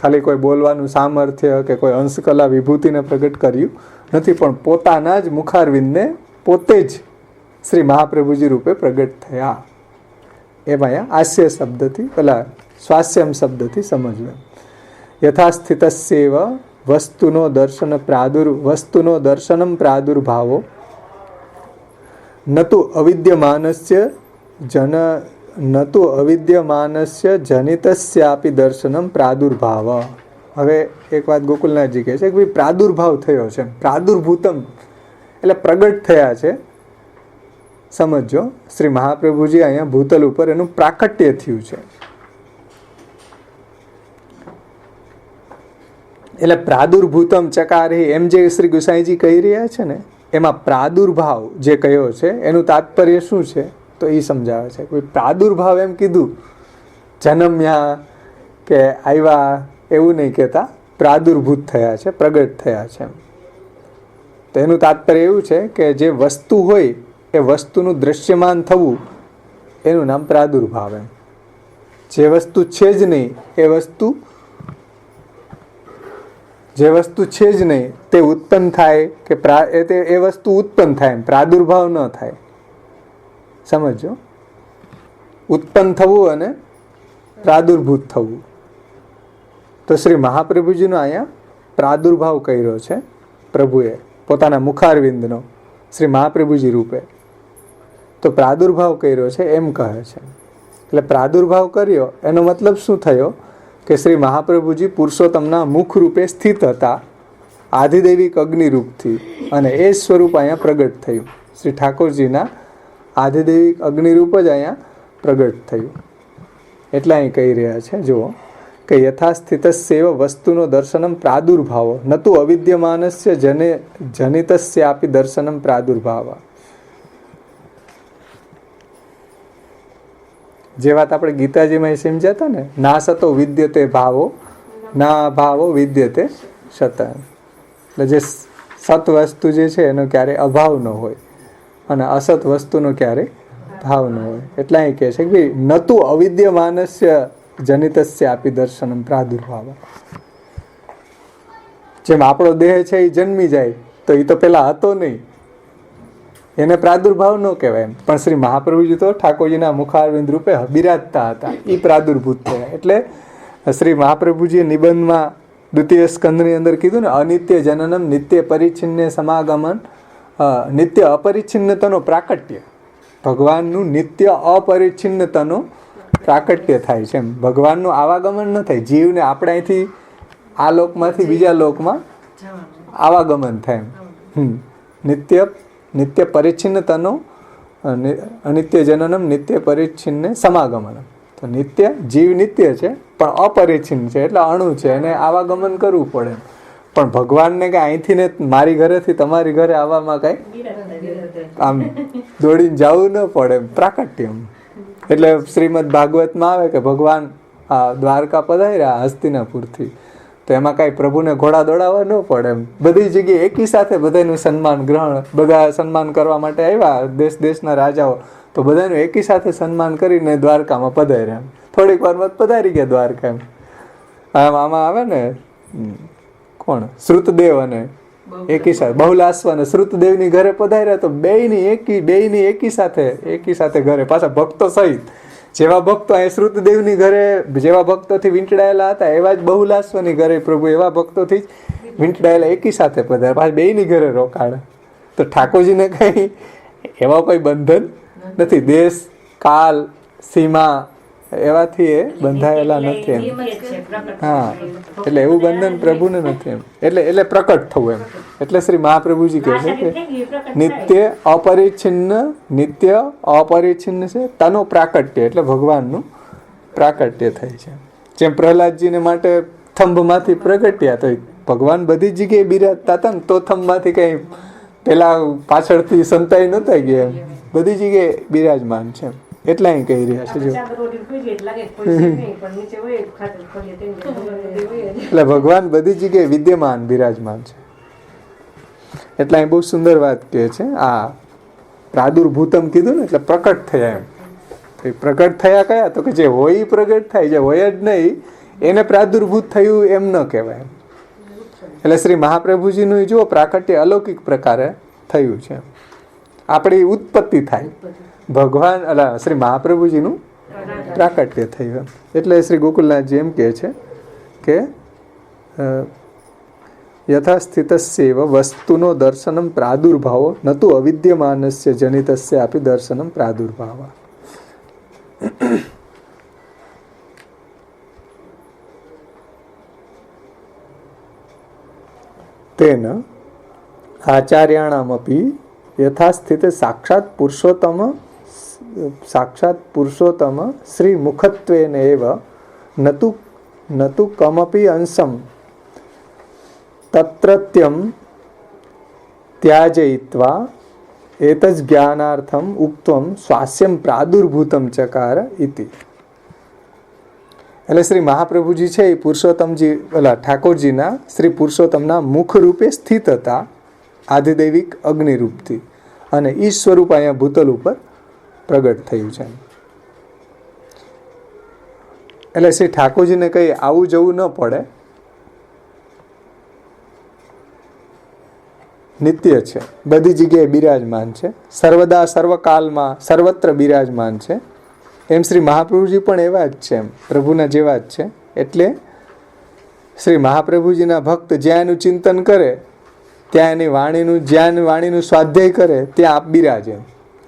ખાલી કોઈ બોલવાનું સામર્થ્ય કે કોઈ અંશકલા વિભૂતિને પ્રગટ કર્યું નથી, પણ પોતાના જ મુખારવિંદને પોતે જ શ્રી મહાપ્રભુજી રૂપે પ્રગટ થયા. એમાં હાસ્ય શબ્દથી પેલા સ્વાસ્યમ શબ્દથી સમજવું. યથાસ્થિતસ્યેવ વસ્તુનો દર્શનમ પ્રાદુર્ભાવો નતુ અવિદ્યમાનસ્ય જનિતસ્યાપી દર્શનમ પ્રાદુર્ભાવ. હવે એક વાત ગોકુલનાથજી કહે છે કે ભાઈ પ્રાદુર્ભાવ થયો છે, પ્રાદુર્ભૂતમ એટલે પ્રગટ થયા છે. સમજો, શ્રી મહાપ્રભુજી અહીંયા ભૂતલ ઉપર એનું પ્રાકટ્ય થયું છે. એટલે પ્રાદુર્ભૂતમ ચકારે એમ જે શ્રી ગુસાઈજી કહી રહ્યા છે ને, એમાં પ્રાદુર્ભાવ જે કહ્યો છે એનું તાત્પર્ય શું છે તો એ સમજાવે છે. કોઈ પ્રાદુર્ભાવ એમ કીધું જન્મ્યા કે આવ્યા એવું નહીં કહેતા, પ્રાદુર્ભૂત થયા છે, પ્રગટ થયા છે. તો એનું તાત્પર્ય એવું છે કે જે વસ્તુ હોય એ વસ્તુનું દ્રશ્યમાન થવું એનું નામ પ્રાદુર્ભાવ. એમ જે વસ્તુ છે જ નહીં જે વસ્તુ છે જ નહીં તે ઉત્પન્ન થાય કે એ વસ્તુ ઉત્પન્ન થાય, પ્રાદુર્ભાવ ન થાય. સમજો, ઉત્પન્ન થવું અને પ્રાદુર્ભૂત થવું. તો શ્રી મહાપ્રભુજીનો અહીંયા પ્રાદુર્ભાવ કર્યો છે પ્રભુએ પોતાના મુખારવિંદનો, શ્રી મહાપ્રભુજી રૂપે. તો પ્રાદુર્ભાવ કર્યો છે એમ કહે છે. એટલે પ્રાદુર્ભાવ કર્યો એનો મતલબ શું થયો કે શ્રી મહાપ્રભુજી પુરુષોત્તમના મુખ રૂપે સ્થિત હતા આધિદૈવિક અગ્નિ રૂપથી, અને એ સ્વરૂપ અહીંયા પ્રગટ થયું. શ્રી ઠાકોરજીના આધિદૈવિક અગ્નિરૂપ જ અહીંયા પ્રગટ થયું. એટલે અહીં કહી રહ્યા છે, જુઓ કે યથાસ્થિતસ્યૈવ વસ્તુનો દર્શનમ પ્રાદુર્ભાવો નતુ અવિદ્યમાનસ્ય જનિતસ્યાપી દર્શનમ પ્રાદુર્ભાવ. જે વાત આપણે ગીતાજીમાં સમજ્યા હતા ને, ના સતો વિદ્યતે ભાવો ના ભાવો વિદ્યતે સત. એટલે જે સત વસ્તુ જે છે એનો ક્યારેય અભાવ ન હોય અને અસત વસ્તુનો ક્યારેય ભાવ ન હોય. એટલે અહીં કહે છે કે ભાઈ નતુ અવિદ્યમાનસ્ય જનિતસ્ય આપી દર્શનમ પ્રાદુર્ભાવ. જેમ આપણો દેહ છે એ જન્મી જાય તો એ તો પેલા હતો નહીં, એને પ્રાદુર્ભાવ ન કહેવાય. પણ શ્રી મહાપ્રભુજી તો ઠાકોરજીના મુખારવિંદ રૂપે બિરાજતા હતા, એ પ્રાદુર્ભૂત થયા. એટલે શ્રી મહાપ્રભુજીએ નિબંધમાં દ્વિતીય સ્કંદની અંદર કીધું ને, અનિત્ય જનનમ નિત્ય પરિચ્છિન્ન સમાગમન, નિત્ય અપરિચ્છિન્નતાનો પ્રાકટ્ય. ભગવાનનું નિત્ય અપરિચ્છિન્નતાનો પ્રાકટ્ય થાય છે. એમ ભગવાનનું આવાગમન ન થાય, જીવને આપણે અહીંથી આ લોકમાંથી બીજા લોકમાં આવાગમન થાય. નિત્ય પરિચ્છિન્નતાનો અનિત્ય જનનમ નિત્ય પરિચ્છિન્ન સમાગમન. તો નિત્ય જીવ નિત્ય છે પણ અપરિચ્છિન્ન છે, એટલે અણુ છે, એને આવાગમન કરવું પડે. પણ ભગવાનને કે અહીંથી ને મારી ઘરેથી તમારી ઘરે આવવામાં કાંઈ આમ દોડીને જવું ન પડે, પ્રાકટ્ય. એટલે શ્રીમદ ભાગવતમાં આવે કે ભગવાન દ્વારકા પધાર્યા હસ્તિનાપુરથી, તો એમાં કાંઈ પ્રભુને ઘોડા દોડાવવા ન પડે. એમ બધી જગ્યાએ એકી સાથે બધાનું સન્માન ગ્રહણ, બધા સન્માન કરવા માટે આવ્યા દેશના રાજાઓ, તો બધાનું એકી સાથે સન્માન કરીને દ્વારકામાં પધાર્યા. થોડીક વારમાં પધારી ગયા દ્વારકા. એમ આમાં આવે ને કોણ, શ્રુતદેવ અને એકી સાથે બહુલાશ્વ અને શ્રુતદેવની ઘરે પધાર્યા, તો બેયની એકી સાથે ઘરે, પાછા ભક્તો સહિત. જેવા ભક્તો અહીં શ્રુતદેવની ઘરે જેવા ભક્તોથી વીંટળાયેલા હતા એવા જ બહુલાશ્વની ઘરે પ્રભુ એવા ભક્તોથી જ વીંટળાયેલા એકી સાથે પધાર્યા, પાછા બેયની ઘરે રોકાણ. તો ઠાકોરજીને કંઈ એવા કોઈ બંધન નથી, દેશ કાલ સીમા એવાથી એ બંધાયેલા નથી. એમ હા, એટલે એવું બંધન પ્રભુને નથી. એમ એટલે પ્રકટ થવું. એમ એટલે શ્રી મહાપ્રભુજી કહે છે કે નિત્ય અપરિચ્છિન્ન છે તનો પ્રાકટ્ય, એટલે ભગવાનનું પ્રાકટ્ય થાય છે. જેમ પ્રહલાદજીને માટે થંભમાંથી પ્રગટ્યા, તો ભગવાન બધી જગ્યાએ બિરાજતા હતા ને, તો થંભમાંથી કંઈ પેલા પાછળથી સંતાઈ નહોતા ગયા, બધી જગ્યાએ બિરાજમાન છે. એટલા અહીં કહી રહ્યા છે. જો એટલે ભગવાન બધી જગ્યાએ વિદ્યમાન બિરાજમાન છે. એટલે અહીં બહુ સુંદર વાત કહે છે. આ પ્રાદુર્ભૂતમ કીધું ને, એટલે પ્રકટ થયા. એમ પ્રકટ થયા કયા, તો કે જે હોય પ્રગટ થાય, જે હોય જ નહીં એને પ્રાદુર્ભૂત થયું એમ ન કહેવાય. એટલે શ્રી મહાપ્રભુજીનું જુઓ પ્રાકટ્ય અલૌકિક પ્રકારે થયું છે. આપણી ઉત્પત્તિ થાય, ભગવાન શ્રી મહાપ્રભુજીનું પ્રાકટ્ય થયું. એટલે શ્રી ગોકુલનાથજી એમ કહે છે કે યથાસ્થિતસ્યૈવ વસ્તુનો દર્શનમ પ્રાદુર્ભાવો ન તુ અવિદ્યમાનસ્ય જનિતસ્ય આપી દર્શનમ પ્રાદુર્ભાવ. તેન આચાર્યાણામપી યથાસ્થિતે સાક્ષાત પુરુષોત્તમ શ્રી મુખત્વેન એવ નતુ કમપી અંશમ તત્રત્યમ ત્યાજયિત્વા એતજ જ્ઞાનાર્થમ ઉક્તમ સ્વાસ્યમ પ્રાદુર્ભૂતમ ચકાર ઇતિ. એટલે શ્રી મહાપ્રભુજી છે એ પુરુષોત્તમજી ઠાકોરજીના શ્રી પુરુષોત્તમના મુખ રૂપે સ્થિત હતા, આધિદૈવિક અગ્નિરૂપથી, અને ઈ સ્વરૂપ અહીંયા ભૂતલ ઉપર પ્રગટ થયું છે. એટલે શ્રી ઠાકોરજીને કંઈ આવું જવું ન પડે, નિત્ય છે, બધી જગ્યાએ બિરાજમાન છે, સર્વદા સર્વકાલમાં સર્વત્ર બિરાજમાન છે. એમ શ્રી મહાપ્રભુજી પણ એવા જ છે, એમ પ્રભુના જેવા જ છે. એટલે શ્રી મહાપ્રભુજીના ભક્ત જ્યાં એનું ચિંતન કરે, ત્યાં એની વાણીનું, જ્યાં વાણીનું સ્વાધ્યાય કરે, ત્યાં આપ બિરાજે.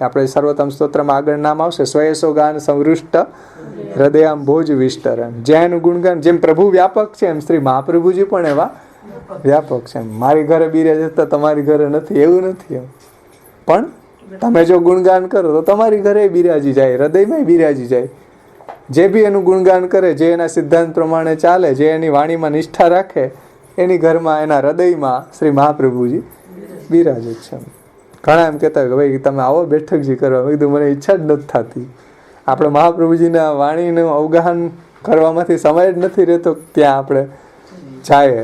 આપણે સર્વોત્તમ સ્તોત્રમાં આગળ નામ આવશે, સ્વયસો ગાન સંવૃષ્ટ હૃદયામ ભોજ વિસ્તરણ. જ્યાં એનું ગુણગાન, જેમ પ્રભુ વ્યાપક છે એમ શ્રી મહાપ્રભુજી પણ એવા વ્યાપક છે. મારી ઘરે બિરાજે તો તમારી ઘરે નથી, એવું નથી. એમ પણ તમે જો ગુણગાન કરો તો તમારી ઘરે બિરાજી જાય, હૃદયમાં બિરાજી જાય. જે બી એનું ગુણગાન કરે, જે એના સિદ્ધાંત પ્રમાણે ચાલે, જે એની વાણીમાં નિષ્ઠા રાખે, એની ઘરમાં, એના હૃદયમાં શ્રી મહાપ્રભુજી બિરાજે છે. ઘણા એમ કહેતા હોય કે ભાઈ તમે આવો બેઠકજી કરવા. મેં કીધું મને ઈચ્છા જ નથી થતી. આપણે મહાપ્રભુજીના વાણીનું અવગાહન કરવામાંથી સમય જ નથી રહેતો. ત્યાં આપણે જાય,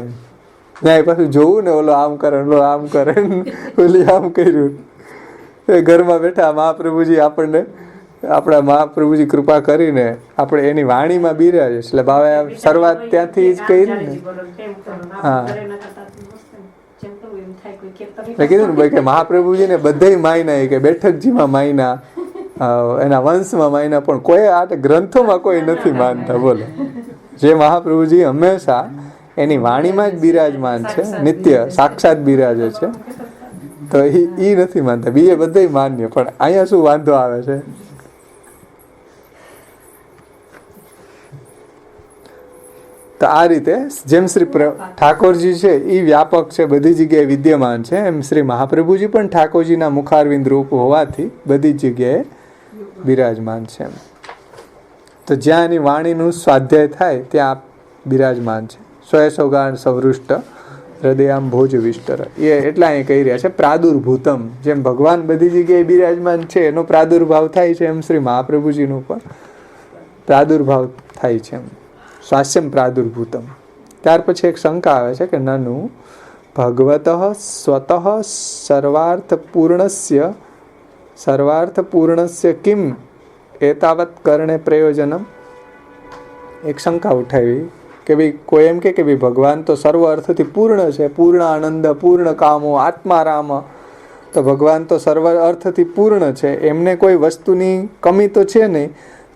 ત્યાં પાછું જોવું ને, ઓલો આમ કરે, ઓલો આમ કરે, ઓલી આમ કર્યું. એ ઘરમાં બેઠા મહાપ્રભુજી આપણને, આપણા મહાપ્રભુજી કૃપા કરીને આપણે એની વાણીમાં બિરાજે. એટલે બાવે શરૂઆત ત્યાંથી જ કરી ને. હા, કીધું ને ભાઈ કે મહાપ્રભુજીને બધે માયના, કે બેઠકજીમાં માયના, એના વંશમાં માયના, પણ કોઈ આ ગ્રંથોમાં કોઈ નથી માનતા. બોલો, જે મહાપ્રભુજી હંમેશા એની વાણીમાં જ બિરાજમાન છે, નિત્ય સાક્ષાત બિરાજે છે, તો એ નથી માનતા. બીજે બધે માન્ય. પણ અહીંયા શું વાંધો આવે છે? તો આ રીતે જેમ શ્રી ઠાકોરજી છે એ વ્યાપક છે, બધી જગ્યાએ વિદ્યમાન છે, એમ શ્રી મહાપ્રભુજી પણ ઠાકોરજીના મુખારવિંદ રૂપ હોવાથી બધી જગ્યાએ બિરાજમાન છે. તો જ્યાં એની વાણીનું સ્વાધ્યાય થાય ત્યાં બિરાજમાન છે. સ્વયસોગાન સવૃષ્ટ હૃદયામ ભોજ વિસ્તર. એ એટલા અહીં કહી રહ્યા છે પ્રાદુર્ભૂતમ. જેમ ભગવાન બધી જગ્યાએ બિરાજમાન છે, એનો પ્રાદુર્ભાવ થાય છે, એમ શ્રી મહાપ્રભુજીનું પણ પ્રાદુર્ભાવ થાય છે. સ્વાસ્યમ પ્રાદુર્ભૂતમ. ત્યાર પછી એક શંકા આવે છે કે નનુ ભગવત સ્વતઃ સર્વાર્થપૂર્ણસ્ય કિમ એતાવત કરણે પ્રયોજનમ. એક શંકા ઉઠાવી કે ભાઈ કોઈ એમ કે ભાઈ ભગવાન તો સર્વ અર્થથી પૂર્ણ છે, પૂર્ણ આનંદ, પૂર્ણ કામો, આત્મારામ. તો ભગવાન તો સર્વ અર્થથી પૂર્ણ છે, એમને કોઈ વસ્તુની કમી તો છે નહીં,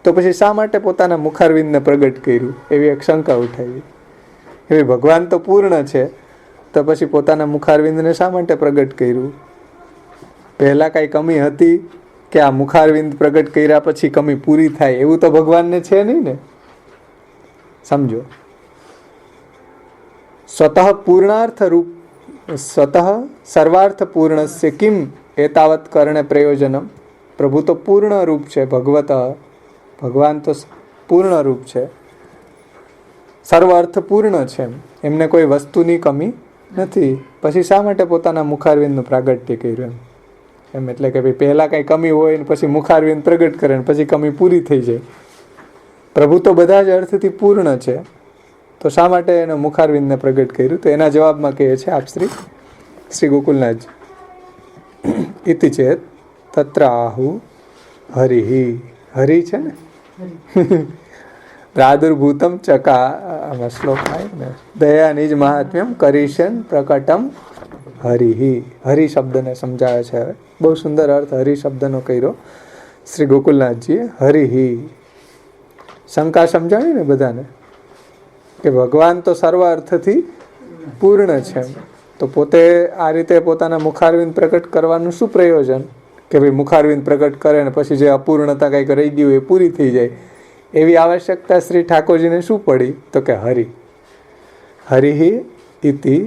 તો પછી શા માટે પોતાના મુખારવિંદને પ્રગટ કર્યું? એવી એક શંકા ઉઠાવી. એવી ભગવાન તો પૂર્ણ છે, તો પછી પોતાના મુખારવિંદને શા માટે પ્રગટ કર્યું? પહેલાં કાંઈ કમી હતી કે આ મુખારવિંદ પ્રગટ કર્યા પછી કમી પૂરી થાય? એવું તો ભગવાનને છે નહીં ને. સમજો, સ્વતઃ પૂર્ણાર્થ રૂપ, સ્વતઃ સર્વાર્થ પૂર્ણસ્ય કિમ એતાવત કરણે પ્રયોજનમ. પ્રભુ તો પૂર્ણ રૂપ છે, ભગવાન તો પૂર્ણ રૂપ છે, સર્વ અર્થ પૂર્ણ છે, એમને કોઈ વસ્તુની કમી નથી, પછી શા માટે પોતાના મુખારવિંદનું પ્રાગટ્ય કર્યું? એમ એટલે કે ભાઈ પહેલાં કાંઈ કમી હોય ને પછી મુખારવિંદ પ્રગટ કરે ને પછી કમી પૂરી થઈ જાય. પ્રભુ તો બધા જ અર્થથી પૂર્ણ છે, તો શા માટે એને મુખારવિંદને પ્રગટ કર્યું? તો એના જવાબમાં કહે છે આપ શ્રી ગોકુલનાથજી, ઇતિ ચેત તત્ર આહુ હરિ. હરિ છે ને, પ્રાદુર્ભૂતમ ચકા, આમાં શ્લોક થાય ને, દયા નિજ મહાત્મ્યમ કરીશન પ્રકટમ હરિ. હરિ શબ્દને સમજાવે છે. હવે બહુ સુંદર અર્થ હરિ શબ્દનો કર્યો શ્રી ગોકુલનાથજીએ. હરિ શંકા સમજાવી ને બધાને કે ભગવાન તો સર્વ અર્થથી પૂર્ણ છે. તો પોતે આ રીતે પોતાના મુખારવિંદ પ્રગટ કરવાનું શું પ્રયોજન? કે ભાઈ મુખારવિંદ પ્રગટ કરે ને પછી જે અપૂર્ણતા કંઈક રહી ગયું એ પૂરી થઈ જાય, એવી આવશ્યકતા શ્રી ઠાકોરજીને શું પડી? તો કે હરિ ઇતિ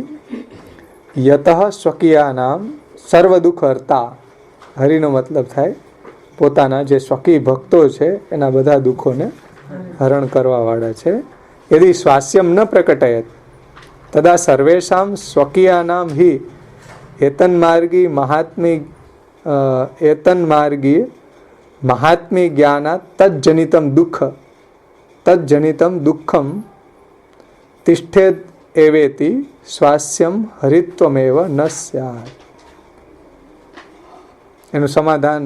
યતઃ સ્વકીયાનામ સર્વ દુઃખ હર્તા. હરિનો મતલબ થાય પોતાના જે સ્વકીય ભક્તો છે એના બધા દુઃખોને હરણ કરવાવાળા છે. યદિ સ્વાસ્યમ ન પ્રકટયત તદા સર્વેષામ સ્વકીયાનામ હિ એતન્માર્ગી મહાત્મી જ્ઞાનાત તજ્જનિતમ દુઃખમ તિષ્ઠેદ એવેતિ સ્વાસ્યમ હરિત્વમેવ ન સ્યાત. એનું સમાધાન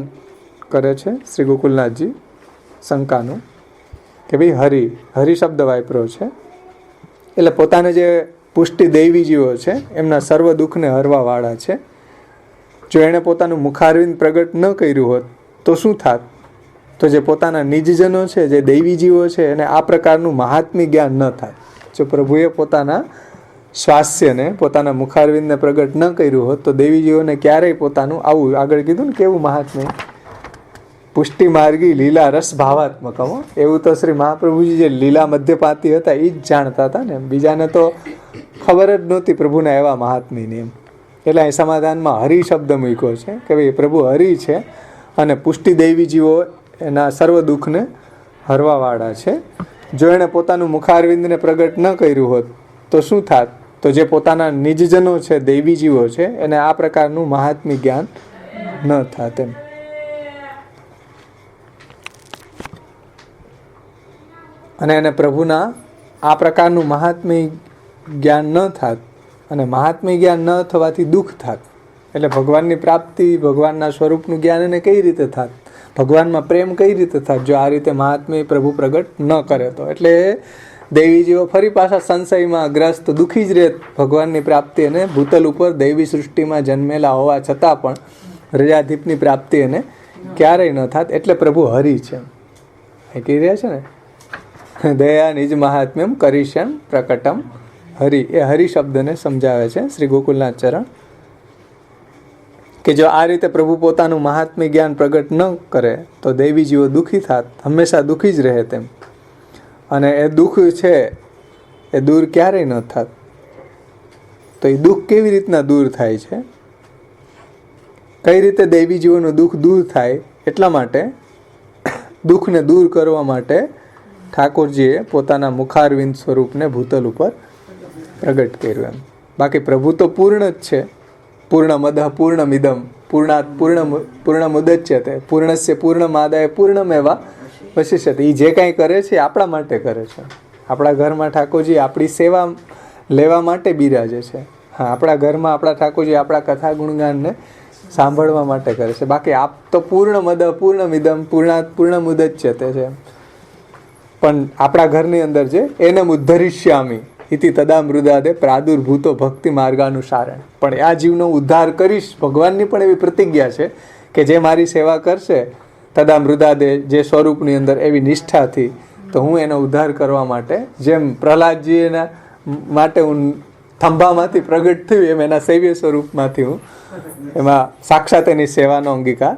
કરે છે શ્રી ગોકુલનાથજી શંકાનું કે ભાઈ હરિ શબ્દ વાપરો છે એટલે પોતાને જે પુષ્ટિ દૈવી જીવો છે એમના સર્વ દુઃખને હરવાવાળા છે. જો એણે પોતાનું મુખારવિંદ પ્રગટ ન કર્યું હોત તો શું થાત? તો જે પોતાના નિજજનો છે, જે દૈવી જીવો છે, એને આ પ્રકારનું મહાત્મ્ય જ્ઞાન ન થાય. જો પ્રભુએ પોતાના સ્વાસ્યને, પોતાના મુખારવિંદને પ્રગટ ન કર્યું હોત તો દૈવી જીવોને ક્યારેય પોતાનું આવું આગળ કીધું ને કેવું મહાત્મ્ય પુષ્ટિ માર્ગી લીલા રસ ભાવાત્મકમ. એવું તો શ્રી મહાપ્રભુજી જે લીલા મધ્યપાતી હતા એ જ જાણતા હતા ને, બીજાને તો ખબર જ નહોતી પ્રભુના એવા મહાત્મ્યની. એમ એટલે અહીં સમાધાનમાં હરિ શબ્દ મૂક્યો છે કે ભાઈ પ્રભુ હરિ છે અને પુષ્ટિ દૈવી જીવો એના સર્વ દુઃખને હરવાવાળા છે. જો એણે પોતાનું મુખારવિંદને પ્રગટ ન કર્યું હોત તો શું થાત? તો જે પોતાના નિજજનો છે, દૈવી જીવો છે, એને આ પ્રકારનું મહાત્મ્ય જ્ઞાન ન થાત. એમ અને એને પ્રભુના આ પ્રકારનું મહાત્મ્ય જ્ઞાન ન થાત અને મહાત્મ્ય જ્ઞાન ન થવાથી દુઃખ થાત. એટલે ભગવાનની પ્રાપ્તિ, ભગવાનના સ્વરૂપનું જ્ઞાન એને કઈ રીતે થાત? ભગવાનમાં પ્રેમ કઈ રીતે થાત જો આ રીતે મહાત્મ્ય પ્રભુ પ્રગટ ન કરે તો? એટલે દૈવી જીવો ફરી પાછા સંશયમાં ગ્રસ્ત દુઃખી જ રહે. ભગવાનની પ્રાપ્તિ અને ભૂતલ ઉપર દૈવી સૃષ્ટિમાં જન્મેલા હોવા છતાં પણ રજાધીપની પ્રાપ્તિ એને ક્યારેય ન થાત. એટલે પ્રભુ હરિ છે એ કહી રહ્યા છે ને, દયા નિજ મહાત્મ્યમ કરીશ્યન પ્રકટમ હરિ. એ હરિ શબ્દને સમજાવે છે શ્રી ગોકુલનાથ ચરણ કે જો આ રીતે પ્રભુ પોતાનું મહાત્મ્ય જ્ઞાન પ્રગટ ન કરે તો દૈવી જીવો દુઃખી થાત, હંમેશા દુઃખી જ રહે તેમ. અને એ દુઃખ છે એ દૂર ક્યારેય ન થાત. તો એ દુઃખ કેવી રીતના દૂર થાય છે? કઈ રીતે દૈવી જીવોનું દુઃખ દૂર થાય? એટલા માટે દુઃખને દૂર કરવા માટે ઠાકોરજીએ પોતાના મુખારવિંદ સ્વરૂપને ભૂતલ ઉપર પ્રગટ કર્યું. એમ બાકી પ્રભુ તો પૂર્ણ જ છે. પૂર્ણમદઃ પૂર્ણમિદમ પૂર્ણાત પૂર્ણમુદચ્યતે પૂર્ણસ્ય પૂર્ણમાદાય પૂર્ણમેવા વશિષ્યતે. એ જે કાંઈ કરે છે આપણા માટે કરે છે. આપણા ઘરમાં ઠાકોરજી આપણી સેવા લેવા માટે બિરાજે છે. હા, આપણા ઘરમાં આપણા ઠાકોરજી આપણા કથા ગુણગાનને સાંભળવા માટે કરે છે. બાકી આપ તો પૂર્ણમદઃ પૂર્ણમિદમ પૂર્ણાત પૂર્ણમુદચ્યતે છે. પણ આપણા ઘરની અંદર જે એને ઉદ્ધરિષ્યામી ઇતિ તદા મૃદાદે પ્રાદુર્ભૂતો ભક્તિ માર્ગાનુસારણ. પણ આ જીવનો ઉદ્ધાર કરીશ, ભગવાનની પણ એવી પ્રતિજ્ઞા છે કે જે મારી સેવા કરશે તદા મૃદાદે, જે સ્વરૂપની અંદર એવી નિષ્ઠાથી, તો હું એનો ઉદ્ધાર કરવા માટે જેમ પ્રહલાદજી એના માટે હું થંભામાંથી પ્રગટ થયું એમ એના સૈવ્ય સ્વરૂપમાંથી હું એમાં સાક્ષાત એની સેવાનો અંગીકાર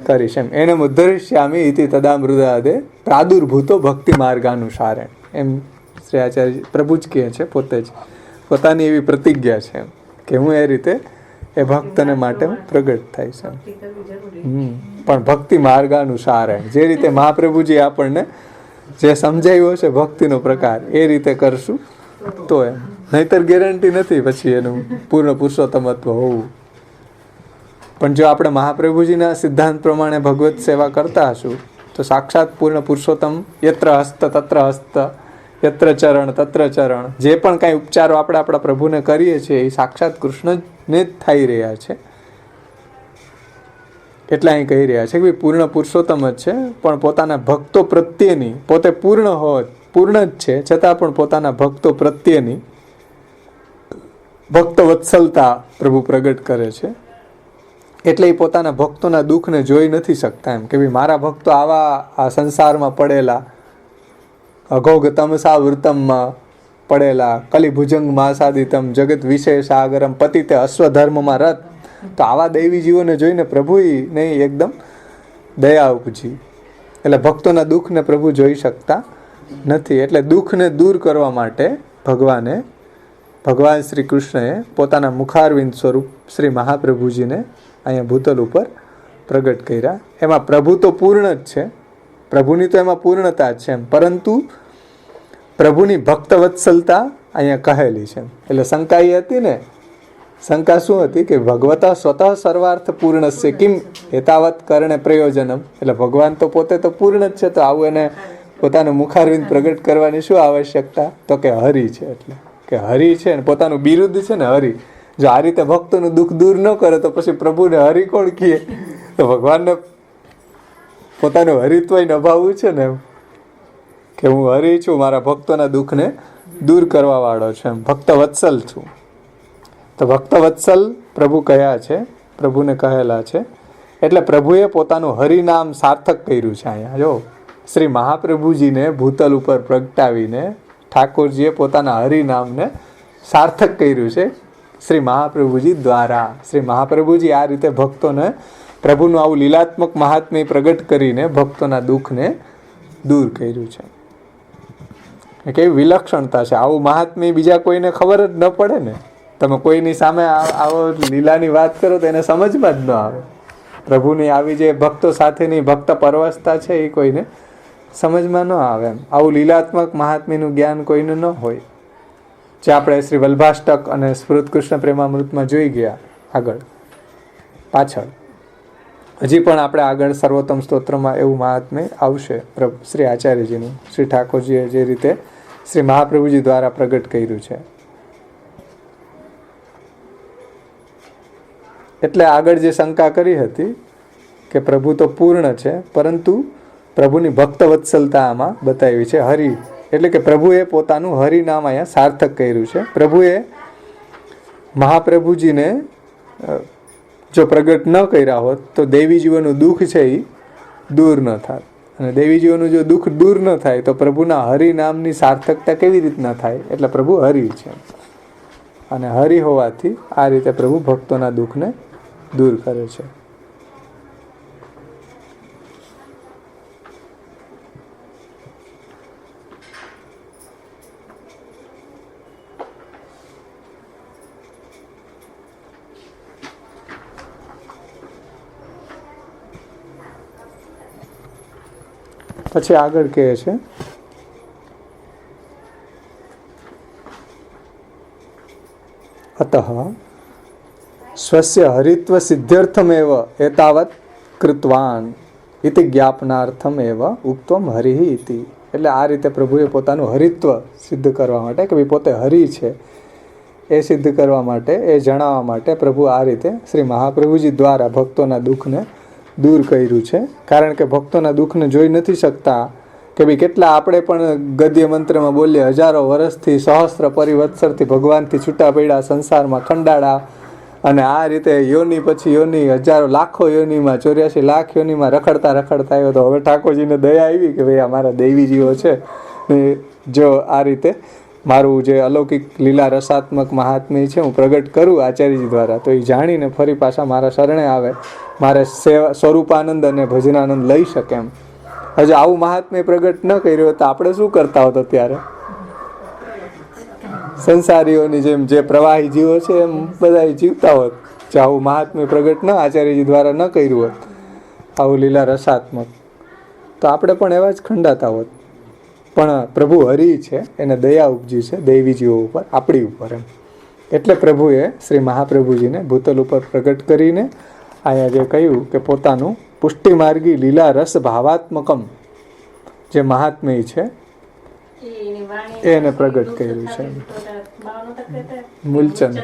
કરીશ. એમ એને ઉદ્ધરિષ્યામી ઇતિ તદા મૃદાદે પ્રાદુર્ભૂતો ભક્તિ માર્ગાનુસારણ. એમ શ્રી આચાર્ય પ્રભુ જ કહે છે, પોતે જ પોતાની એવી પ્રતિજ્ઞા છે કે હું એ રીતે એ ભક્તને માટે પ્રગટ થાય છે. પણ ભક્તિ માર્ગાનુસારણ, જે રીતે મહાપ્રભુજી આપણને જે સમજાવ્યો છે ભક્તિનો પ્રકાર એ રીતે કરશું તો એમ. નહીતર ગેરંટી નથી પછી એનું પૂર્ણ પુરુષોત્તમત્વ હોવું. પણ જો આપણે મહાપ્રભુજીના સિદ્ધાંત પ્રમાણે ભગવત સેવા કરતા હશું તો સાક્ષાત પૂર્ણ પુરુષોત્તમ યત્ર હસ્ત તત્ર હસ્ત, યત્ર ચરણ તત્ર ચરણ, જે પણ કાંઈ ઉપચારો આપણે આપણા પ્રભુને કરીએ છીએ એ સાક્ષાત કૃષ્ણને જ થઈ રહ્યા છે. એટલા અહીં કહી રહ્યા છે કે પૂર્ણ પુરુષોત્તમ જ છે, પણ પોતાના ભક્તો પ્રત્યેની, પોતે પૂર્ણ જ છે છતાં પણ પોતાના ભક્તો પ્રત્યેની ભક્ત વત્સલતા પ્રભુ પ્રગટ કરે છે. એટલે એ પોતાના ભક્તોના દુઃખને જોઈ નથી શકતા. એમ કે ભાઈ મારા ભક્તો આવા આ સંસારમાં પડેલા અઘોગ તમસા વૃતમમાં પડેલા, કલિભુજંગ માસાદિતમ જગત વિશેષ આગરમ પતિતે અશ્વધર્મમાં રત. તો આવા દૈવી જીવોને જોઈને પ્રભુએ નહીં એકદમ દયા ઉપજી. એટલે ભક્તોના દુઃખને પ્રભુ જોઈ શકતા નથી. એટલે દુઃખને દૂર કરવા માટે ભગવાન શ્રી કૃષ્ણએ પોતાના મુખારવિંદ સ્વરૂપ શ્રી મહાપ્રભુજીને અહીંયા ભૂતલ ઉપર પ્રગટ કર્યા. એમાં પ્રભુ તો પૂર્ણ જ છે, પ્રભુની તો એમાં પૂર્ણતા જ છે એમ, પરંતુ પ્રભુની ભક્તવત્સલતા અહીંયા કહેલી છે. એટલે શંકા એ હતી ને, શંકા શું હતી કે ભગવતા સ્વતઃ સર્વાર્થ પૂર્ણસ્ય કિમ એતાવત કરણે પ્રયોજનમ. એટલે ભગવાન તો પોતે તો પૂર્ણ જ છે, તો આવું એને પોતાનું મુખારવિંદ પ્રગટ કરવાની શું આવશ્યકતા? તો કે હરિ છે. એટલે કે હરિ છે ને પોતાનું બિરુદ્ધ છે ને હરિ. જો આ રીતે ભક્તોનું દુઃખ દૂર ન કરે તો પછી પ્રભુને હરિ કોણ કહે? તો ભગવાનને પોતાનું હરિત્વ નભાવવું છે ને, કે હું હરિ છું, મારા ભક્તોના દુઃખને દૂર કરવા વાળો છું, એમ ભક્ત વત્સલ છું. તો ભક્ત વત્સલ પ્રભુ કયા છે, પ્રભુને કહેલા છે. એટલે પ્રભુએ પોતાનું હરિનામ સાર્થક કર્યું છે. અહીંયા જો શ્રી મહાપ્રભુજીને ભૂતલ ઉપર પ્રગટાવીને ઠાકોરજીએ પોતાના હરિનામને સાર્થક કર્યું છે શ્રી મહાપ્રભુજી દ્વારા. શ્રી મહાપ્રભુજી આ રીતે ભક્તોને પ્રભુનું આવું લીલાત્મક મહાત્મ્ય પ્રગટ કરીને ભક્તોના દુઃખને દૂર કર્યું છે. કેવી વિલક્ષણતા છે! આવું મહાત્મ્ય બીજા કોઈને ખબર જ ન પડે ને. તમે કોઈની સામે આવો લીલાની વાત કરો તો એને સમજમાં જ ન આવે. પ્રભુની આવી જે ભક્તો સાથેની ભક્ત પરવસતા છે એ કોઈને સમજમાં ન આવે એમ. આવું લીલાત્મક મહાત્મ્યનું જ્ઞાન કોઈને ન હોય, જે આપણે શ્રી વલ્ભાષ્ટક અને સ્ફુરત કૃષ્ણ પ્રેમામૃતમાં જોઈ ગયા આગળ પાછળ. હજી પણ આપણે આગળ સર્વોત્તમ સ્તોત્રમાં એવું મહાત્મ્ય આવશે શ્રી આચાર્યજીનું, શ્રી ઠાકોરજીએ જે રીતે શ્રી મહાપ્રભુજી દ્વારા પ્રગટ કર્યું છે. એટલે આગળ જે શંકા કરી હતી કે પ્રભુ તો પૂર્ણ છે, પરંતુ પ્રભુની ભક્તવત્સલતા આમાં બતાવી છે. હરિ એટલે કે પ્રભુએ પોતાનું હરિનામ અહીંયા સાર્થક કર્યું છે. પ્રભુએ મહાપ્રભુજીને જો પ્રગટ ન કર્યા હોત તો દેવી જીવોનું દુઃખ છે એ દૂર ન થાય. અને દેવી જીવોનું જો દુઃખ દૂર ન થાય તો પ્રભુના હરિનામની સાર્થકતા કેવી રીતના થાય? એટલે પ્રભુ હરિ છે, અને હરિ હોવાથી આ રીતે પ્રભુ ભક્તોના દુઃખને દૂર કરે છે. પછી આગળ કહે છે અતઃ સ્વસ્ય હરિત્વ સિદ્ધ્યર્થમેવ એતાવત કૃતવાન ઇતિ જ્ઞાપનાર્થમ એવ ઉક્તમ હરિ ઇતિ. એટલે આ રીતે પ્રભુએ પોતાનું હરિત્વ સિદ્ધ કરવા માટે, કે ભાઈ પોતે હરિ છે એ સિદ્ધ કરવા માટે, એ જણાવવા માટે પ્રભુ આ રીતે શ્રી મહાપ્રભુજી દ્વારા ભક્તોના દુઃખને દૂર કર્યું છે. કારણ કે ભક્તોના દુઃખને જોઈ નથી શકતા, કે ભાઈ કેટલા આપણે પણ ગદ્ય મંત્રમાં બોલીએ, હજારો વર્ષથી સહસ્ત્ર પરિવત્સરથી ભગવાનથી છૂટા પડ્યા, સંસારમાં ખંડાળા, અને આ રીતે યોની પછી યોની, હજારો લાખો યોનીમાં, 84 લાખ યોનીમાં રખડતા આવ્યો. તો હવે ઠાકોરજીને દયા આવી કે ભાઈ અમારા દૈવી જીવો છે, જો આ રીતે મારું જે અલૌકિક લીલા રસાત્મક મહાત્મ્ય છે હું પ્રગટ કરું આચાર્યજી દ્વારા, તો એ જાણીને ફરી પાછા મારા શરણે આવે, મારે સ્વરૂપાનંદ અને ભજનાનંદ લઈ શકે એમ. હજુ આવું મહાત્મ્ય પ્રગટ ન કર્યું તો આપણે શું કરતા હોત? અત્યારે સંસારીઓની જેમ, જે પ્રવાહી જીવો છે એમ બધા જીવતા હોત. જો આવું મહાત્મ્ય પ્રગટ ન આચાર્યજી દ્વારા ન કર્યું હોત, આવું લીલા રસાત્મક, તો આપણે પણ એવા જ ખંડાતા હોત. પણ પ્રભુ હરિ છે, એને દયા ઉપજી છે દૈવી જીવો ઉપર, આપણી ઉપર એમ. એટલે પ્રભુએ શ્રી મહાપ્રભુજીને ભૂતલ ઉપર પ્રગટ કરીને અહીંયા જે કહ્યું કે પોતાનું પુષ્ટિમાર્ગી લીલા રસ ભાવાત્મકમ જે મહાત્મ્ય છે એને પ્રગટ કર્યું છે. મૂલચંદ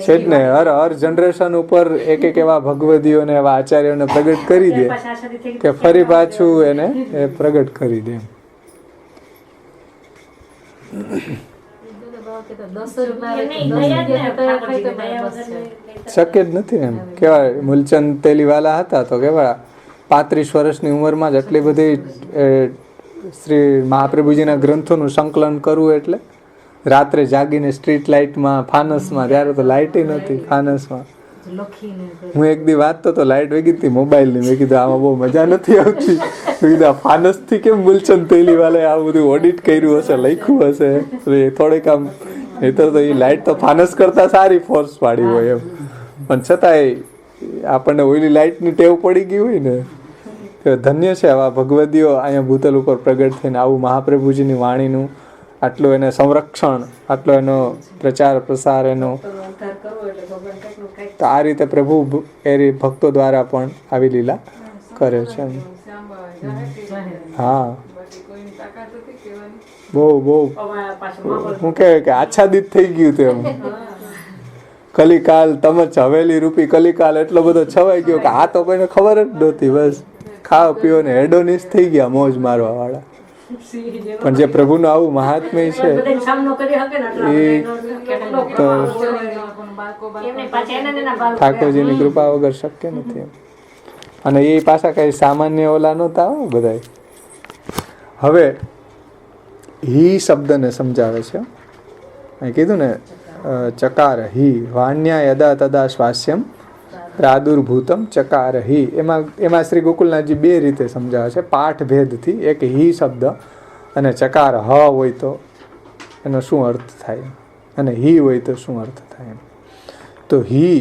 છે જ ને, હર જનરેશન ઉપર એક એવા ભગવદીઓને એવા આચાર્યોને પ્રગટ કરી દે કે ફરી પાછું એને એ પ્રગટ કરી દે. શક્ય જ નથી એમ. કેવા મૂલચંદ તેલીવાલા હતા તો કેવા 35 વર્ષની ઉંમરમાં જ આટલી બધી શ્રી મહાપ્રભુજીના ગ્રંથોનું સંકલન કરવું એટલે રાત્રે જાગીને સ્ટ્રીટ લાઇટમાં, ફાનસમાં, ત્યારે તો લાઇટ નહોતી ફાનસમાં. હું એક દી વાંચતો તો લાઇટ વહી ગઈ હતી મોબાઈલની. મેં કીધું આમાં બહુ મજા નથી આવતી. મેં કીધું આ ફાનસથી કેમ ગુલચંદ તેલીવાલાએ આ બધું ઓડિટ કર્યું હશે, લખ્યું હશે. એ થોડીક આમ એ તો એ લાઇટ તો ફાનસ કરતાં સારી ફોર્સ પાડી હોય એમ, પણ છતાંય આપણને ઓઈલી લાઇટની ટેવ પડી ગઈ હોય ને. ધન્ય છે આવા ભગવદીઓ અહીંયા ભૂતલ ઉપર પ્રગટ થઈને આવું મહાપ્રભુજીની વાણીનું આટલું એને સંરક્ષણ, આટલો એનો પ્રચાર પ્રસાર એનો. તો આ રીતે પ્રભુ એ ભક્તો દ્વારા પણ આવી લીલા કરે છે. હા, બહુ બહુ હું કહે કે આચ્છાદિત થઈ ગયું તેમ. કલિકાલ તમચ હવેલી રૂપી કલિકાલ એટલો બધો છવાઈ ગયો કે આ તો કોઈને ખબર જ નહોતી. બસ ખાઓ પીઓ ને હેડોનિસ થઈ ગયા મોજ મારવા વાળા. પણ જે પ્રભુનું આવું મહાત્મ્ય છે એ તો ઠાકોરજીની કૃપા વગર શક્ય નથી. અને એ પાછા કઈ સામાન્ય ઓલા નહોતા બધા. હવે હી શબ્દને સમજાવે છે. અહીં કીધું ને ચકાર હી વાણ્યા યદા તદા સ્વાસ્યમ પ્રાદુર્ભૂતમ ચકાર હી. એમાં શ્રી ગોકુલનાથજી બે રીતે સમજાવે છે, પાઠ ભેદથી. એક હી શબ્દ અને ચકાર હ હોય તો એનો શું અર્થ થાય, અને હી હોય તો શું અર્થ થાય. તો હી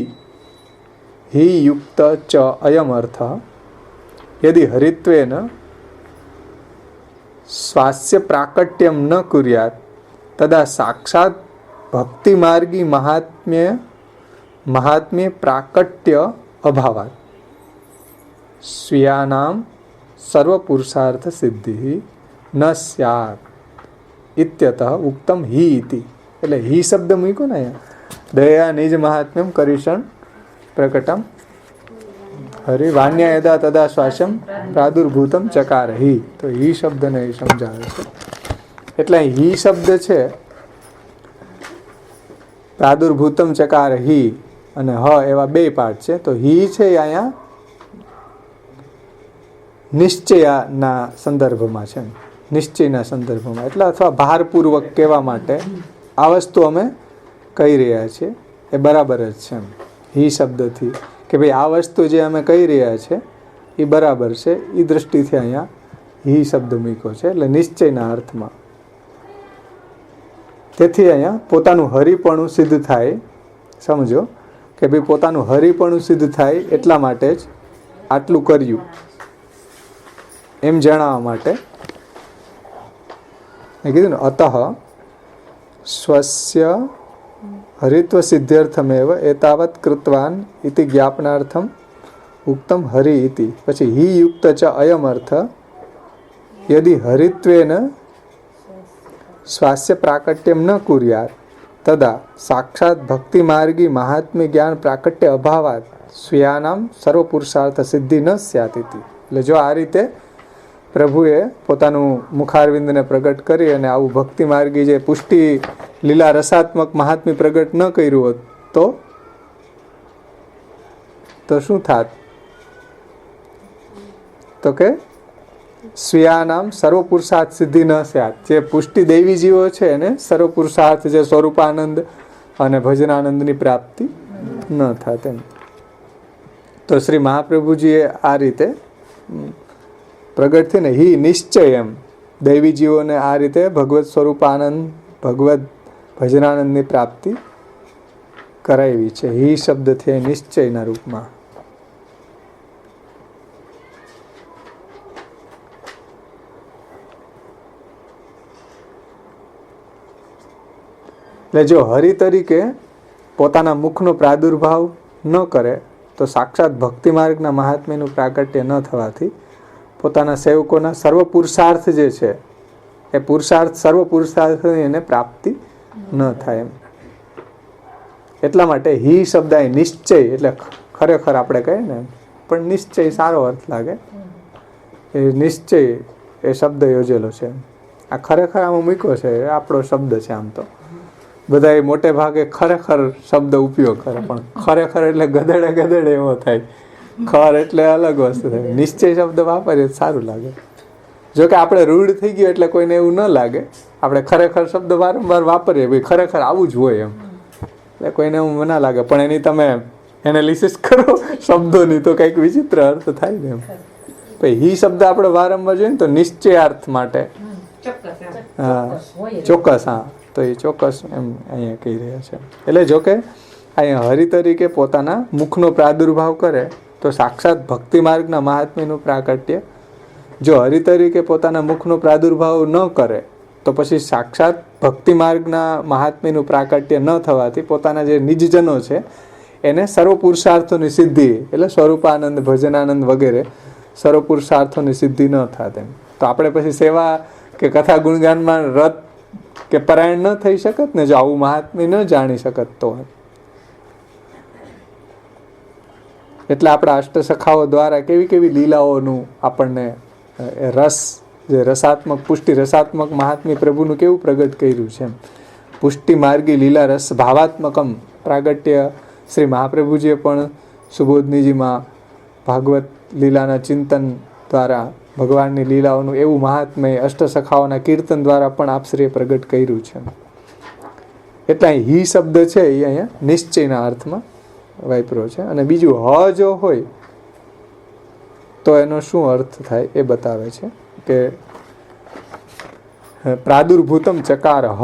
યુક્ત ચ અયમ અર્થ યદિ હરિત્વેન સ્વાસ્ય પ્રાકટ્યમ ન કુર્યાત તદા સાક્ષાત ભક્તિ માર્ગી મહાત્મ્ય પ્રાકટ્ય અભાવાત સ્વીયાનામ સર્વ પુરુષાર્થ સિદ્ધિ ન સ્યાત ઇત્યતઃ ઉક્તમ હિ ઇતિ. એટલે હિ શબ્દ મૂક્યો ને અહીંયા, દયા નિજ મહાત્મ્યમ કરીષણ પ્રકટમ હરિ વાણ્યા યદા તદા શ્વાસમ પ્રાદુર્ભૂતમ ચકાર હિ. તો હિ શબ્દને એ સમજાવે છે. એટલે હિ શબ્દ છે પ્રાદુર્ભૂતમ ચકાર હિ અને હ એવા બે પાઠ છે. તો હિ છે અહીંયા નિશ્ચયના સંદર્ભમાં છે, નિશ્ચયના સંદર્ભમાં. એટલે અથવા ભારપૂર્વક કહેવા માટે આ વસ્તુ અમે કહી રહ્યા છીએ એ બરાબર જ છે એમ. હિ શબ્દથી કે ભાઈ આ વસ્તુ જે અમે કહી રહ્યા છે એ બરાબર છે, એ દ્રષ્ટિથી અહીંયા હિ શબ્દ મૂક્યો છે. એટલે નિશ્ચયના અર્થમાં. તેથી અહીંયા પોતાનું હરિપણું સિદ્ધ થાય, સમજો કે ભાઈ પોતાનું હરિપણું સિદ્ધ થાય એટલા માટે જ આટલું કર્યું એમ જણાવવા માટે મેં કીધું ને. અતઃ સ્વસ્ય હરિત્વ સિદ્ધ્યર્થમેવ એતાવત કૃતવાન ઇતિ જ્ઞાપનાર્થમ ઉક્તમ હરિ ઇતિ. પછી હિ યુક્ત ચ અયમ અર્થ યદિ હરિત્વેન સ્વાસ્ય પ્રાકટ્યમ ન કુર્યાત તદા સાક્ષાત ભક્તિ માર્ગી મહાત્મ્ય જ્ઞાન પ્રાકટ્ય અભાવાત સ્વીયાનામ સર્વ પુરુષાર્થ સિદ્ધિ ન સ્યાત ઇતિ. એટલે જો આ રીતે પ્રભુએ પોતાનું મુખારવિંદને પ્રગટ કરી અને આવું ભક્તિ માર્ગી જે પુષ્ટિ લીલા રસાત્મક મહાત્મ્ય પ્રગટ ન કર્યું હોત તો શું થાત? તો કે સ્વીયાનામ સર્વ પુરુષાર્થ સિદ્ધિ ન સ્યાત. જે પુષ્ટિ દૈવી જીવો છે એને સર્વ પુરુષાર્થ જે સ્વરૂપાનંદ અને ભજનાનંદની પ્રાપ્તિ ન થાત એમ. તો શ્રી મહાપ્રભુજીએ આ રીતે પ્રગટ થઈને હિ નિશ્ચય એમ દૈવી જીવોને આ રીતે ભગવત સ્વરૂપાનંદ ભગવત ભજનાનંદની પ્રાપ્તિ કરાવી છે. હિ શબ્દથી નિશ્ચયના રૂપમાં. એટલે જો હરિ તરીકે પોતાના મુખનો પ્રાદુર્ભાવ ન કરે તો સાક્ષાત ભક્તિ માર્ગના મહાત્મ્યનું પ્રાગટ્ય ન થવાથી પોતાના સેવકોના સર્વ પુરુષાર્થ જે છે એ પુરુષાર્થ સર્વ પુરુષાર્થની એને પ્રાપ્તિ ન થાય એમ. એટલા માટે હિ શબ્દ એ નિશ્ચય એટલે ખરેખર આપણે કહીએ ને પણ નિશ્ચય સારો અર્થ લાગે. એ નિશ્ચય એ શબ્દ યોજેલો છે. આ ખરેખર આમાં મૂક્યો છે, આપણો શબ્દ છે. આમ તો બધા મોટે ભાગે ખરેખર શબ્દ ઉપયોગ કરે, પણ ખરેખર એટલે ગધેડે એવો થાય. ખર એટલે અલગ વસ્તુ થાય. નિશ્ચય શબ્દ વાપરીએ સારું લાગે. જો કે આપણે રૂઢ થઈ ગયો એટલે કોઈને એવું ન લાગે, આપણે ખરેખર શબ્દ વારંવાર વાપરીએ, ભાઈ ખરેખર આવું જ હોય એમ, એટલે કોઈને એવું ના લાગે. પણ એની તમે એનાલિસિસ કરો શબ્દોની તો કંઈક વિચિત્ર અર્થ થાય ને એમ. ભાઈ હી શબ્દ આપણે વારંવાર જોઈએ ને તો નિશ્ચયાર્થ માટે, હા ચોક્કસ, હા તો એ ચોક્કસ એમ અહીંયા કહી રહ્યા છે. એટલે જો કે અહીંયા હરિ તરીકે પોતાના મુખનો પ્રાદુર્ભાવ કરે તો સાક્ષાત ભક્તિ માર્ગના મહાત્મ્યનું પ્રાકટ્ય, જો હરિ તરીકે પોતાના મુખનો પ્રાદુર્ભાવ ન કરે તો પછી સાક્ષાત ભક્તિ માર્ગના મહાત્મ્યનું પ્રાકટ્ય ન થવાથી પોતાના જે નિજજનો છે એને સર્વ પુરુષાર્થોની સિદ્ધિ, એટલે સ્વરૂપાનંદ, ભજનાનંદ વગેરે સર્વ પુરુષાર્થોની સિદ્ધિ ન થાત એમ. તો આપણે પછી સેવા કે કથા ગુણગાનમાં રત કે પરાયણ ન થઈ શકત ને, જો આવું મહાત્મ્ય ન જાણી શકત તો. એટલે આપણા અષ્ટસખાઓ દ્વારા કેવી કેવી લીલાઓનું આપણને રસ, જે રસાત્મક પુષ્ટિ રસાત્મક મહાત્મ્ય પ્રભુનું કેવું પ્રગટ કર્યું છે એમ. પુષ્ટિ માર્ગી લીલા રસ ભાવાત્મકમ પ્રાગટ્ય શ્રી મહાપ્રભુજીએ પણ સુબોધનીજીમાં ભાગવત લીલાના ચિંતન દ્વારા ભગવાનની લીલાઓનું એવું મહાત્મ્ય અષ્ટસખાઓના કીર્તન દ્વારા પણ આપશ્રીએ પ્રગટ કર્યું છે. એટલે અહીં હી શબ્દ છે એ અહીંયા નિશ્ચયના અર્થમાં વાપર્યો છે. અને બીજું હ જો હોય તો એનો શું અર્થ થાય એ બતાવે છે કે પ્રાદુર્ભૂતમ ચકાર હ,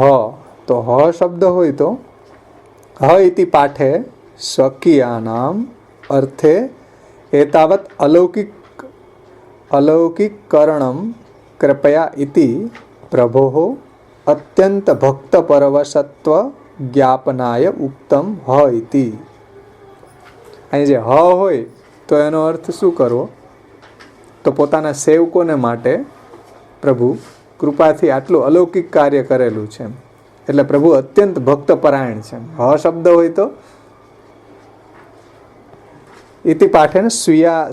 તો હ શબ્દ હોય તો હ ઇતિ પાઠે સ્વકીયાનામ અર્થે એતાવત અલૌકિકકરણમ કૃપયા ઇતિ પ્રભોઃ અત્યંત ભક્ત પરવશત્વ જ્ઞાપનાય ઉક્તમ હ ઇતિ. અહીં જે હ હોય તો એનો અર્થ શું કરવો, તો પોતાના સેવકોને માટે પ્રભુ કૃપાથી આટલું અલૌકિક કાર્ય કરેલું છે, એટલે પ્રભુ અત્યંત ભક્ત પરાયણ છે. હ શબ્દ હોય તો ઇતિ પાઠે ને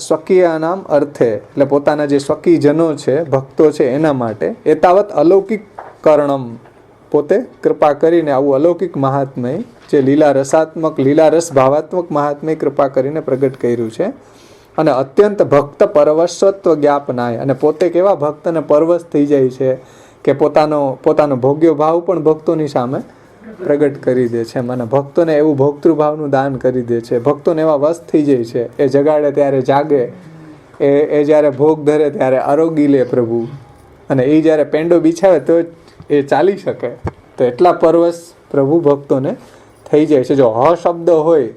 સ્વકીય નામ અર્થે, એટલે પોતાના જે સ્વકીય જનો છે, ભક્તો છે એના માટે એતાવત અલૌકિક કરણમ, પોતે કૃપા કરીને આવું અલૌકિક મહાત્મય જે લીલા રસાત્મક લીલા રસ ભાવાત્મક મહાત્મય કૃપા કરીને પ્રગટ કર્યું છે. અને અત્યંત ભક્ત પરવશત્વ જ્ઞાપનાય, અને પોતે કેવા ભક્તને પરવશ થઈ જાય છે કે પોતાનો ભોગ્ય ભાવ પણ ભક્તોની સામે પ્રગટ કરી દે છે. અને ભક્તોને એવું ભોક્તૃભાવનું દાન કરી દે છે, ભક્તોને એવા વશ થઈ જાય છે, એ જગાડે ત્યારે જાગે, એ જ્યારે ભોગ ધરે ત્યારે આરોગી લે પ્રભુ, અને એ જ્યારે પેંડો બિછાવે તો એ ચાલી શકે. તો એટલા પરવશ પ્રભુ ભક્તોને થઈ જાય છે. જો હ શબ્દ હોય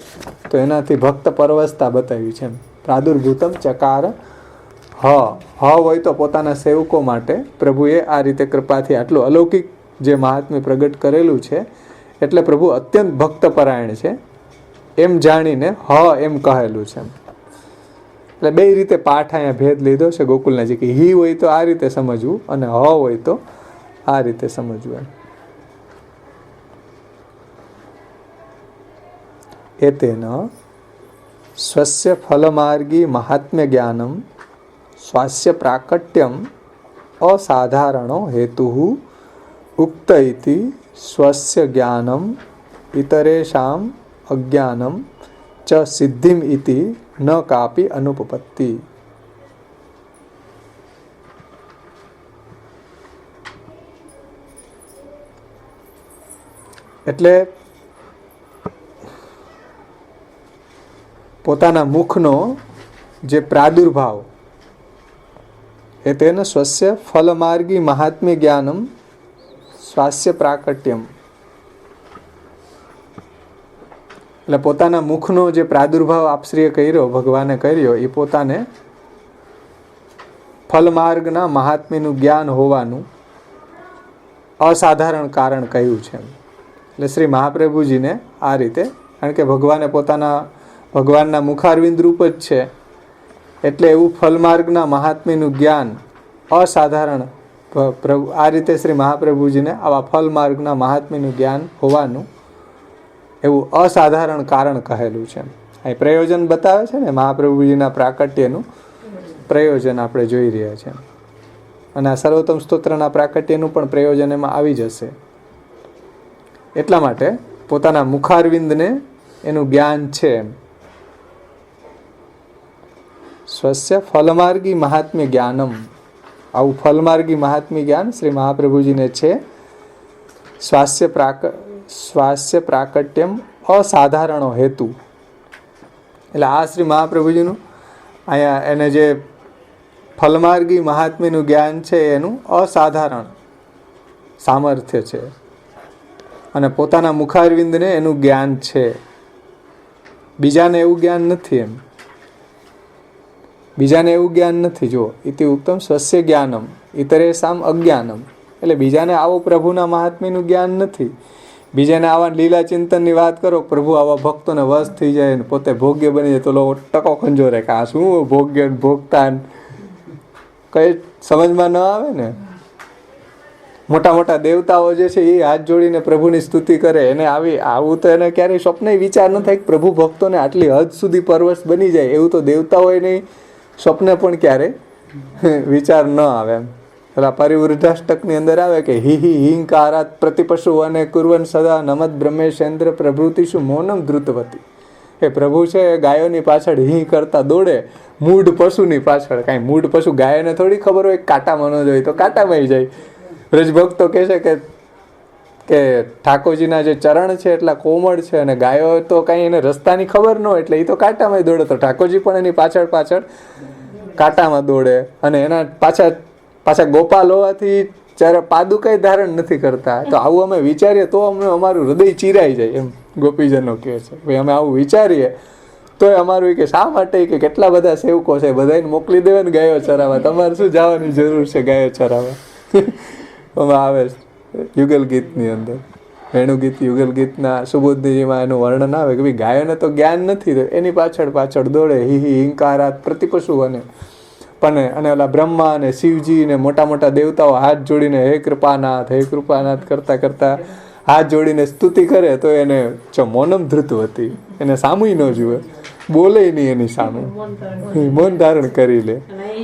તો એનાથી ભક્ત પરવશતા બતાવી છે. પ્રાદુર્ભૂતમ ચકાર હ હોય તો પોતાના સેવકો માટે પ્રભુએ આ રીતે કૃપાથી આટલું અલૌકિક જે મહાત્મ્ય પ્રગટ કરેલું છે, એટલે પ્રભુ અત્યંત ભક્તપરાયણ છે એમ જાણીને હ એમ કહેલું છે. એટલે બે રીતે પાઠ અહીંયા ભેદ લીધો છે ગોકુલનાજી, કે હી હોય તો આ રીતે સમજવું અને હ હોય તો આ રીતે સમજવું. એતેન સ્વસ્ય ફલમાર્ગી મહાત્મ્ય જ્ઞાનમ સ્વાસ્ય પ્રાકટ્યમ અસાધારણો હેતુઃ ઉક્ત ઇતિ સ્વસ્ય જ્ઞાનમ ઇતરેષામ અજ્ઞાનમ ચ સિદ્ધિમ ઇતિ ન કાપી અનુપપત્તિ. એટલે પોતાના મુખનો જે પ્રાદુર્ભાવ એ તેને સ્વસ્ય ફલમાર્ગી મહાત્મ્ય જ્ઞાનમ સ્વાસ્ય પ્રાકટ્યમ, એટલે પોતાના મુખનો જે પ્રાદુર્ભાવ આપશ્રીએ કર્યો, ભગવાને કર્યો, એ પોતાને ફલમાર્ગના મહાત્મ્યનું જ્ઞાન હોવાનું અસાધારણ કારણ કહ્યું છે. એટલે શ્રી મહાપ્રભુજીને આ રીતે, કારણ કે ભગવાનના મુખારવિંદ રૂપ જ છે, એટલે એવું ફલમાર્ગના મહાત્મ્યનું જ્ઞાન અસાધારણ આ રીતે શ્રી મહાપ્રભુજીને આવા ફલમાર્ગના મહાત્મ્યનું જ્ઞાન હોવાનું એવું અસાધારણ કારણ કહેલું છે. અહીં પ્રયોજન બતાવે છે ને, મહાપ્રભુજીના પ્રાકટ્યનું પ્રયોજન આપણે જોઈ રહ્યા છીએ. અને આ સર્વોત્તમ સ્તોત્રના પ્રાકટ્યનું પણ પ્રયોજન એમાં આવી જશે. એટલા માટે પોતાના મુખારવિંદને એનું જ્ઞાન છે. સ્વસ્ય ફલમાર્ગી મહાત્મ્ય જ્ઞાનમ, આવું ફલમાર્ગી મહાત્મી જ્ઞાન શ્રી મહાપ્રભુજીને છે. સ્વાસ્ય પ્રાકટ્યમ અસાધારણો હેતુ. એટલે આ શ્રી મહાપ્રભુજીનું અહીંયા એને જે ફલમાર્ગી મહાત્મીનું જ્ઞાન છે એનું અસાધારણ સામર્થ્ય છે અને પોતાના મુખારવિંદને એનું જ્ઞાન છે. બીજાને એવું જ્ઞાન નથી. એમ બીજાને એવું જ્ઞાન નથી. જો ઇતિ ઉત્તમ સ્વસ્ય જ્ઞાનમ ઇતરેસામ અજ્ઞાનમ. એટલે બીજાને આવો પ્રભુના મહાત્મ્યનું જ્ઞાન નથી. બીજાને આવા લીલા ચિંતનની વાત કરો, પ્રભુ આવા ભક્તોને વશ થઈ જાય ને પોતે ભોગ્ય બની જાય, તો લોકો ટકો ખંજોરે કે આ શું ભોગ્ય ભોગતા કઈ સમજમાં ન આવે ને. મોટા મોટા દેવતાઓ જે છે એ હાથ જોડીને પ્રભુની સ્તુતિ કરે, એને આવું તો એને ક્યારેય સ્વપ્ન વિચાર ન થાય કે પ્રભુ ભક્તોને આટલી હદ સુધી પરવશ બની જાય. એવું તો દેવતાઓએ નહીં સ્વપ્ને પણ ક્યારે વિચાર ન આવે. એમ પેલા પરિવૃદ્ધાષ્ટકની અંદર આવે કે હિંકારાત પ્રતિપશુ અને કુર્વન સદા નમદ બ્રહ્મેશેન્દ્ર પ્રભૃતિશુ મૌનમ ધૃતવતી. એ પ્રભુ છે એ ગાયોની પાછળ હિં કરતા દોડે, મૂઢ પશુની પાછળ. કાંઈ મૂઢ પશુ ગાયોને થોડી ખબર હોય કાંટામાં ન જાય તો કાંટામાં જાય. બ્રજભક્તો કહે છે કે ઠાકોરજીના જે ચરણ છે એટલા કોમળ છે અને ગાયો તો કાંઈ એને રસ્તાની ખબર ન હોય એટલે એ તો કાંટામાં દોડે. તો ઠાકોરજી પણ એની પાછળ કાંટામાં દોડે અને એના પાછા ગોપાલ હોવાથી જ્યારે પાદુકાઈ ધારણ નથી કરતા. તો આવું અમે વિચારીએ તો અમારું હૃદય ચીરાઈ જાય. એમ ગોપીજનો કહે છે ભાઈ અમે આવું વિચારીએ તો અમારું કે શા માટે કે કેટલા બધા સેવકો છે, બધાને મોકલી દેવે ને ગાયો ચરાવવા, તમારે શું જવાની જરૂર છે ગાયો ચરાવવા. આવે યુગલ ગીતની અંદર વેણુગીત યુગલ ગીતના સુબોધજીમાં એનું વર્ણન આવે કે ભાઈ ગાયોને તો જ્ઞાન નથી તો એની પાછળ દોડે હિંકારાત પ્રતિપશુ અને ઓલા બ્રહ્મા અને શિવજી ને મોટા મોટા દેવતાઓ હાથ જોડીને હે કૃપાનાથ કરતા હાથ જોડીને સ્તુતિ કરે તો એને મૌનમ ધૃતવતી, એને સામુય ન જુએ, બોલે નહીં એની સામે, મૌન ધારણ કરી લે.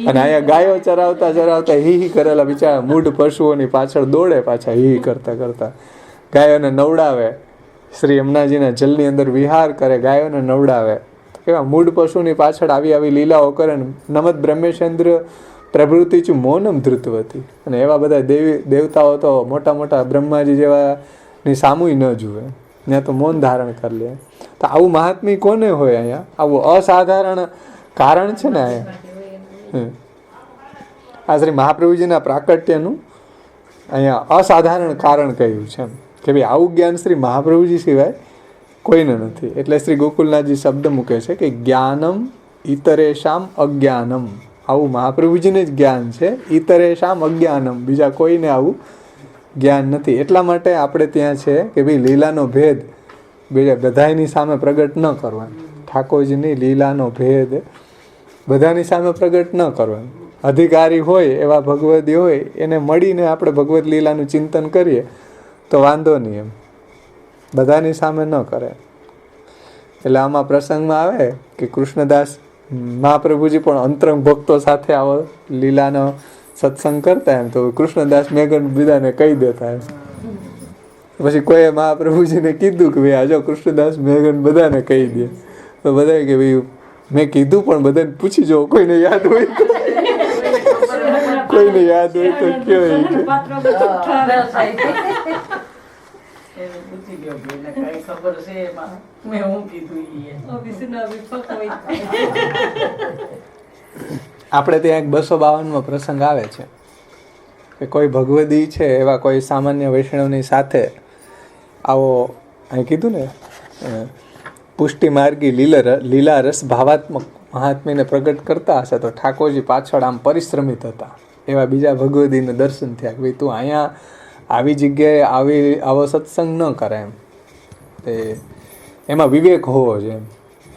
અને અહીંયા ગાયો ચરાવતા હી કરેલા બિચારા મૂઢ પશુઓની પાછળ દોડે, પાછા હી કરતા ગાયોને નવડાવે. શ્રી યમુનાજીના જલની અંદર વિહાર કરે, ગાયોને નવડાવે. કેવા મૂઢ પશુની પાછળ આવી લીલાઓ કરે ને નમદ બ્રહ્મેશેન્દ્ર પ્રભૃતિ મૌનમ ધૃતવતી. અને એવા બધા દેવતાઓ તો મોટા મોટા બ્રહ્માજી જેવાની સામુય ન જુએ, ત્યાં તો મૌન ધારણ કરી લે. તો આવું મહાત્મ્ય કોને હોય? અહીંયા આવું અસાધારણ કારણ છે ને. અહીંયા આ શ્રી મહાપ્રભુજીના પ્રાકટ્યનું અહીંયા અસાધારણ કારણ કહ્યું છે કે ભાઈ આવું જ્ઞાન શ્રી મહાપ્રભુજી સિવાય કોઈને નથી. એટલે શ્રી ગોકુલનાથજી શબ્દ મૂકે છે કે જ્ઞાનમ ઇતરેશામ અજ્ઞાનમ. આવું મહાપ્રભુજીને જ જ્ઞાન છે, ઇતરેશામ અજ્ઞાનમ, બીજા કોઈને આવું જ્ઞાન નથી. એટલા માટે આપણે ત્યાં છે કે ભાઈ લીલાનો ભેદ બધાની સામે પ્રગટ ન કરવાનો. ઠાકોરજીની લીલાનો ભેદ બધાની સામે પ્રગટ ન કરવાનો. અધિકારી હોય એવા ભગવદી હોય એને મળીને આપણે ભગવદ લીલાનું ચિંતન કરીએ તો વાંધો નહીં. એમ બધાની સામે ન કરે. એટલે આમાં પ્રસંગમાં આવે કે કૃષ્ણદાસ મહાપ્રભુજી પણ અંતરંગ ભક્તો સાથે આવો લીલાનો સત્સંગ કરતા. એમ તો કૃષ્ણદાસ મેઘન બધાને કહી દેતા. એમ પછી કોઈએ મહાપ્રભુજીને કીધું કે ભાઈ આજો કૃષ્ણદાસ મેઘન બધાને કહી દે. તો બધા કે ભાઈ મેં કીધું પણ બધાને પૂછી જો, કોઈને યાદ હોય તો કયો. આપણે ત્યાં એક 252 પ્રસંગ આવે છે કે કોઈ ભગવદી છે એવા કોઈ સામાન્ય વૈષ્ણવની સાથે આવો અહીં કીધું ને પુષ્ટિ માર્ગી લીલા રસ ભાવાત્મક મહાત્મ્યને પ્રગટ કરતા હશે તો ઠાકોરજી પાછળ આમ પરિશ્રમિત હતા. એવા બીજા ભગવદીને દર્શન થયા કે ભાઈ તું અહીંયા આવી જગ્યાએ આવો સત્સંગ ન કરે. એમાં વિવેક હોવો જોઈએ.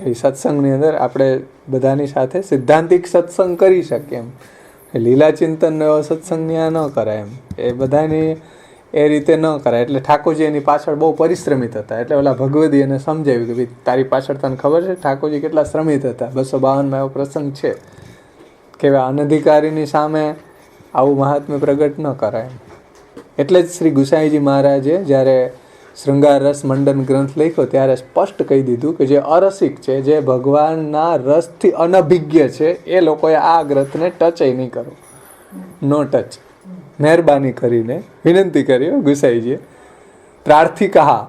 એ સત્સંગની અંદર આપણે બધાની સાથે સિદ્ધાંતિક સત્સંગ કરી શકીએ. એમ લીલા ચિંતન એવો સત્સંગ ત્યાં ન કરાય. એમ એ બધાની એ રીતે ન કરાય. એટલે ઠાકોરજી એની પાછળ બહુ પરિશ્રમિત હતા. એટલે ઓલા ભગવદી એને સમજાવ્યું કે ભાઈ તારી પાછળ તને ખબર છે ઠાકોરજી કેટલા શ્રમિત હતા. 252 એવો પ્રસંગ છે કે અનધિકારીની સામે આવું મહાત્મ્ય પ્રગટ ન કરાય. એટલે જ શ્રી ગુસાઈજી મહારાજે જ્યારે શૃંગાર રસ મંડન ગ્રંથ લખ્યો ત્યારે સ્પષ્ટ કહી દીધું કે જે અરસિક છે, જે ભગવાનના રસથી અનભિજ્ઞ છે, એ લોકોએ આ ગ્રંથને ટચ નહીં કરો. નો ટચ. મહેરબાની કરીને વિનંતી કરી, ગુસાઈજીએ પ્રાર્થિકા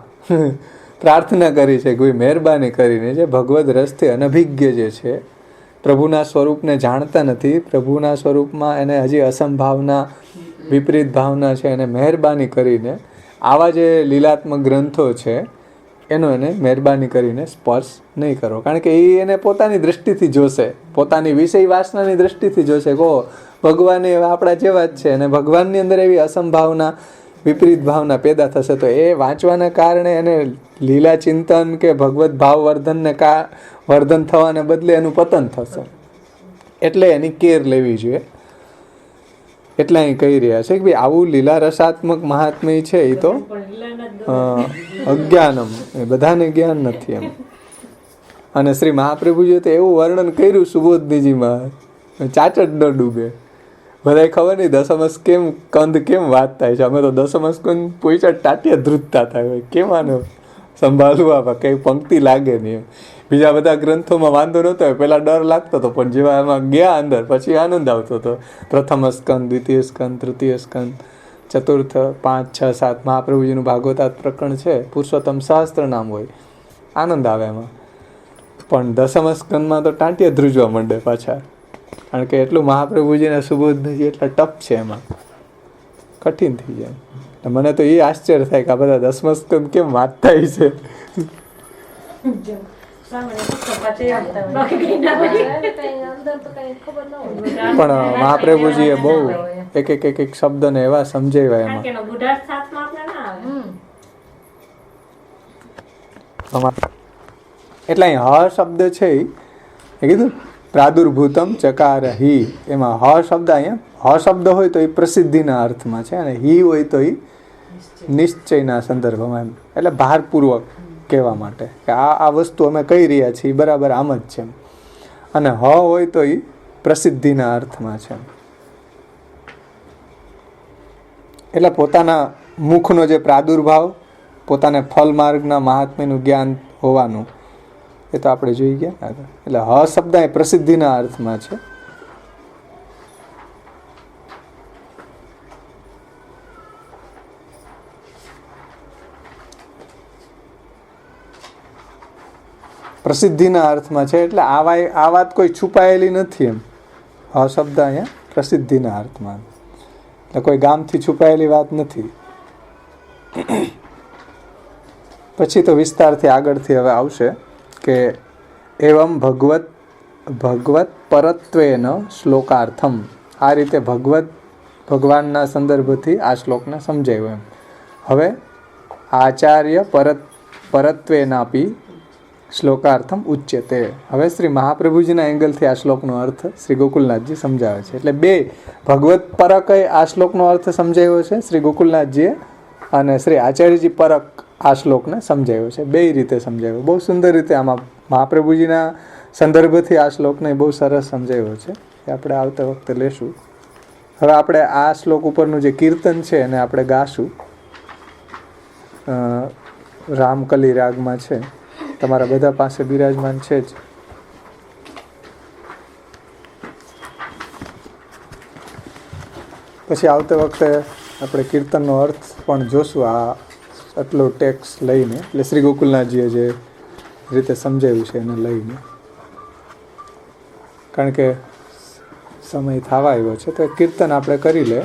પ્રાર્થના કરી છે, કોઈ મહેરબાની કરીને જે ભગવદ રસથી અનભિજ્ઞ જે છે, પ્રભુના સ્વરૂપને જાણતા નથી, પ્રભુના સ્વરૂપમાં એને હજી અસંભાવના વિપરીત ભાવના છે, એને મહેરબાની કરીને આવા જે લીલાત્મક ગ્રંથો છે એનો એને મહેરબાની કરીને સ્પર્શ નહીં કરો. કારણ કે એ એને પોતાની દૃષ્ટિથી જોશે, પોતાની વિષય વાસનાની દૃષ્ટિથી જોશે. કહો ભગવાન એવા આપણા જેવા જ છે, અને ભગવાનની અંદર એવી અસંભાવના વિપરીત ભાવના પેદા થશે, તો એ વાંચવાના કારણે એને લીલા ચિંતન કે ભગવત ભાવ વર્ધનને વર્ધન થવાને બદલે એનું પતન થશે. એટલે એની કેર લેવી જોઈએ. એટલા અહીં કહી રહ્યા છે કે ભાઈ આવું લીલા રસાત્મક મહાત્મ્ય છે એ તો અજ્ઞાનમ, એ બધાને જ્ઞાન નથી એમ. અને શ્રી મહાપ્રભુજીએ તો એવું વર્ણન કર્યું સુબોધનીજીમાં, ચાચડ ન ડૂબે. બધાય ખબર નહીં દશમસ્કંદ કેમ વાત થાય છે. અમે તો દશમસ્કંદ પૈસા ટાટિયા ધ્રુજતા થાય, કેમ આને સંભાળવા, કઈ પંક્તિ લાગે નહીં. બીજા બધા ગ્રંથોમાં વાંધો નહોતો, પહેલાં ડર લાગતો હતો, પણ જેવા એમાં ગયા અંદર પછી આનંદ આવતો હતો. પ્રથમ સ્કંદ, દ્વિતીય સ્કંદ, તૃતીય સ્કંદ, ચતુર્થ, 5, 6, 7 મહાપ્રભુજીનું ભાગવતાત પ્રકરણ છે, પુરુષોત્તમ સહસ્ત્ર નામ હોય, આનંદ આવે એમાં. પણ દશમ સ્કંદમાં તો ટાંટિયા ધ્રુજવા માંડે પાછા, કારણ કે એટલું મહાપ્રભુજીને સુબોધનજી એટલા ટફ છે, એમાં કઠિન થઈ જાય. મને તો એ આશ્ચર્ય થાય કે આ બધા દસમ સ્કંદ કેમ વાત થાય છે. પણ મહાપ્રભુજીએ બહુ એક શબ્દને એવા સમજાવ્યા એમાં. એટલે અહીં હ શબ્દ છે એ કીધું પ્રાદુર્ભૂતમ ચકારહી, એમાં હ શબ્દ અહીંયા હ શબ્દ હોય તો એ પ્રસિદ્ધિના અર્થમાં છે, અને હી હોય તો એ નિશ્ચયના સંદર્ભમાં, એમ એટલે ભારપૂર્વક કહેવા માટે કે આ વસ્તુ અમે કહી રહ્યા છીએ બરાબર આમ જ છે. અને હ હોય તો એ પ્રસિદ્ધિના અર્થમાં છે. એટલે પોતાના મુખનો જે પ્રાદુર્ભાવ, પોતાને ફલ માર્ગના મહાત્મ્યનું જ્ઞાન હોવાનું એ તો આપણે જોઈ ગયા. એટલે હ શબ્દ એ પ્રસિદ્ધિના અર્થમાં છે. પ્રસિદ્ધિના અર્થમાં છે, એટલે આ વાત કોઈ છુપાયેલી નથી એમ. હ શબ્દ અહીંયા પ્રસિદ્ધિના અર્થમાં, એટલે કોઈ ગામથી છુપાયેલી વાત નથી. પછી તો વિસ્તારથી આગળથી હવે આવશે કે એવમ ભગવત પરત્વેન શ્લોકાર્થમ, આ રીતે ભગવાનના સંદર્ભથી આ શ્લોકને સમજાવ્યો એમ. હવે આચાર્ય પરત્વેનાપી શ્લોકાર્થમ ઉચ્યતે. હવે શ્રી મહાપ્રભુજીના એંગલથી આ શ્લોકનો અર્થ શ્રી ગોકુલનાથજી સમજાવે છે. એટલે બે ભગવત પરક આ શ્લોકનો અર્થ સમજાવ્યો છે શ્રી ગોકુલનાથજીએ, અને શ્રી આચાર્યજી પરક આ શ્લોકને સમજાવ્યો છે. બે રીતે સમજાવ્યો, બહુ સુંદર રીતે. આમાં મહાપ્રભુજીના સંદર્ભથી આ શ્લોકને બહુ સરસ સમજાવ્યો છે, એ આપણે આવતા વખતે લેશું. હવે આપણે આ શ્લોક ઉપરનું જે કીર્તન છે એને આપણે ગાશું. રામકલી રાગમાં છે, તમારા બધા પાસે બિરાજમાન છે જ. પછી આવતા વખતે આપણે કીર્તનનો અર્થ પણ જોશું, આ આટલો ટેક્સ લઈને, એટલે શ્રી ગોકુલનાથજીએ જે રીતે સમજાવ્યું છે એને લઈને. કારણ કે સમય થવા આવ્યો છે તો કીર્તન આપણે કરી લે.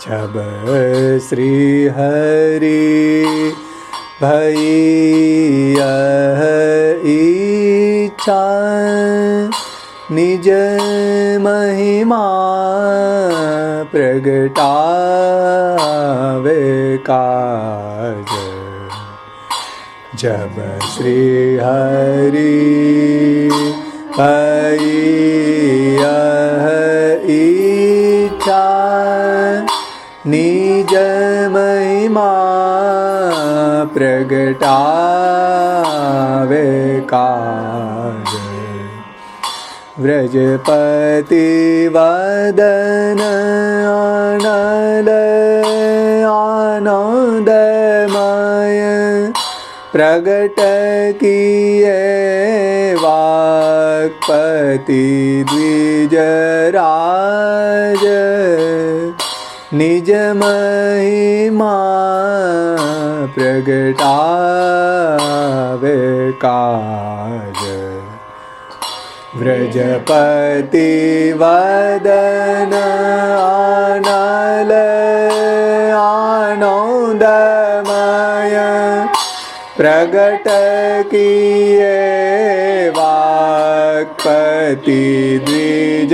जब श्री हरि भई इच्छा निज महिमा प्रगटावे काज, जब श्री हरि भई इच्छा निज महिमा प्रगटावे काज, व्रजपति वदन आनल आनंदमय प्रगट किए वाक्पति द्विजराज निज महिमा प्रगटावे काज व्रजपति वदन आनल आनंदमय प्रगट किए वाक्पति द्विजराज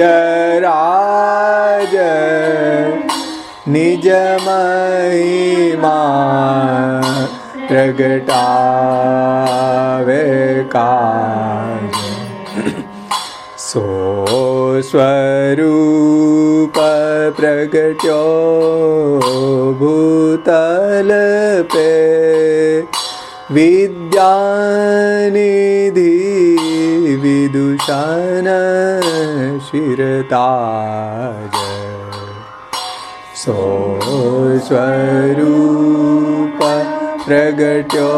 निज महिमा प्रगटावे काज सो स्वरूप प्रगट्यो भूतल पे विद्यानिधि विदुषण शिरताज सो स्वरूप प्रगट्यो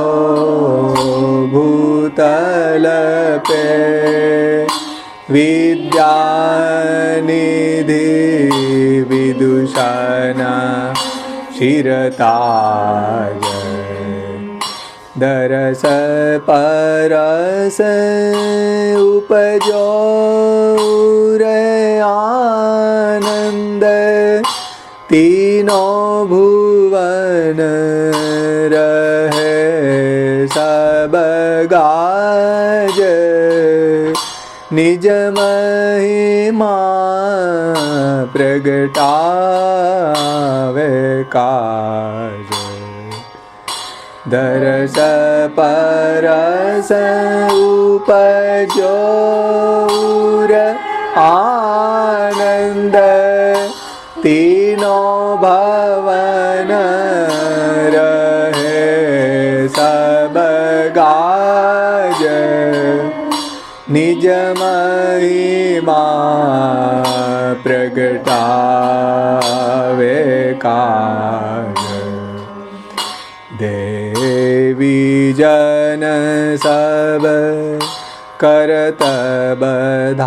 भूतल पे विद्यानिधि विदुषण शिरताज दरस परस उपजो रे आनंद तीनों भुवन रहे सब गाज निज महिमा प्रगटावे काज दरस परस उपजो आनंद तीनों भवन रहे सब गाज निज महिमा प्रगटावे काज देवी जन सब करत बधाई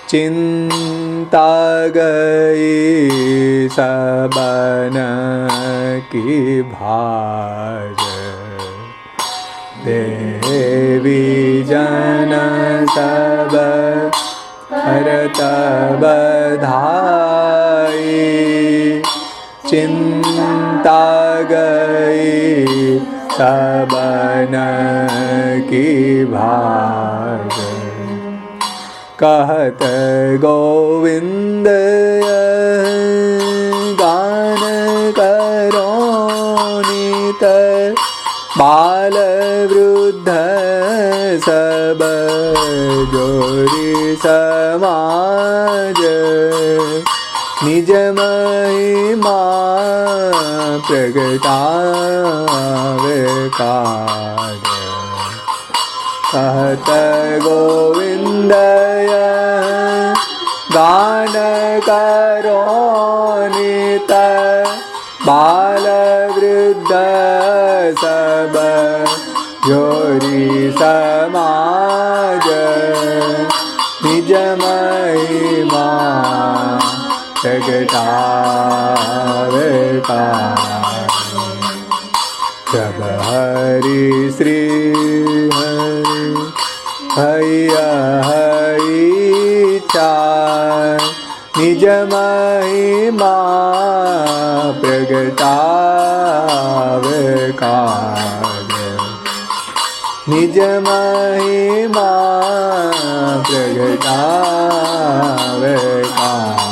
चिंता गई सबन की भाज देवी जन सब करत बधाई चिंता गई सबन की भाज कहत गोविंद गान करो नित बाल वृद्ध सब जोरी समाज निज महिमा प्रगटावे काज कहत गोविंद गान करो नित बाल वृद्ध सब जोरी समाज निज महिमा प्रगटावे काज जब हरि श्री हरि हैया हईचा निज महिमा प्रगटावे काज निज महिमा प्रगटावे काज